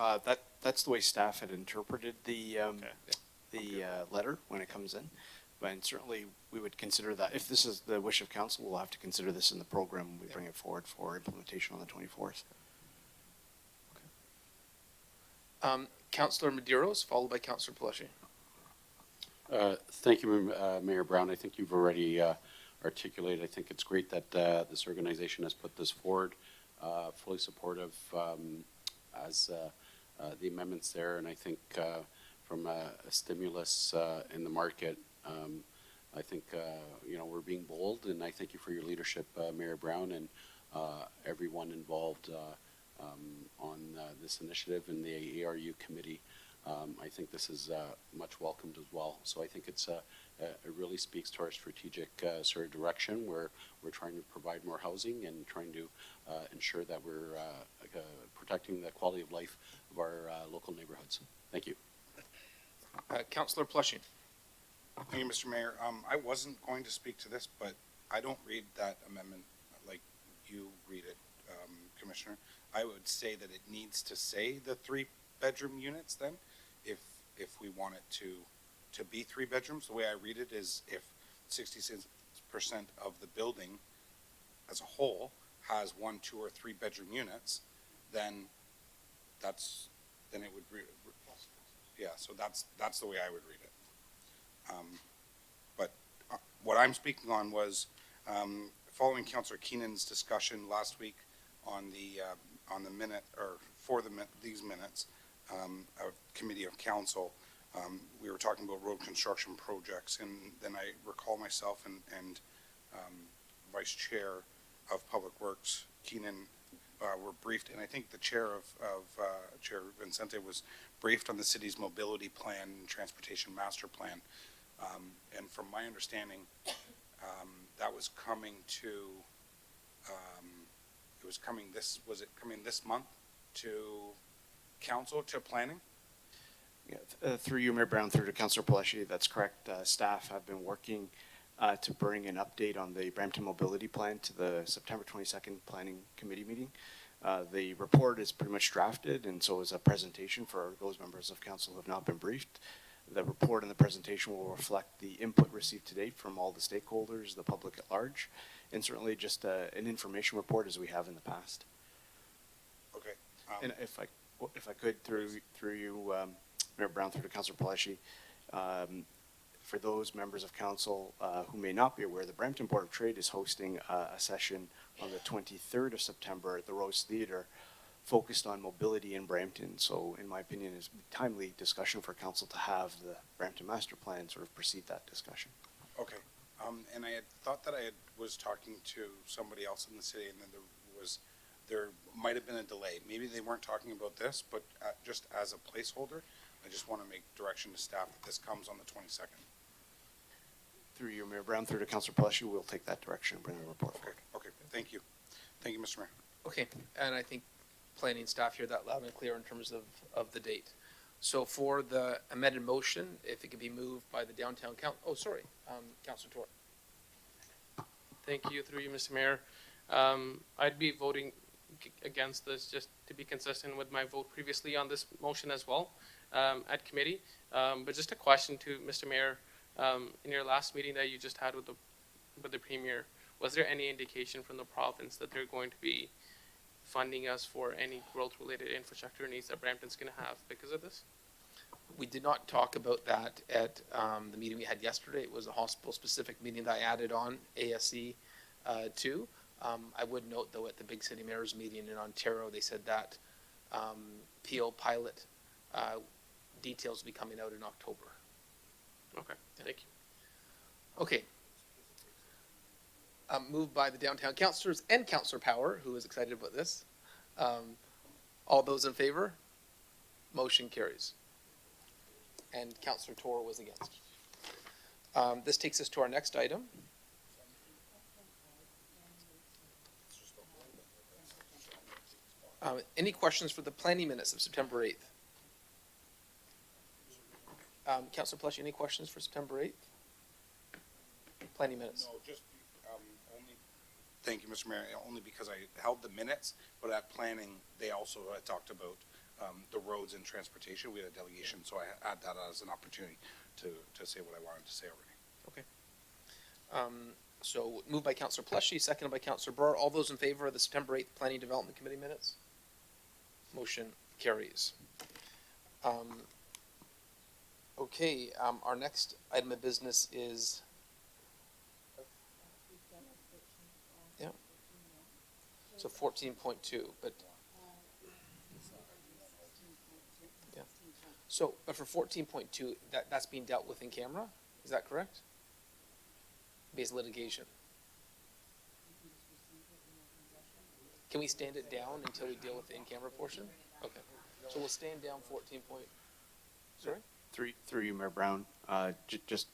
that's the way staff had interpreted the letter when it comes in. But certainly we would consider that, if this is the wish of council, we'll have to consider this in the program when we bring it forward for implementation on the 24th. Councillor Medeiros, followed by Councillor Pellecci. Thank you, Mayor Brown. I think you've already articulated. I think it's great that this organization has put this forward. Fully supportive as the amendments there, and I think from a stimulus in the market, I think we're being bold, and I thank you for your leadership, Mayor Brown, and everyone involved on this initiative in the ARU committee. I think this is much welcomed as well. So I think it really speaks to our strategic sort of direction where we're trying to provide more housing and trying to ensure that we're protecting the quality of life of our local neighborhoods. Thank you. Councillor Pellecci. Thank you, Mr. Mayor. I wasn't going to speak to this, but I don't read that amendment like you read it, Commissioner. I would say that it needs to say the 3-bedroom units then, if we want it to be 3 bedrooms. The way I read it is if 66% of the building as a whole has 1, 2, or 3 bedroom units, then it would yeah. So that's the way I would read it. But what I'm speaking on was following Councillor Keenan's discussion last week on the minute, or for these minutes of Committee of Council. We were talking about road construction projects, and then I recall myself and Vice Chair of Public Works, Keenan, were briefed, and I think the Chair Chair Vincente was briefed on the city's mobility plan and transportation master plan. And from my understanding, that was coming to, was it coming this month to council, to planning? Yeah, through you, Mayor Brown, through to Councillor Pellecci, that's correct. Staff have been working to bring an update on the Brampton Mobility Plan to the September 22nd Planning Committee meeting. The report is pretty much drafted, and so is a presentation for those members of council who have not been briefed. The report and the presentation will reflect the input received to date from all the stakeholders, the public at large, and certainly just an information report as we have in the past. Okay. And if I could, through you, Mayor Brown, through to Councillor Pellecci, for those members of council who may not be aware, the Brampton Board of Trade is hosting a session on the 23rd of September at the Rose Theatre focused on mobility in Brampton. So in my opinion, it's a timely discussion for council to have the Brampton Master Plan sort of precede that discussion. Okay. And I had thought that was talking to somebody else in the city, and then there might have been a delay. Maybe they weren't talking about this, but just as a placeholder, I just want to make direction to staff that this comes on the 22nd. Through you, Mayor Brown, through to Councillor Pellecci, we'll take that direction and bring the report forward. Okay, thank you. Thank you, Mr. Mayor. Okay, and I think planning staff hear that loud and clear in terms of the date. So for the amended motion, if it could be moved by the downtown Councillor Tour. Thank you, through you, Mr. Mayor. I'd be voting against this just to be consistent with my vote previously on this motion as well at committee. But just a question to Mr. Mayor, in your last meeting that you just had with the Premier, was there any indication from the province that they're going to be funding us for any growth-related infrastructure needs that Brampton's going to have because of this? We did not talk about that at the meeting we had yesterday. It was a hospital-specific meeting that I added on ASC to. I would note, though, at the Big City Mayor's meeting in Ontario, they said that PO pilot details will be coming out in October. Okay, thank you. Okay. Moved by the downtown councillors and Councillor Power, who is excited about this. All those in favor? Motion carries. And Councillor Tor was against. This takes us to our next item. Any questions for the planning minutes of September 8th? Councillor Plush, any questions for September 8th? Planning minutes. No, just only, thank you, Mr. Mayor, only because I held the minutes, but at planning, they also talked about the roads and transportation. We had a delegation, so I add that as an opportunity to say what I wanted to say already. Okay. So moved by Councillor Plushy, seconded by Councillor Burr. All those in favor of the September 8th Planning Development Committee minutes? Motion carries. Okay, our next item of business is, yeah, so 14.2, but, yeah. So, but for 14.2, that's being dealt with in camera, is that correct? Based litigation. Can we stand it down until we deal with the in-camera portion? Okay, so we'll stand down 14 point, sorry? Through you, Mayor Brown, just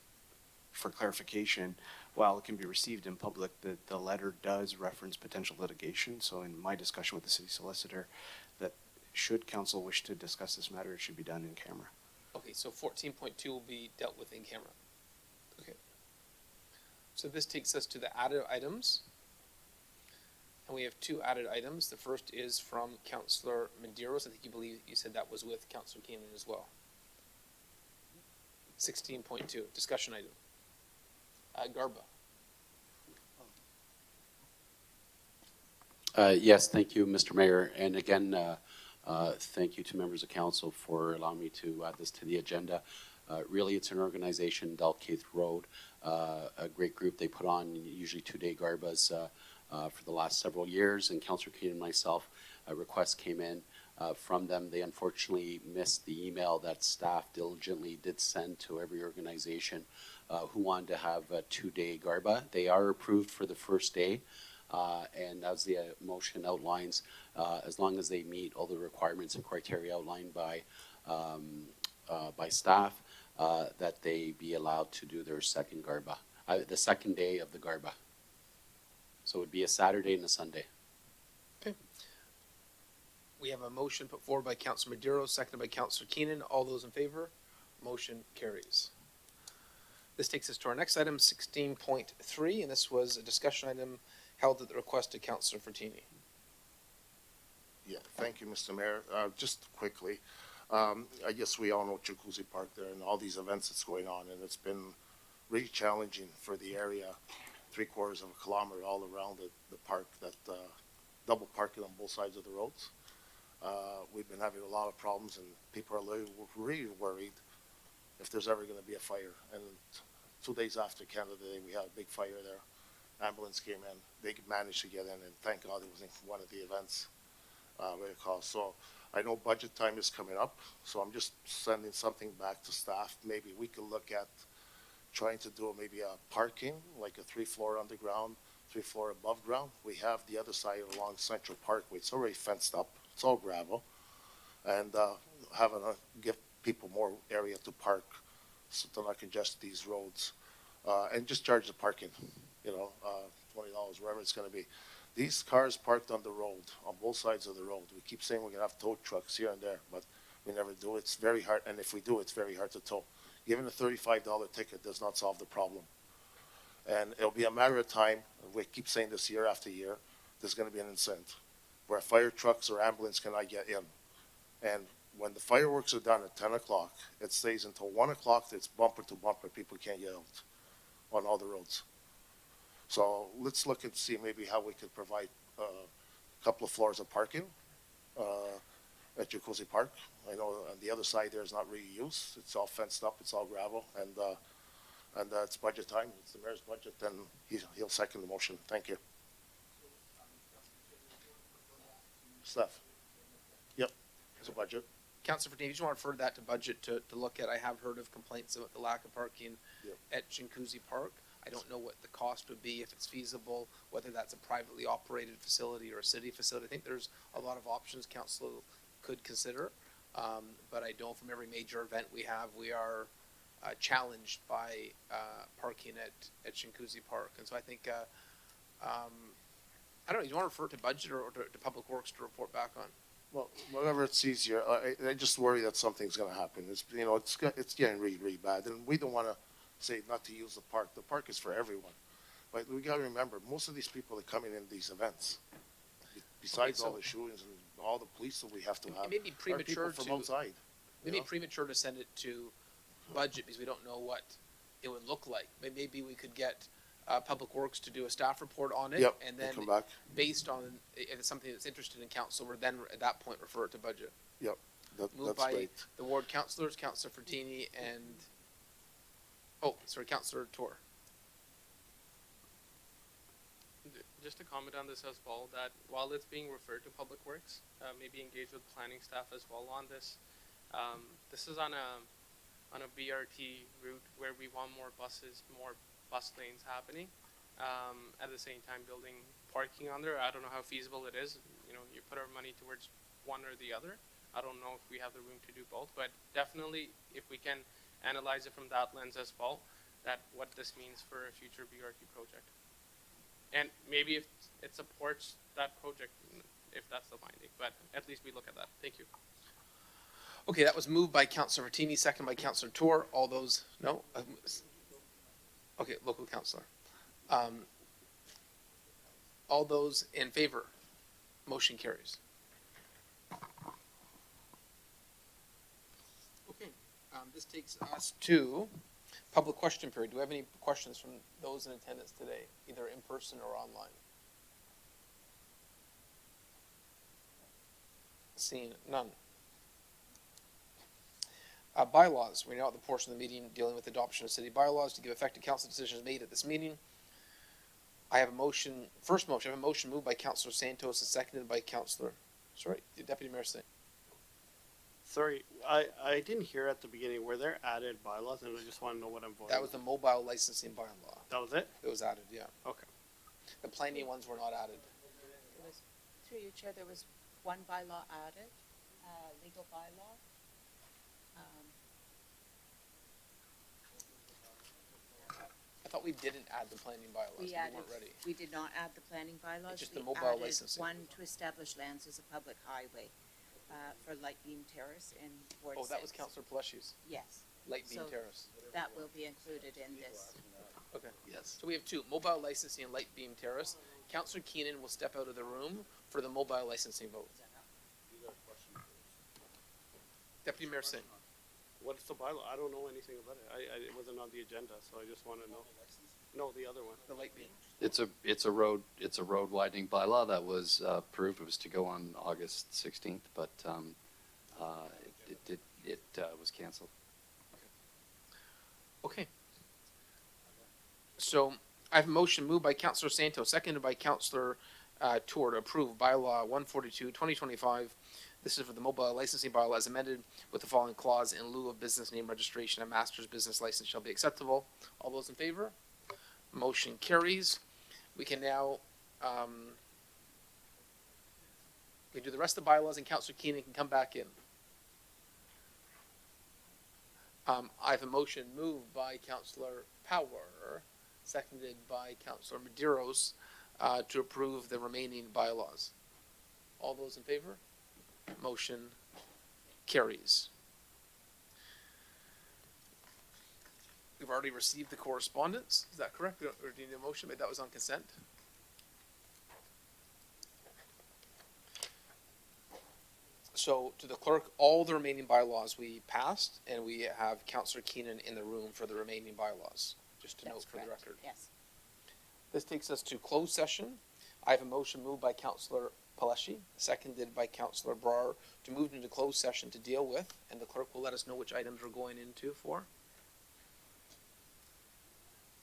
for clarification, while it can be received in public, the letter does reference potential litigation. So in my discussion with the city solicitor, that should council wish to discuss this matter, it should be done in camera. Okay, so 14.2 will be dealt with in camera. Okay. So this takes us to the added items. And we have two added items. The first is from Councillor Medeiros. I think you said that was with Councillor Keenan as well. 16.2, discussion item. Garba. Yes, thank you, Mr. Mayor. And again, thank you to members of council for allowing me to add this to the agenda. Really, it's an organization, Dalkeith Road, a great group. They put on usually 2-day garbas for the last several years. And Councillor Keenan and myself, a request came in from them. They unfortunately missed the email that staff diligently did send to every organization who wanted to have a 2-day garba. They are approved for the first day. And as the motion outlines, as long as they meet all the requirements and criteria outlined by staff, that they be allowed to do their second garba, the second day of the garba. So it would be a Saturday and a Sunday. Okay. We have a motion put forward by Councillor Medeiros, seconded by Councillor Keenan. All those in favor? Motion carries. This takes us to our next item, 16.3, and this was a discussion item held at the request of Councillor Fertini. Yeah, thank you, Mr. Mayor. Just quickly, I guess we all know Jacuzzi Park there and all these events that's going on, and it's been really challenging for the area, 3/4 of a kilometer all around the park, that double parking on both sides of the roads. We've been having a lot of problems, and people are really worried if there's ever going to be a fire. And 2 days after Canada Day, we had a big fire there. Ambulance came in. They managed to get in, and thank God it was in one of the events. So I know budget time is coming up, so I'm just sending something back to staff. Maybe we could look at trying to do maybe a parking, like a 3-floor underground, 3-floor above ground. We have the other side along Central Parkway. It's already fenced up. It's all gravel. And give people more area to park so to not congest these roads. And just charge the parking, $20, wherever it's going to be. These cars parked on the road, on both sides of the road. We keep saying we're going to have tow trucks here and there, but we never do. It's very hard, and if we do, it's very hard to tow. Giving a $35 ticket does not solve the problem. And it'll be a matter of time, we keep saying this year after year, there's going to be an incident where fire trucks or ambulance cannot get in. And when the fireworks are done at 10 o'clock, it stays until 1 o'clock, it's bumper to bumper, people can't get out on all the roads. So let's look and see maybe how we could provide a couple of floors of parking at Jacuzzi Park. I know on the other side there is not really used. It's all fenced up, it's all gravel, and it's budget time. It's the mayor's budget, and he'll second the motion. Thank you. Steph? Yep, it's a budget. Councilor Ferdinand, you just want to refer that to budget to look at. I have heard of complaints about the lack of parking Yep. at Chinguacousy Park. I don't know what the cost would be, if it's feasible, whether that's a privately operated facility or a city facility. I think there's a lot of options council could consider. But I know from every major event we have, we are challenged by parking at Chinguacousy Park. And so I think, I don't know, you want to refer to budget or to Public Works to report back on? Well, whatever it's easier. I just worry that something's going to happen. It's it's getting really, really bad, and we don't want to say not to use the park. The park is for everyone, but we got to remember most of these people that come in these events, besides Okay, so- all the shootings and all the police that we have to have, It may be are premature people from outside. Maybe premature to send it to budget because we don't know what it would look like. Maybe we could get Public Works to do a staff report on it. Yep, And and then come back. based on, if it's something that's interested in council, we're then at that point refer it to budget. Yep, Moved that's by great. the ward councillors, Councillor Fertini Councillor Tour. Just to comment on this as well, that while it's being referred to Public Works, maybe engage with planning staff as well on this. This is on a BRT route where we want more buses, more bus lanes happening. At the same time, building parking on there. I don't know how feasible it is. You know, you put our money towards one or the other. I don't know if we have the room to do both, but definitely if we can analyze it from that lens as well, that what this means for a future BRT project. And maybe if it supports that project, if that's the finding, but at least we look at that. Thank you. Okay, that was moved by Councillor Fertini, second by Councillor Tour. All those, no? Okay, local councillor. All those in favor? Motion carries. Okay, this takes us to public question period. Do we have any questions from those in attendance today, either in person or online? Seeing none. Bylaws. We're now at the portion of the meeting dealing with adoption of city bylaws to give effect to council decisions made at this meeting. I have a motion, I have a motion moved by Councillor Santos and seconded by Councillor, Deputy Mayor Singh. Sorry, I didn't hear at the beginning. Were there added bylaws? And I just want to know what I'm voting. That was the mobile licensing bylaw. That was it? It was added, yeah. Okay. The planning ones were not added. There was, through your chair, there was one bylaw added, legal bylaw. I thought we didn't add the planning bylaws. We weren't ready. We did not add the planning bylaws. Just the We mobile added licensing. one to establish lands as a public highway, for Light Beam Terrace in Ward Oh, that was 6. Councillor Peleshi's, Yes. Light Beam So Terrace. That will be included in this. Okay. Yes. So we have two, mobile licensing and Light Beam Terrace. Councillor Keenan will step out of the room for the mobile licensing vote. Deputy Mayor Singh. What's the bylaw? I don't know anything about it. It wasn't on the agenda, so I just want to know. No, the other one. The Light Beam. It's a road widening bylaw that was approved. It was to go on August 16th, but it was canceled. Okay. So I have a motion moved by Councillor Santos, seconded by Councillor Tour to approve bylaw 142, 2025. This is for the mobile licensing bylaw as amended with the following clause: in lieu of business name registration, a master's business license shall be acceptable. All those in favor? Motion carries. We can now, we do the rest of the bylaws and Councillor Keenan can come back in. I have a motion moved by Councillor Power, seconded by Councillor Medeiros, to approve the remaining bylaws. All those in favor? Motion carries. We've already received the correspondence. Is that correct? Or do you need a motion? But that was on consent. So to the clerk, all the remaining bylaws we passed, and we have Councillor Keenan in the room for the remaining bylaws, just to note for the record. Yes. This takes us to closed session. I have a motion moved by Councillor Peleschi, seconded by Councillor Brar, to move into closed session to deal with, and the clerk will let us know which items we're going into for.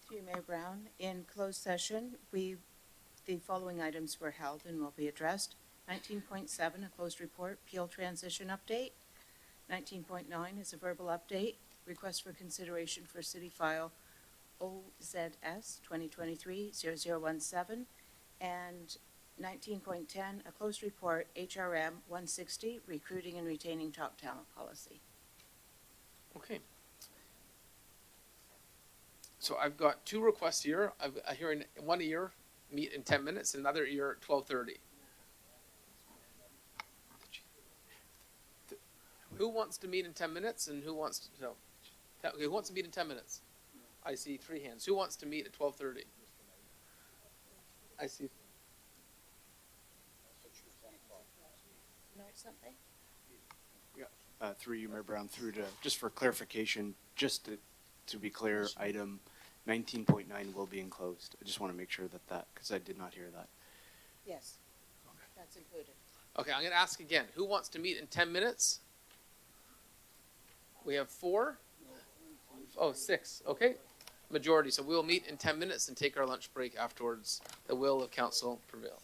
Through you, Mayor Brown, in closed session, the following items were held and will be addressed. 19.7, a closed report, Peel transition update. 19.9 is a verbal update, request for consideration for city file OZS 2023-0017, and 19.10, a closed report, HRM 160, recruiting and retaining top talent policy. Okay. So I've got two requests here. I'm hearing one ear meet in 10 minutes, another ear at 12:30. Who wants to meet in 10 minutes and who wants to, no. Okay, who wants to meet in 10 minutes? I see 3 hands. Who wants to meet at 12:30? I see. Know something? Through you, Mayor Brown, just for clarification, just to be clear, item 19.9 will be enclosed. I just want to make sure that, because I did not hear that. Yes, that's included. Okay, I'm going to ask again. Who wants to meet in 10 minutes? We have 4? Oh, 6. Okay. Majority. So we'll meet in 10 minutes and take our lunch break afterwards. The will of council prevails.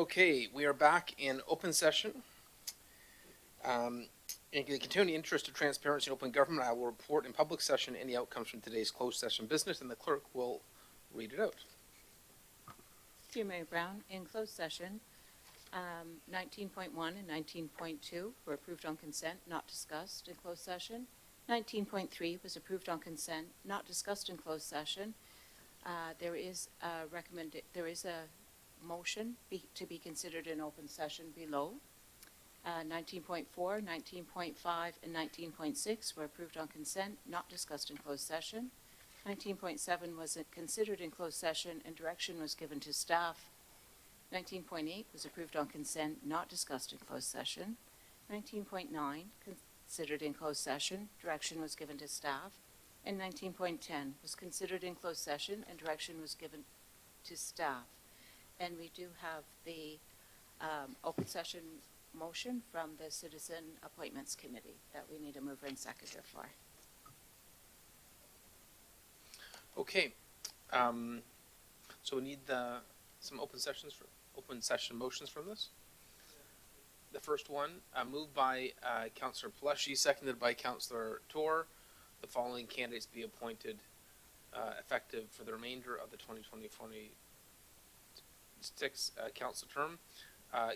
Okay, we are back in open session. In the continuing interest of transparency and open government, I will report in public session any outcomes from today's closed session business, and the clerk will read it out. Through Mayor Brown, in closed session, 19.1 and 19.2 were approved on consent, not discussed in closed session. 19.3 was approved on consent, not discussed in closed session. There is a motion to be considered in open session below. 19.4, 19.5, and 19.6 were approved on consent, not discussed in closed session. 19.7 was considered in closed session and direction was given to staff. 19.8 was approved on consent, not discussed in closed session. 19.9 considered in closed session, direction was given to staff. And 19.10 was considered in closed session and direction was given to staff. And we do have the open session motion from the Citizen Appointments Committee that we need a mover and seconder for. Okay, so we need some open session motions from this. The first one, moved by Councillor Peleshy, seconded by Councillor Tor. The following candidates be appointed effective for the remainder of the 2020-2026 council term.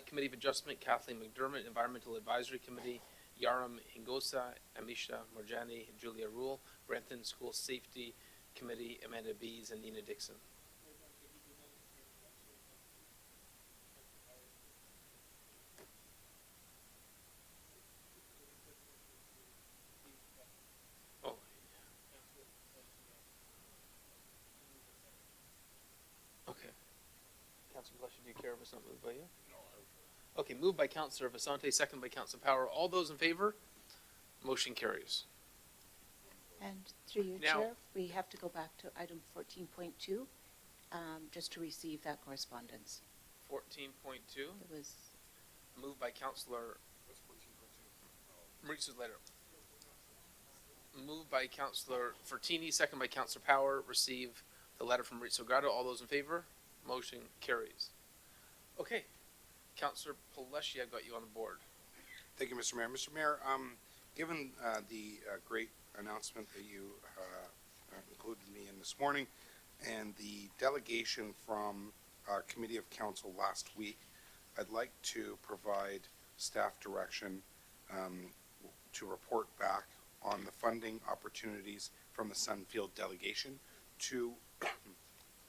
Committee of Adjustment, Kathleen McDermott. Environmental Advisory Committee, Yaram Hingosa, Amisha Morjani, Julia Rule. Brampton School Safety Committee, Amanda Bees and Nina Dixon. Oh. Okay. Councilor Blush, do you care if it's not moved by you? Okay, moved by Councillor Vasante, second by Councillor Power. All those in favor? Motion carries. And through you, Now- Chair, we have to go back to item 14.2, just to receive that correspondence. 14.2, It was, moved by Councillor Maurice's letter. Moved by Councillor Fortini, second by Councillor Power. Receive the letter from Maurizio Gatto. All those in favor? Motion carries. Okay, Councillor Peleshy, I've got you on the board. Thank you, Mr. Mayor. Mr. Mayor, given the great announcement that you included me in this morning and the delegation from our Committee of Council last week, I'd like to provide staff direction to report back on the funding opportunities from the Sunfield delegation to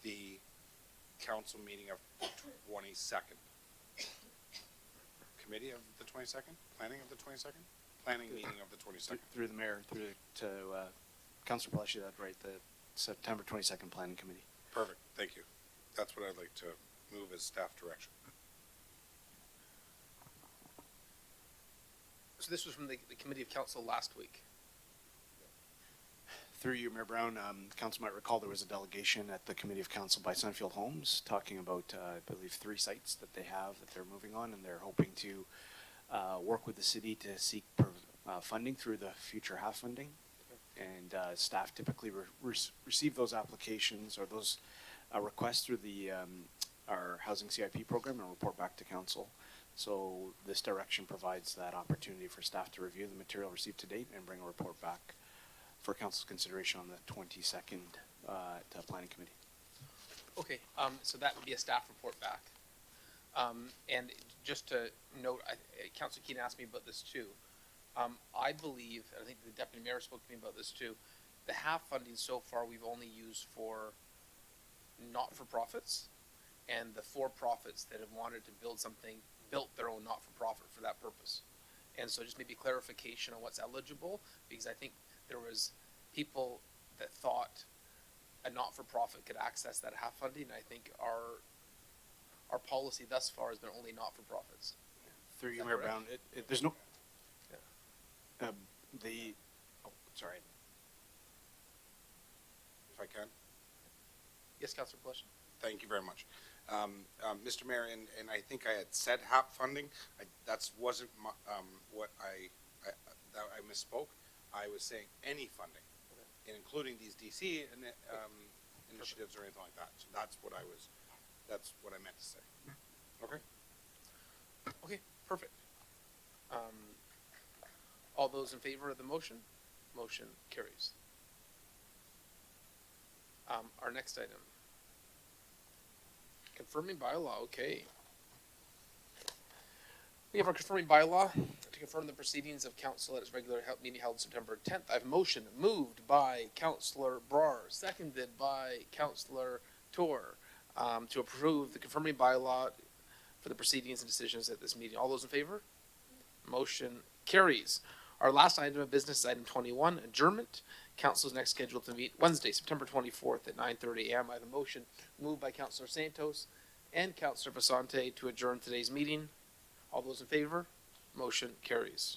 the council meeting of the 22nd. Committee of the 22nd? Planning of the 22nd? Planning meeting of the 22nd. Through the mayor, to Councilor Peleshy, that's right, the September 22nd Planning Committee. Perfect, thank you. That's what I'd like to move as staff direction. So this was from the Committee of Council last week. Through you, Mayor Brown, council might recall there was a delegation at the Committee of Council by Sunfield Homes talking about, I believe, 3 sites that they have that they're moving on, and they're hoping to work with the city to seek funding through the future half funding. And staff typically receive those applications or those requests through the our housing CIP program and report back to council. So this direction provides that opportunity for staff to review the material received to date and bring a report back for council's consideration on the 22nd to Planning Committee. Okay, so that would be a staff report back. And just to note, Councilor Keane asked me about this too. I believe, and I think the Deputy Mayor spoke to me about this too, the half funding so far we've only used for not-for-profits, and the for-profits that have wanted to build something, built their own not-for-profit for that purpose. And so just maybe clarification on what's eligible, because I think there was people that thought a not-for-profit could access that half funding, and I think our policy thus far has been only not-for-profits. Through you, that Mayor correct? Brown, there's no, sorry. If I can. Yes, Councillor Peleshy. Thank you very much. Mr. Mayor, and I think I had said HAP funding. That wasn't my, what I misspoke. I was saying any funding, and including these DC initiatives or anything like that. So that's what I meant to say. Okay. Okay, perfect. All those in favor of the motion? Motion carries. Our next item. Confirming bylaw, okay. We have our confirming bylaw to confirm the proceedings of council at its regular meeting held September 10th. I have a motion moved by Councillor Brar, seconded by Councillor Tor, to approve the confirming bylaw for the proceedings and decisions at this meeting. All those in favor? Motion carries. Our last item of business is item 21, adjournment. Council is next scheduled to meet Wednesday, September 24th at 9:30 a.m. I have a motion moved by Councillor Santos and Councillor Vasante to adjourn today's meeting. All those in favor? Motion carries.